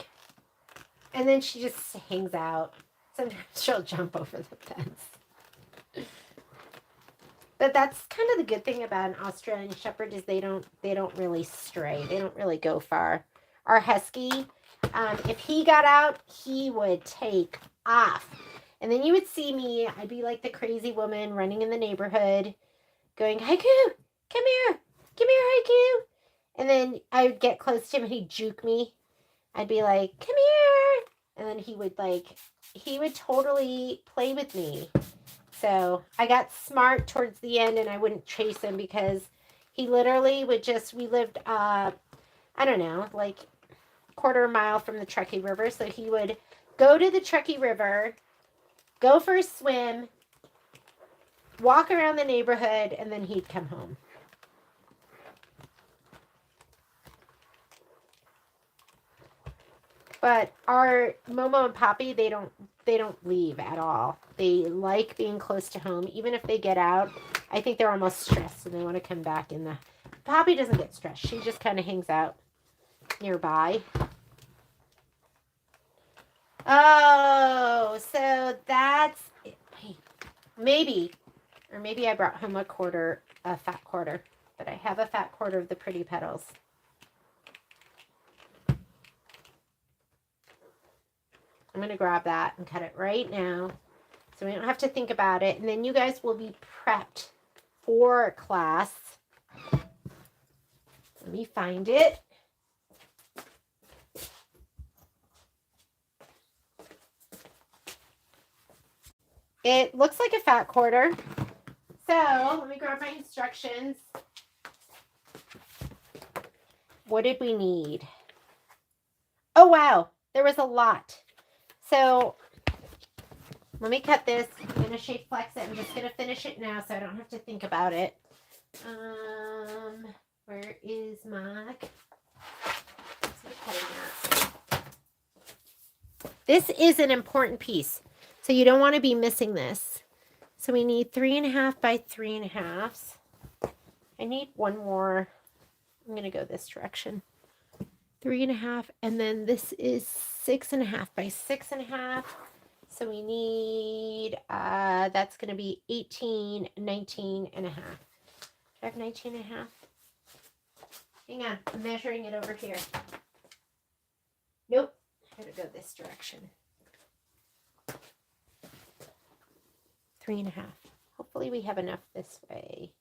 and then she just hangs out. Sometimes she'll jump over the fence. But that's kind of the good thing about an Australian Shepherd is they don't really stray. They don't really go far. Our Husky, if he got out, he would take off. And then you would see me. I'd be like the crazy woman running in the neighborhood, going, Haiku, come here, Haiku. And then I would get close to him and he'd juke me. I'd be like, come here. And then he would totally play with me. So I got smart towards the end and I wouldn't chase him because he literally would we lived, I don't know, like quarter mile from the Truckee River. So he would go to the Truckee River, go for a swim, walk around the neighborhood, and then he'd come home. But our Momo and Poppy, they don't leave at all. They like being close to home. Even if they get out, I think they're almost stressed and they want to come back in the... Poppy doesn't get stressed. She just kind of hangs out nearby. Oh, so that's it. Wait, maybe, or maybe I brought home a fat quarter, but I have a fat quarter of the pretty petals. I'm going to grab that and cut it right now so we don't have to think about it. And then you guys will be prepped for class. Let me find it. It looks like a fat quarter. So let me grab my instructions. What did we need? Oh, wow. There was a lot. So let me cut this. I'm going to shape flex it. I'm just going to finish it now so I don't have to think about it. Where is my... This is an important piece, so you don't want to be missing this. So we need 3.5 by 3.5. I need one more. I'm going to go this direction. 3.5, and then this is 6.5 by 6.5. So we need, that's going to be 18, 19.5. Do I have 19.5? Hang on, I'm measuring it over here. Nope, I gotta go this direction. 3.5. Hopefully we have enough this way.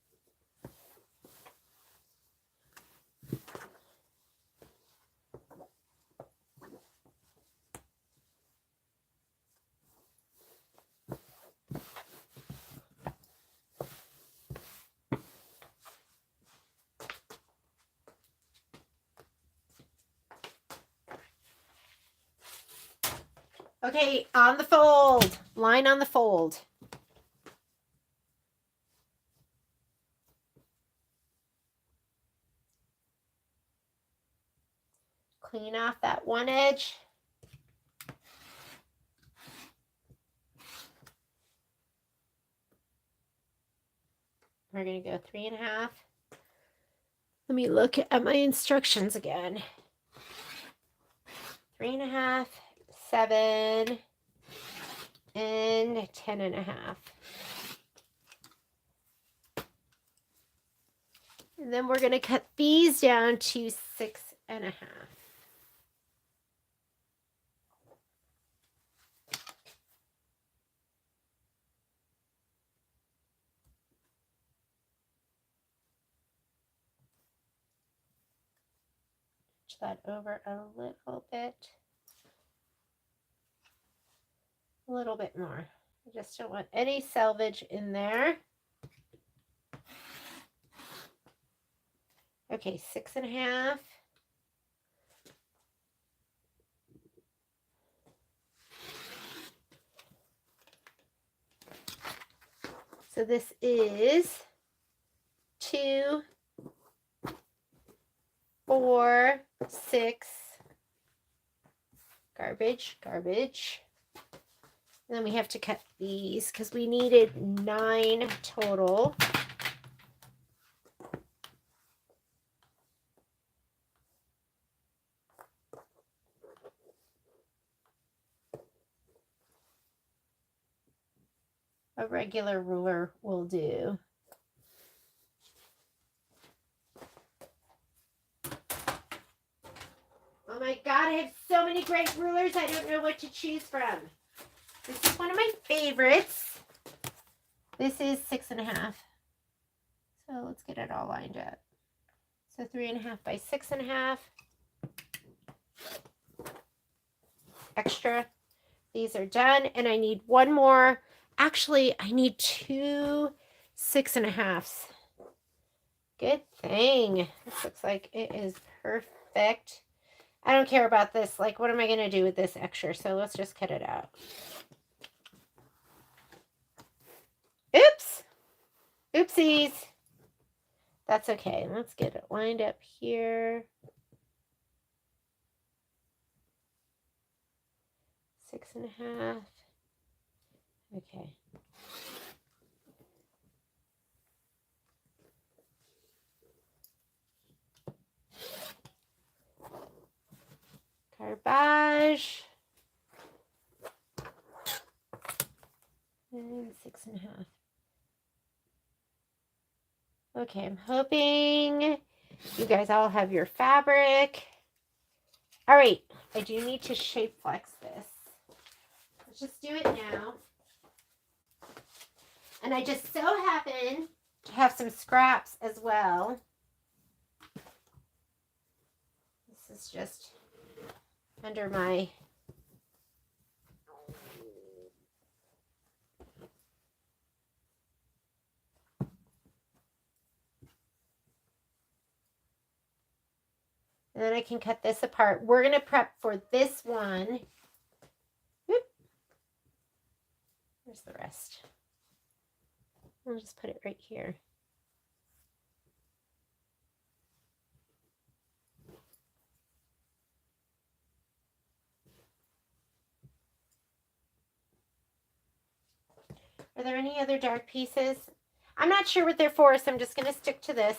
Okay, on the fold. Line on the fold. Clean off that one edge. We're going to go 3.5. Let me look at my instructions again. 3.5, 7, and 10.5. And then we're going to cut these down to 6.5. That over a little bit more. I just don't want any selvage in there. Okay, 6.5. So this is 2, 4, 6. Garbage. And then we have to cut these because we needed 9 total. A regular ruler will do. Oh my God, I have so many great rulers. I don't know what to choose from. This is one of my favorites. This is 6.5. So let's get it all lined up. So 3.5 by 6.5. Extra. These are done. And I need one more. Actually, I need 2 6.5s. Good thing. This looks like it is perfect. I don't care about this. Like, what am I going to do with this extra? So let's just cut it out. Oops. Oopsies. That's okay. Let's get it lined up here. 6.5. Okay. Garbage. And 6.5. Okay, I'm hoping you guys all have your fabric. All right, I do need to shape flex this. Let's just do it now. And I just so happen to have some scraps as well. This is just under my and then I can cut this apart. We're going to prep for this one. Whoop. Where's the rest? I'll just put it right here. Are there any other dark pieces? I'm not sure what they're for, so I'm just going to stick to this.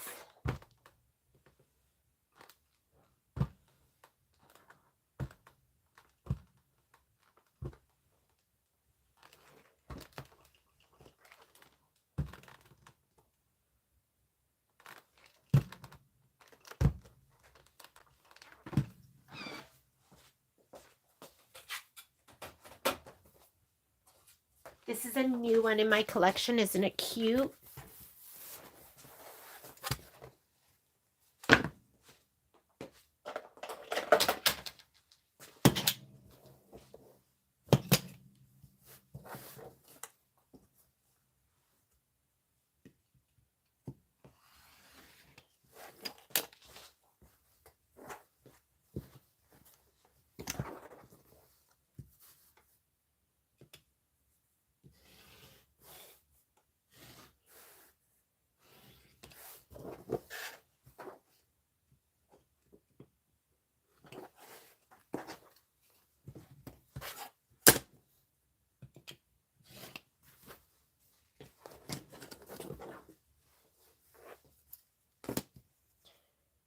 This is a new one in my collection. Isn't it cute?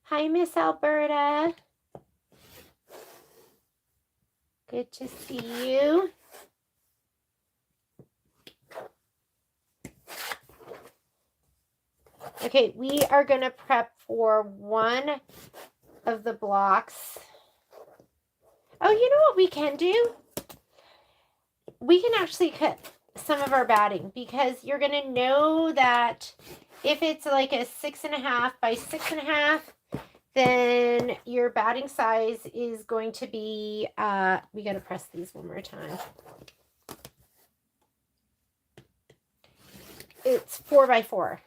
Hi, Miss Alberta. Good to see you. Okay, we are going to prep for one of the blocks. Oh, you know what we can do? We can actually cut some of our batting because you're going to know that if it's like a 6.5 by 6.5, then your batting size is going to be, we got to press these one more time. It's 4 by 4.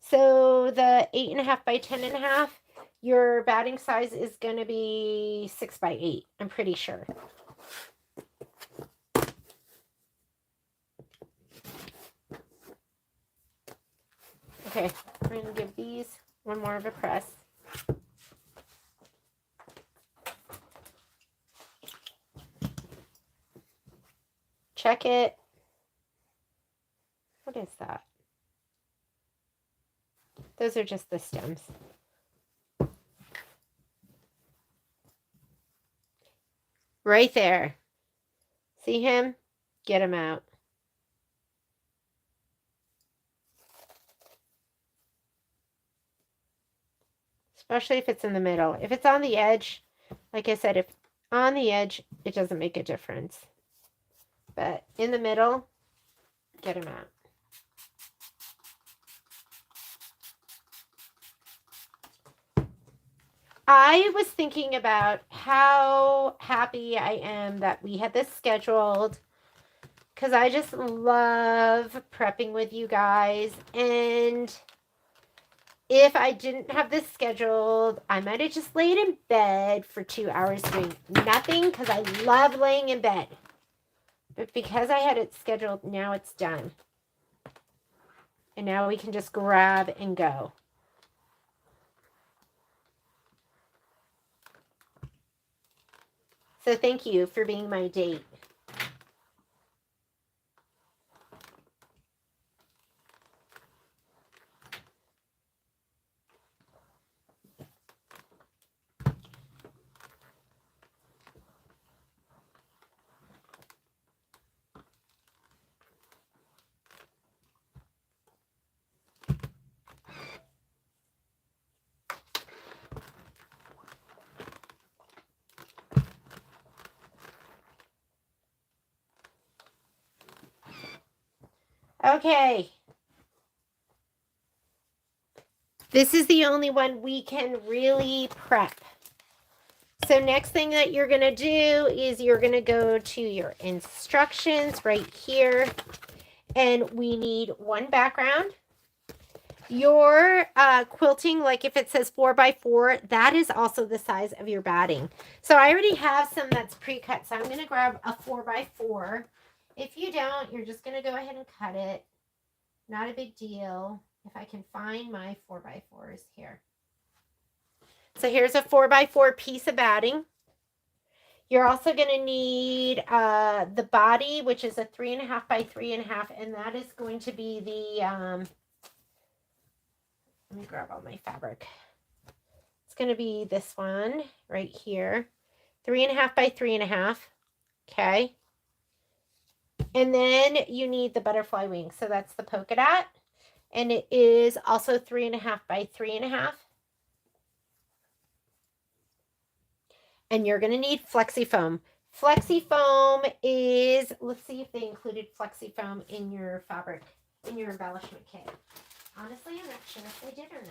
So the 8.5 by 10.5, your batting size is going to be 6 by 8. I'm pretty sure. Okay, we're going to give these one more of a press. Check it. What is that? Those are just the stems. Right there. See him? Get him out. Especially if it's in the middle. If it's on the edge, like I said, if on the edge, it doesn't make a difference. But in the middle, get him out. I was thinking about how happy I am that we had this scheduled because I just love prepping with you guys. And if I didn't have this scheduled, I might have just laid in bed for 2 hours doing nothing because I love laying in bed. But because I had it scheduled, now it's done. And now we can just grab and go. So thank you for being my date. Okay. This is the only one we can really prep. So next thing that you're going to do is you're going to go to your instructions right here. And we need one background. Your quilting, like if it says 4x4, that is also the size of your batting. So I already have some that's pre-cut. So I'm going to grab a 4x4. If you don't, you're just going to go ahead and cut it. Not a big deal. If I can find my 4x4s here. So here's a 4x4 piece of batting. You're also going to need the body, which is a 3.5 by 3.5, and that is going to be the, let me grab all my fabric. It's going to be this one right here, 3.5 by 3.5, okay? And then you need the butterfly wing, so that's the polka dot, and it is also 3.5 by 3.5. And you're going to need flexi foam. Flexi foam is, let's see if they included flexi foam in your fabric, in your embellishment kit. Honestly, I'm not sure if they did or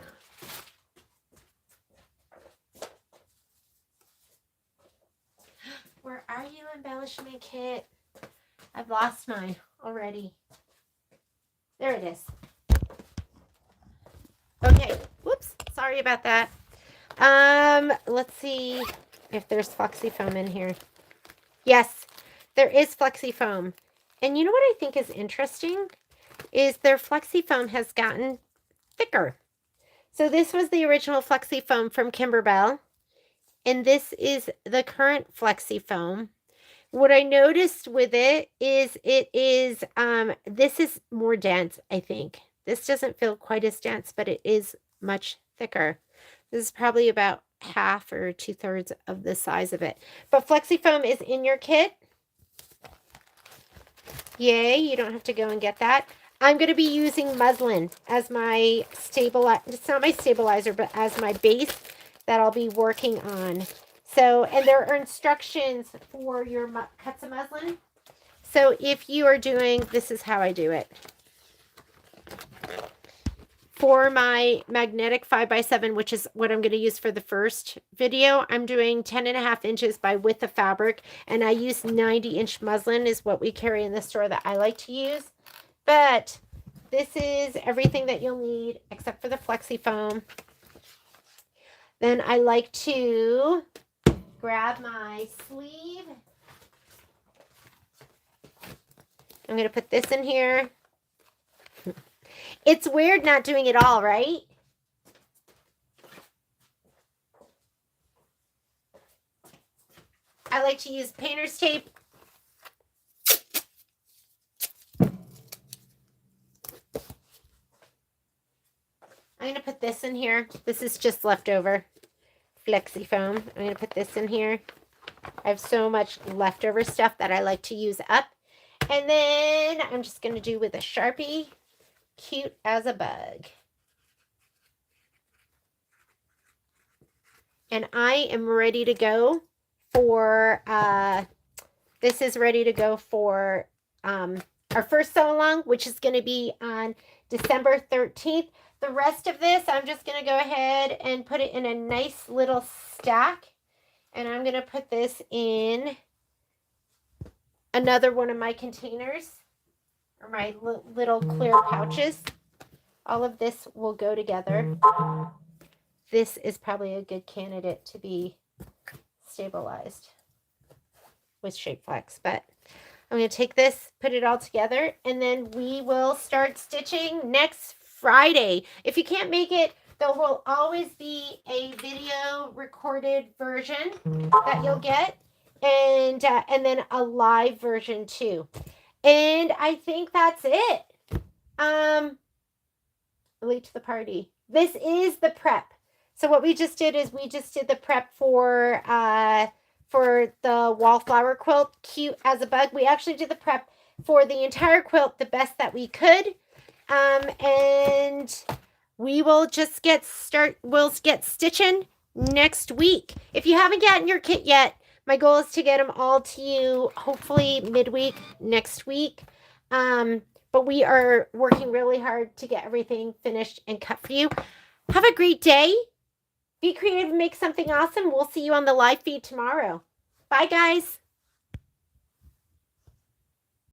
not. Where are you, embellishment kit? I've lost mine already. There it is. Okay, whoops, sorry about that. Let's see if there's flexi foam in here. Yes, there is flexi foam. And you know what I think is interesting is their flexi foam has gotten thicker. So this was the original flexi foam from Kimberbell, and this is the current flexi foam. What I noticed with it is this is more dense, I think. This doesn't feel quite as dense, but it is much thicker. This is probably about half or 2/3 of the size of it. But flexi foam is in your kit. Yay, you don't have to go and get that. I'm going to be using muslin as my stabilizer. It's not my stabilizer, but as my base that I'll be working on. So, and there are instructions for your cuts of muslin. So if you are doing, this is how I do it. For my magnetic 5x7, which is what I'm going to use for the first video, I'm doing 10.5 inches by width of fabric, and I use 90-inch muslin is what we carry in the store that I like to use. But this is everything that you'll need except for the flexi foam. Then I like to grab my sleeve. I'm going to put this in here. It's weird not doing it all, right? I like to use painter's tape. I'm going to put this in here. This is just leftover flexi foam. I'm going to put this in here. I have so much leftover stuff that I like to use up. And then I'm just going to do with a Sharpie. Cute as a bug. And I am ready to go for, this is ready to go for our first sew along, which is going to be on December 13th. The rest of this, I'm just going to go ahead and put it in a nice little stack. And I'm going to put this in another one of my containers, or my little clear pouches. All of this will go together. This is probably a good candidate to be stabilized with Shape Flex, but I'm going to take this, put it all together, and then we will start stitching next Friday. If you can't make it, there will always be a video recorded version that you'll get, and then a live version too. And I think that's it. Late to the party. This is the prep. So what we just did is we just did the prep for the Wallflower Quilt, Cute as a Bug. We actually did the prep for the entire quilt the best that we could. And we will just we'll get stitching next week. If you haven't gotten your kit yet, my goal is to get them all to you hopefully midweek next week. but we are working really hard to get everything finished and cut for you. Have a great day. Be creative and make something awesome. We'll see you on the live feed tomorrow. Bye, guys.